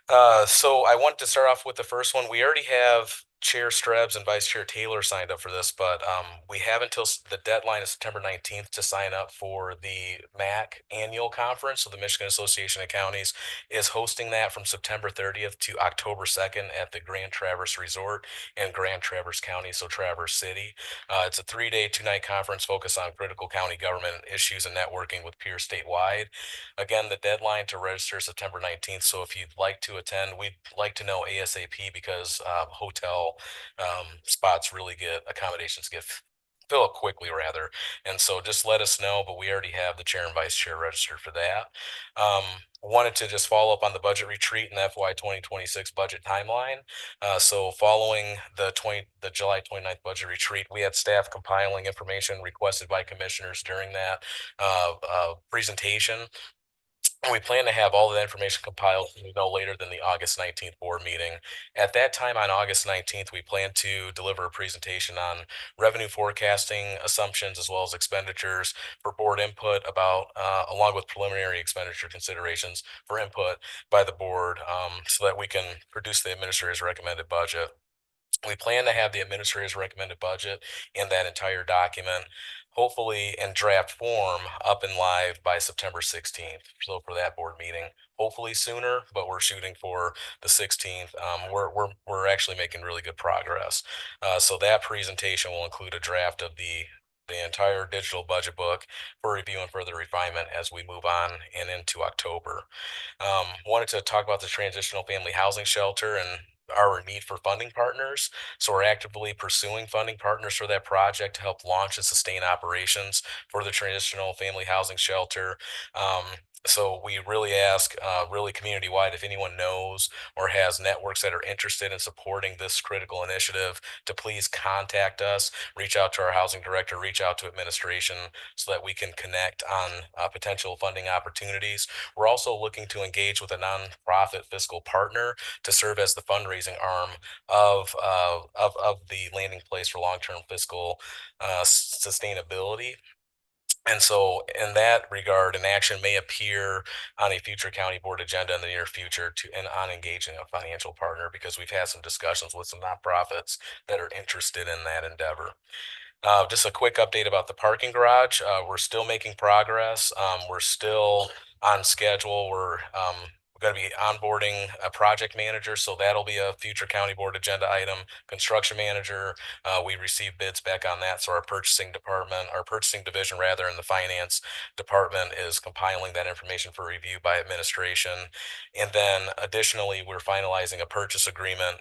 So I wanted to start off with the first one. We already have Chair Strebs and Vice Chair Taylor signed up for this, but we have until the deadline is September 19th to sign up for the MAC annual conference. So the Michigan Association of Counties is hosting that from September 30th to October 2nd at the Grand Traverse Resort in Grand Traverse County, so Traverse City. It's a 3-day, 2-night conference focused on critical county government issues and networking with peers statewide. Again, the deadline to register is September 19th. So if you'd like to attend, we'd like to know ASAP because hotel spots really accommodations get fill up quickly rather. And so just let us know, but we already have the chair and vice chair registered for that. Wanted to just follow up on the budget retreat and FY 2026 budget timeline. So following the July 29th budget retreat, we had staff compiling information requested by commissioners during that presentation. We plan to have all of that information compiled no later than the August 19th board meeting. At that time, on August 19th, we plan to deliver a presentation on revenue forecasting assumptions as well as expenditures for board input along with preliminary expenditure considerations for input by the board so that we can produce the administrator's recommended budget. We plan to have the administrator's recommended budget in that entire document, hopefully in draft form, up and live by September 16th. So for that board meeting, hopefully sooner, but we're shooting for the 16th. We're actually making really good progress. So that presentation will include a draft of the entire digital budget book for review and further refinement as we move on and into October. Wanted to talk about the transitional family housing shelter and our need for funding partners. So we're actively pursuing funding partners for that project to help launch and sustain operations for the transitional family housing shelter. So we really ask, really community-wide, if anyone knows or has networks that are interested in supporting this critical initiative, to please contact us, reach out to our housing director, reach out to administration so that we can connect on potential funding opportunities. We're also looking to engage with a nonprofit fiscal partner to serve as the fundraising arm of the landing place for long-term fiscal sustainability. And so in that regard, an action may appear on a future county board agenda in the near future and on engaging a financial partner, because we've had some discussions with some nonprofits that are interested in that endeavor. Just a quick update about the parking garage. We're still making progress. We're still on schedule. We're going to be onboarding a project manager, so that'll be a future county board agenda item. Construction manager, we received bids back on that, so our purchasing division rather, and the finance department is compiling that information for review by administration. And then additionally, we're finalizing a purchase agreement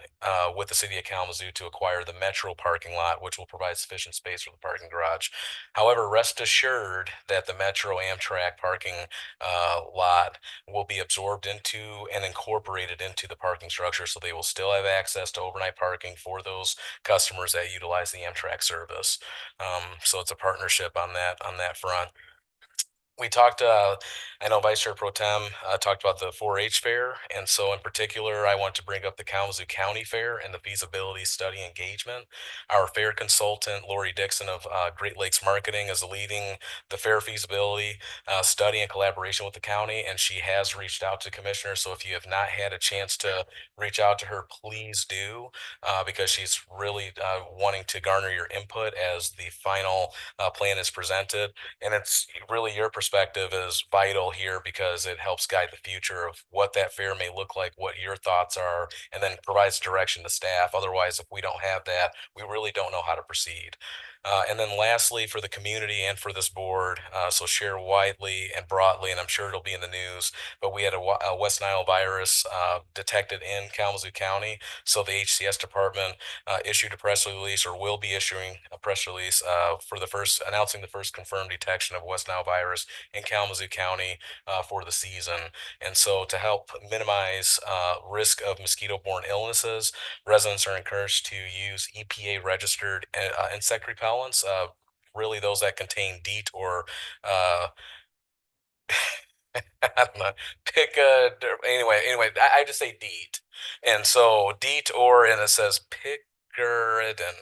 with the city of Kalamazoo to acquire the Metro parking lot, which will provide sufficient space for the parking garage. However, rest assured that the Metro Amtrak parking lot will be absorbed into and incorporated into the parking structure, so they will still have access to overnight parking for those customers that utilize the Amtrak service. So it's a partnership on that front. We talked, I know Vice Chair Pro Tem talked about the 4-H fair. And so in particular, I want to bring up the Kalamazoo County Fair and the feasibility study engagement. Our fair consultant, Lori Dixon of Great Lakes Marketing, is leading the fair feasibility study in collaboration with the county. And she has reached out to commissioners. So if you have not had a chance to reach out to her, please do, because she's really wanting to garner your input as the final plan is presented. And it's really your perspective is vital here, because it helps guide the future of what that fair may look like, what your thoughts are, and then provides direction to staff. Otherwise, if we don't have that, we really don't know how to proceed. And then lastly, for the community and for this board, so share widely and broadly, and I'm sure it'll be in the news, but we had a West Nile virus detected in Kalamazoo County. So the HCS department issued a press release, or will be issuing a press release for announcing the first confirmed detection of West Nile virus in Kalamazoo County for the season. And so to help minimize risk of mosquito-borne illnesses, residents are encouraged to use EPA registered insect repellents, really those that contain DEET or I don't know, anyway, I just say DEET. And so DEET, and it says picaridin.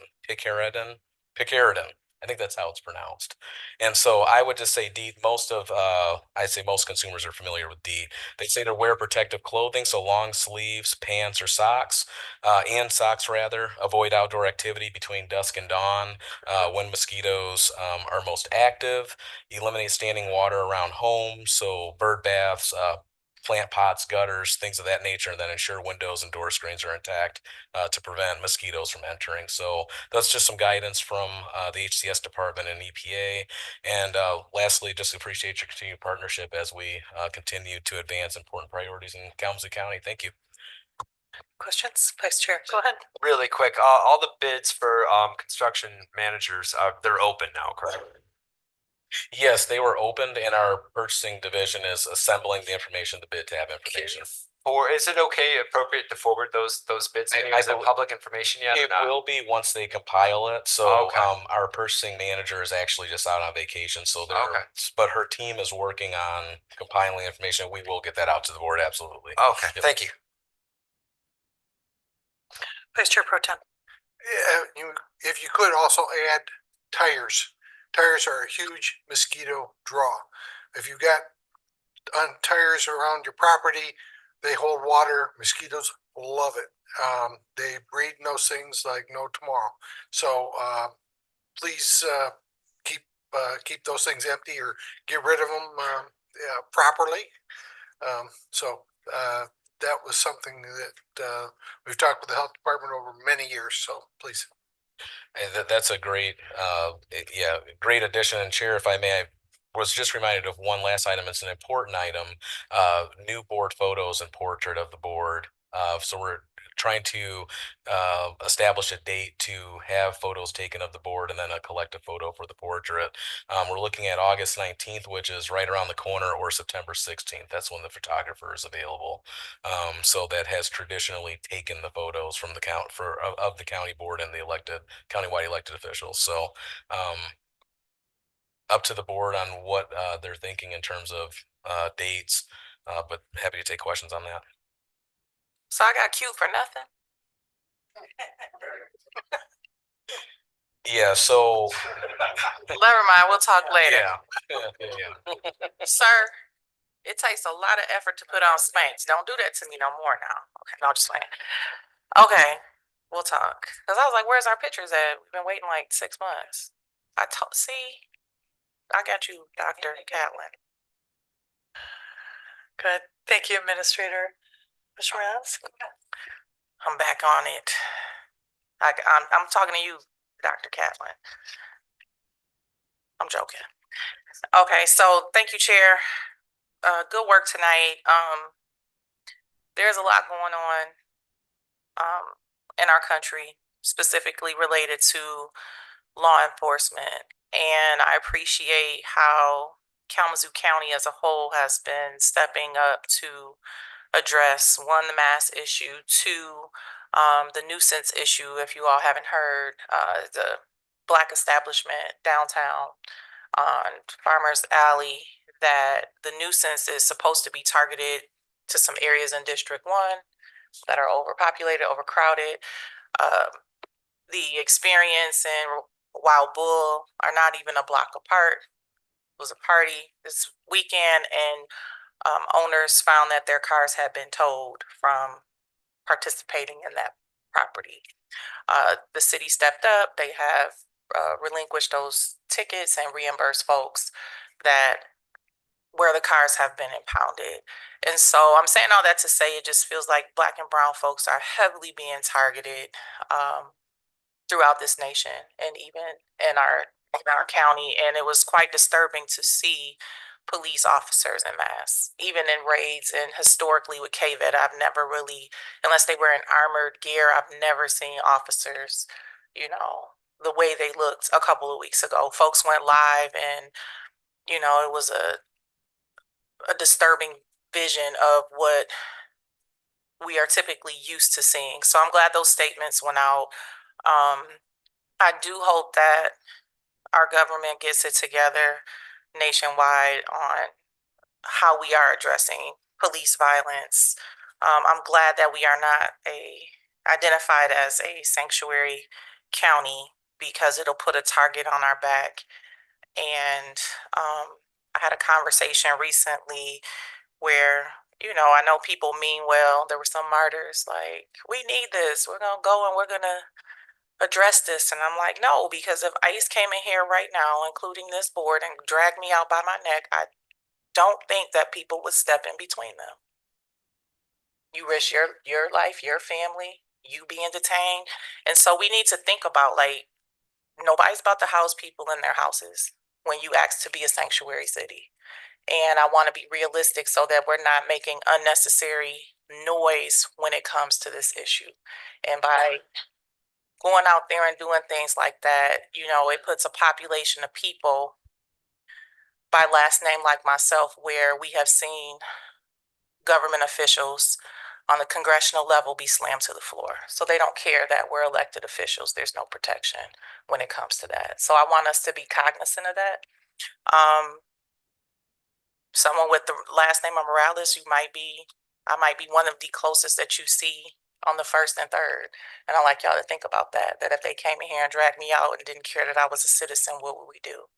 I think that's how it's pronounced. And so I would just say DEET. I'd say most consumers are familiar with DEET. They say to wear protective clothing, so long sleeves, pants, or socks, and socks rather. Avoid outdoor activity between dusk and dawn when mosquitoes are most active. Eliminate standing water around homes, so bird baths, plant pots, gutters, things of that nature, and then ensure windows and door screens are intact to prevent mosquitoes from entering. So that's just some guidance from the HCS department and EPA. And lastly, just appreciate your continued partnership as we continue to advance important priorities in Kalamazoo County. Thank you. Questions? Vice Chair, go ahead. Really quick, all the bids for construction managers, they're open now, correct? Yes, they were opened, and our purchasing division is assembling the information, the bid tab information. Or is it appropriate to forward those bids? Is it public information yet? It will be once they compile it. So Okay. Our purchasing manager is actually just out on vacation. So Okay. but her team is working on compiling information. We will get that out to the board. Absolutely. Okay, Yep. thank you. Vice Chair Pro Tem. If you could also add tires. Tires are a huge mosquito draw. If you got tires around your property, they hold water. Mosquitoes love it. They breed in those things like no tomorrow. So please keep those things empty or get rid of them properly. So that was something that we've talked with the health department over many years. So please. And that's a great, great addition. And Chair, if I may, I was just reminded of one last item. It's an important item, new board photos and portrait of the board. So we're trying to establish a date to have photos taken of the board and then a collective photo for the portrait. We're looking at August 19th, which is right around the corner, or September 16th. That's when the photographer is available. So that has traditionally taken the photos from the of the county board and the countywide elected officials. So up to the board on what they're thinking in terms of dates, but happy to take questions on that. So I got cute for nothing? Yeah, so Never mind, we'll talk later. yeah. Sir, it takes a lot of effort to put on Spanx. Don't do that to me no more now. Okay, no, just playing. Okay, we'll talk. Cause I was like, where's our pictures at? We've been waiting like 6 months. See, I got you, Dr. Catlin. Good. Thank you, Administrator. Mr. Morales? I'm back on it. I'm talking to you, Dr. Catlin. I'm joking. Okay, so thank you, Chair. Good work tonight. There's a lot going on in our country, specifically related to law enforcement. And I appreciate how Kalamazoo County as a whole has been stepping up to address, one, the mass issue, two, the nuisance issue. If you all haven't heard, the Black establishment downtown on Farmers Alley, that the nuisance is supposed to be targeted to some areas in District 1 that are overpopulated, overcrowded. The Experience and Wild Bull are not even a block apart. It was a party this weekend, and owners found that their cars had been towed from participating in that property. The city stepped up. They have relinquished those tickets and reimbursed folks where the cars have been impounded. And so I'm saying all that to say it just feels like Black and brown folks are heavily being targeted throughout this nation and even in our county. And it was quite disturbing to see police officers en masse, even in raids. And historically with KVED, I've never really, unless they were in armored gear, I've never seen officers, the way they looked a couple of weeks ago. Folks went live and, it was a disturbing vision of what we are typically used to seeing. So I'm glad those statements went out. I do hope that our government gets it together nationwide on how we are addressing police violence. I'm glad that we are not identified as a sanctuary county, because it'll put a target on our back. And I had a conversation recently where, I know people mean well. There were some martyrs like, we need this. We're going to go and we're going to address this. And I'm like, no, because if ICE came in here right now, including this board, and dragged me out by my neck, I don't think that people would step in between them. You risk your life, your family, you being detained. And so we need to think about, like, nobody's about to house people in their houses when you ask to be a sanctuary city. And I want to be realistic so that we're not making unnecessary noise when it comes to this issue. And by going out there and doing things like that, it puts a population of people by last name like myself, where we have seen government officials on the congressional level be slammed to the floor. So they don't care that we're elected officials. There's no protection when it comes to that. So I want us to be cognizant of that. Someone with the last name of Morales, I might be one of the closest that you see on the 1st and 3rd. And I'd like y'all to think about that if they came in here and dragged me out and didn't care that I was a citizen, what would we do?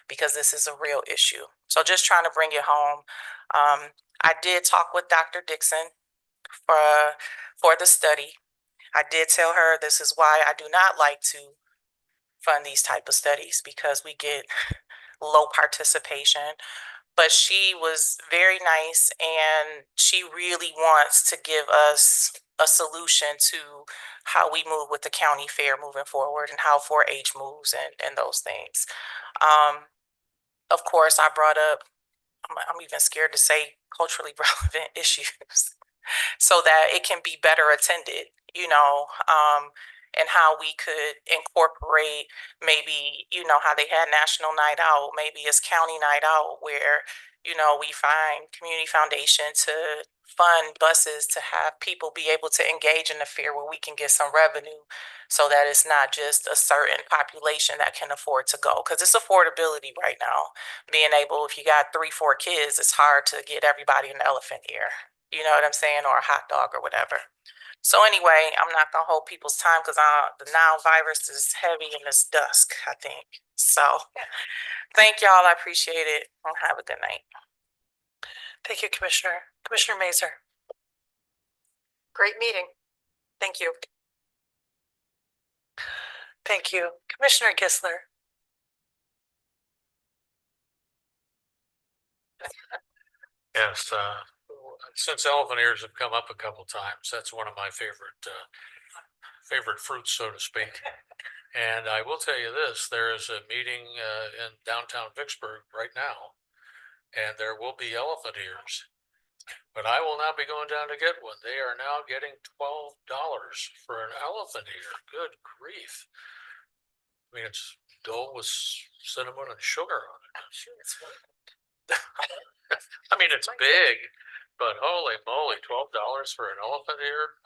Because this is a real issue. So just trying to bring it home. I did talk with Dr. Dixon for the study. I did tell her this is why I do not like to fund these type of studies, because we get low participation. But she was very nice, and she really wants to give us a solution to how we move with the county fair moving forward, and how 4-H moves and those things. Of course, I brought up, I'm even scared to say, culturally relevant issues so that it can be better attended. and how we could incorporate maybe, how they had National Night Out, maybe it's County Night Out where, we find Community Foundation to fund buses to have people be able to engage in the fair where we can get some revenue so that it's not just a certain population that can afford to go. Because it's affordability right now. Being able, if you got 3-4 kids, it's hard to get everybody an elephant ear. You know what I'm saying? Or a hot dog or whatever. So anyway, I'm not gonna hold people's time because the Nile virus is heavy and it's dusk, I think. So thank y'all. I appreciate it. And have a good night. Thank you, Commissioner. Commissioner Mazer. Great meeting. Thank you. Thank you. Commissioner Gisler. Yes, since elephant ears have come up a couple times, that's one of my favorite fruits, so to speak. And I will tell you this, there is a meeting in downtown Vicksburg right now, and there will be elephant ears. But I will not be going down to get one. They are now getting $12 for an elephant ear. Good grief. I mean, it's dough with cinnamon and sugar on it. I mean, it's big, but holy moly, $12 for an elephant ear.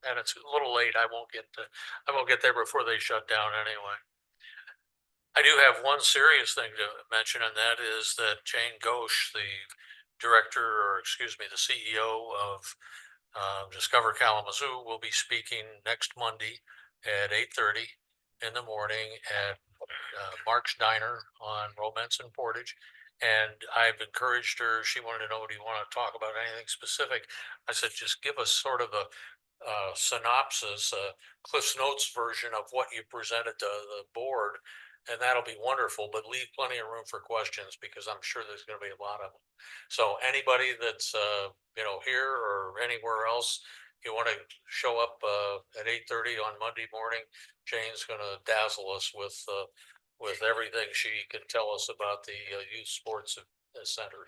And it's a little late. I won't get there before they shut down anyway. I do have one serious thing to mention, and that is that Jane Ghosh, the the CEO of Discover Kalamazoo, will be speaking next Monday at 8:30 in the morning at Mark's Diner on Romance and Portage. And I've encouraged her, she wanted to know, do you want to talk about anything specific? I said, just give us sort of a synopsis, Cliff's Notes version of what you presented to the board, and that'll be wonderful, but leave plenty of room for questions because I'm sure there's going to be a lot of them. So anybody that's, here or anywhere else, you want to show up at 8:30 on Monday morning, Jane's going to dazzle us with everything she can tell us about the youth sports center.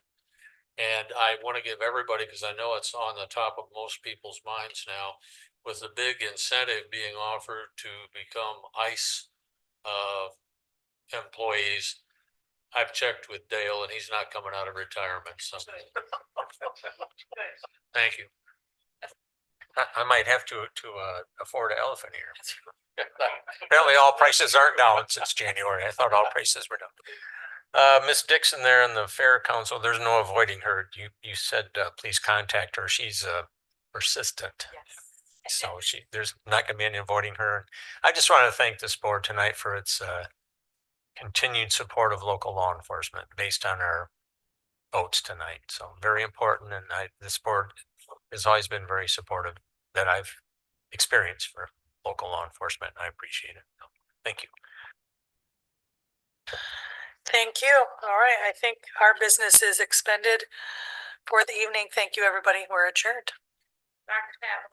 And I want to give everybody, because I know it's on the top of most people's minds now, with the big incentive being offered to become ICE employees. I've checked with Dale and he's not coming out of retirement. So thank you. I might have to afford an elephant ear. Apparently all prices aren't down since January. I thought all prices were down. Miss Dixon there in the Fair Council, there's no avoiding her. You said, please contact her. She's persistent. Yes. So there's not gonna be any avoiding her. I just want to thank this board tonight for its continued support of local law enforcement based on our votes tonight. So very important. And this board has always been very supportive that I've experienced for local law enforcement. I appreciate it. Thank you. Thank you. All right. I think our business is expended for the evening. Thank you, everybody. We're adjourned. Dr. Tab.